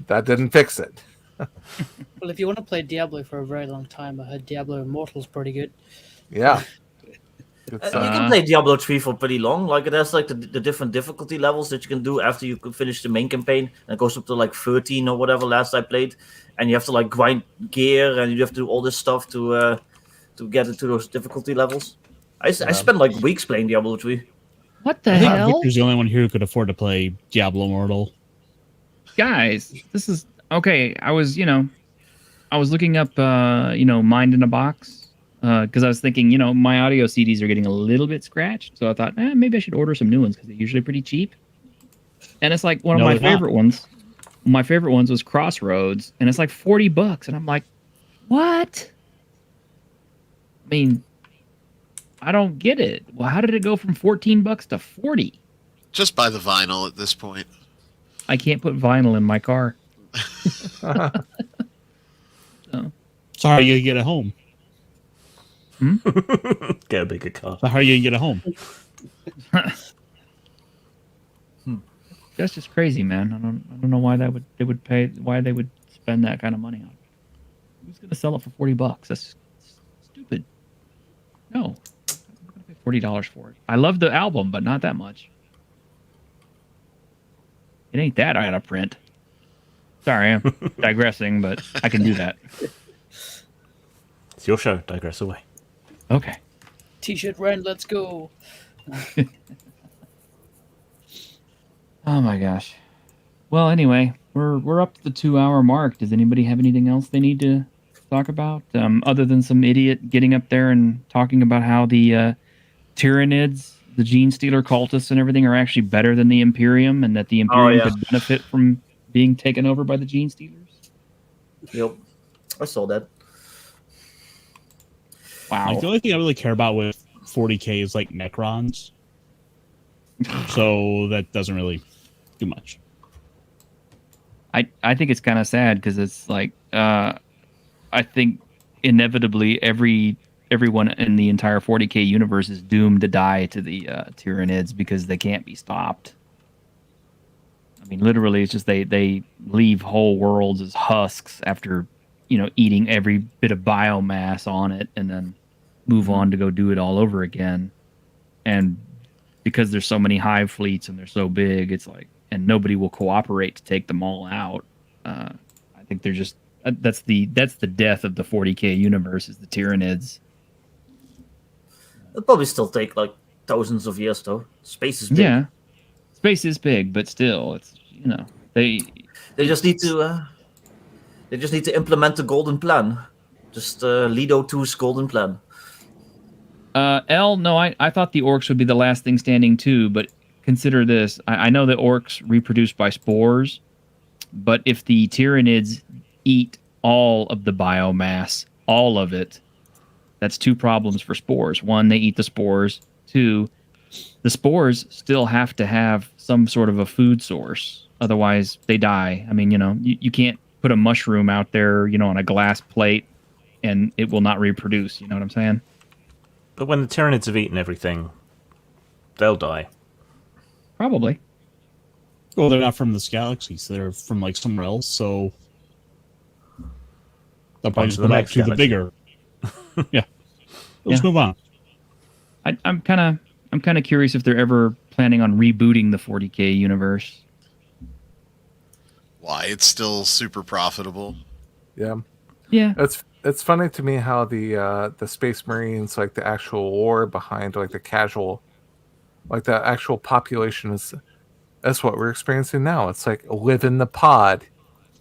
that didn't fix it. Well, if you want to play Diablo for a very long time, I heard Diablo Immortal's pretty good. Yeah. You can play Diablo 3 for pretty long. Like, it has like the different difficulty levels that you can do after you finish the main campaign. And it goes up to like 13 or whatever last I played. And you have to like grind gear and you have to do all this stuff to get into those difficulty levels. I spent like weeks playing Diablo 3. What the hell? Victor's the only one here who could afford to play Diablo Immortal. Guys, this is okay. I was looking up, Mind in a Box. Because I was thinking, my audio CDs are getting a little bit scratched. So I thought, maybe I should order some new ones because they're usually pretty cheap. And it's like one of No, my they're not. favorite ones. My favorite ones was Crossroads, and it's like $40, and I'm like, what? I mean, I don't get it. Well, how did it go from $14 to 40? Just buy the vinyl at this point. I can't put vinyl in my car. So how are you gonna get it home? Get a bigger car. So how are you gonna get it home? That's just crazy, man. I don't know why they would spend that kind of money on it. Who's gonna sell it for $40? That's stupid. No, I'm gonna pay $40 for it. I love the album, but not that much. It ain't that out of print. Sorry, I'm digressing, but I can do that. It's your show. Digress away. Okay. T-shirt rent, let's go. Oh my gosh. Well, anyway, we're up to the 2-hour mark. Does anybody have anything else they need to talk about, other than some idiot getting up there and talking about how the Tyranids, the Gene Stealer cultists, and everything are actually better than the Imperium, and that the Imperium could benefit from being taken over by the Gene Stealers? Yep, I saw that. Wow. Like, the only thing I really care about with 40K is like Necrons. So that doesn't really do much. I think it's kind of sad because it's like I think inevitably everyone in the entire 40K universe is doomed to die to the Tyranids because they can't be stopped. I mean, literally, it's just they leave whole worlds as husks after eating every bit of biomass on it, and then move on to go do it all over again. And because there's so many hive fleets and they're so big, it's like, and nobody will cooperate to take them all out. I think they're just that's the death of the 40K universe, is the Tyranids. It'll probably still take like thousands of years, though. Space is big. Yeah, space is big, but still, it's they just need to implement the golden plan. Just Leto 2's golden plan. No, I thought the orcs would be the last thing standing too, but consider this. I know that orcs reproduce by spores, but if the Tyranids eat all of the biomass, all of it, that's two problems for spores. One, they eat the spores. Two, the spores still have to have some sort of a food source. Otherwise, they die. I mean, you can't put a mushroom out there, on a glass plate, and it will not reproduce. You know what I'm saying? But when the Tyranids have eaten everything, they'll die. Probably. Well, they're not from this galaxy, so they're from like somewhere else. So they'll probably just go back to the bigger. Yeah. Let's move on. I'm kind of curious if they're ever planning on rebooting the 40K universe. Why? It's still super profitable. Yeah. Yeah. It's funny to me how the Space Marines, like the actual war behind like the casual, like the actual population that's what we're experiencing now. It's like live in the pod,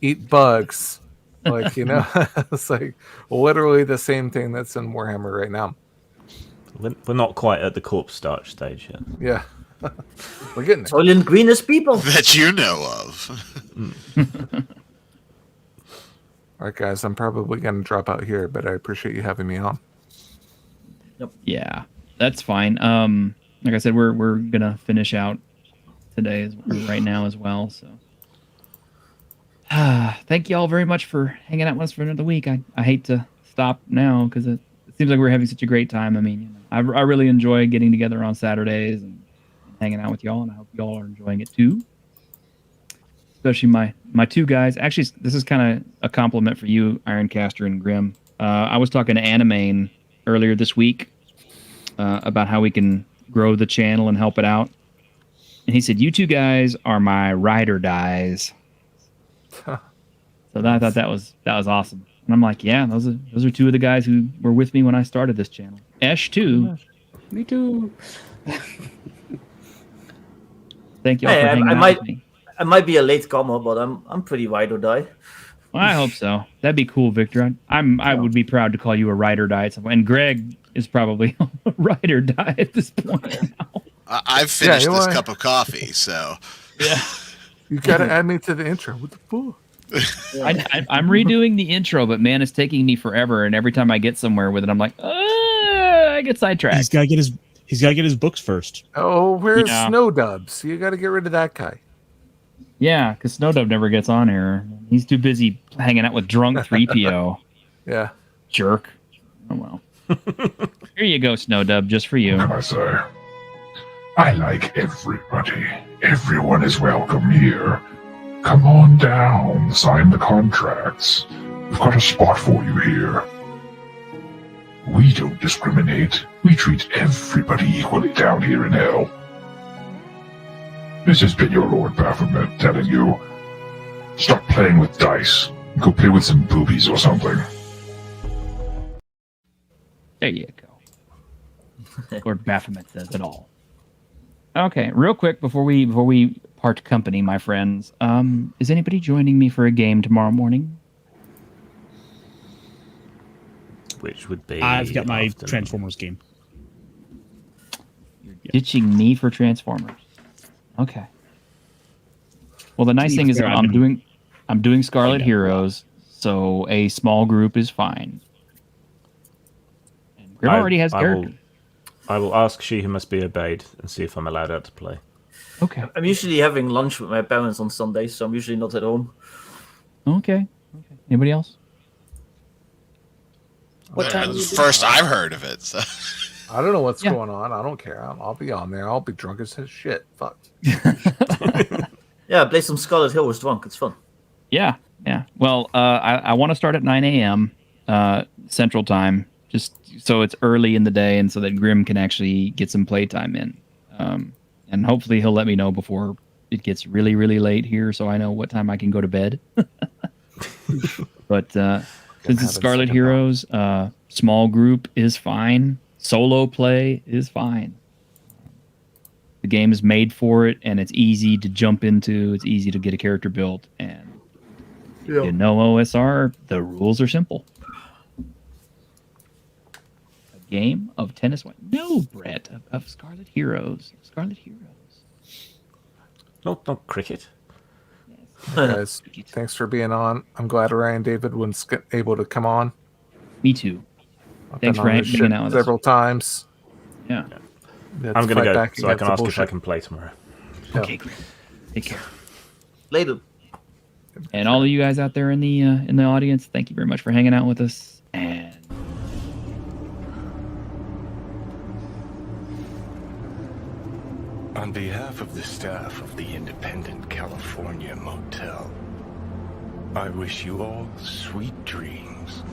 eat bugs, like it's like literally the same thing that's in Warhammer right now. We're not quite at the corpse starch stage yet. Yeah. We're getting there. Soylent Green is people that you know of. All right, guys, I'm probably going to drop out here, but I appreciate you having me on. Yep. Yeah, that's fine. Like I said, we're gonna finish out today right now as well. So, thank you all very much for hanging out with us for another week. I hate to stop now because it seems like we're having such a great time. I mean, I really enjoy getting together on Saturdays and hanging out with y'all, and I hope y'all are enjoying it too. Especially my two guys. Actually, this is kind of a compliment for you, Ironcaster and Grim. I was talking to Animane earlier this week about how we can grow the channel and help it out. And he said, you two guys are my ride or dies. So I thought that was awesome. And I'm like, yeah, those are two of the guys who were with me when I started this channel. Esh too. Me too. Thank you all for hanging out with me. I might be a late comer, but I'm pretty ride or die. Well, I hope so. That'd be cool, Victor. I would be proud to call you a ride or die at some point. And Greg is probably a ride or die at this point now. I've finished this cup of coffee, so Yeah. You gotta add me to the intro. What the fuck? I'm redoing the intro, but man, it's taking me forever. And every time I get somewhere with it, I'm like, I get sidetracked. He's gotta get his books first. Oh, where's Snowdubs? You gotta get rid of that guy. Yeah, because Snowdub never gets on here. He's too busy hanging out with drunk 3PO. Yeah. Jerk. Oh, well. Here you go, Snowdub, just for you. Come on, sir. I like everybody. Everyone is welcome here. Come on down, sign the contracts. We've got a spot for you here. We don't discriminate. We treat everybody equally down here in hell. This has been your Lord Baphomet telling you, stop playing with dice. Go play with some boobies or something. There you go. Lord Baphomet says it all. Okay, real quick before we part company, my friends. Is anybody joining me for a game tomorrow morning? Which would be... I've got my Transformers game. You're ditching me for Transformers. Okay. Well, the nice thing is that I'm doing Scarlet Heroes, so a small group is fine. And Grim already has characters. I will ask She Who Must Be Obeyed and see if I'm allowed out to play. Okay. I'm usually having lunch with my parents on Sundays, so I'm usually not at home. Okay. Anybody else? What time? First I've heard of it. So. I don't know what's going on. I don't care. I'll be on there. I'll be drunk as shit. Fuck. Yeah, play some Scarlet Heroes drunk. It's fun. Yeah. Well, I want to start at 9 a.m. Central Time, just so it's early in the day and so that Grim can actually get some playtime in. And hopefully he'll let me know before it gets really, really late here so I know what time I can go to bed. But since it's Scarlet Heroes, small group is fine. Solo play is fine. The game is made for it, and it's easy to jump into. It's easy to get a character built, and if you know OSR, the rules are simple. A game of tennis. No, Brett, of Scarlet Heroes. Scarlet Heroes. Not cricket. Guys, thanks for being on. I'm glad Ryan David was able to come on. Me too. Thanks for hanging out with us several times. Yeah. I'm going to go so I can ask if I can play tomorrow. Okay, great. Take care. Later. And all of you guys out there in the audience, thank you very much for hanging out with us. And on behalf of the staff of the Independent California Motel, I wish you all sweet dreams.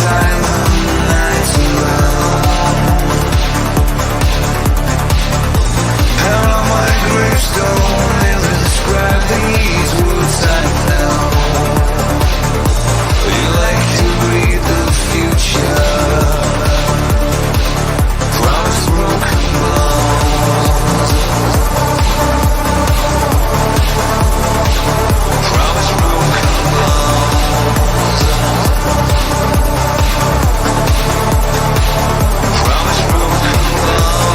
silent night to and on my gravestone they'll describe these words I found. You like to read the future, promise broken bones, promise broken bones, promise broken bones.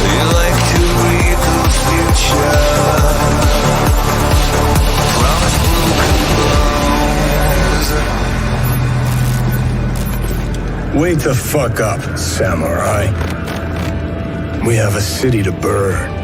You like to read the future, promise broken bones. Wake the fuck up, samurai. We have a city to burn.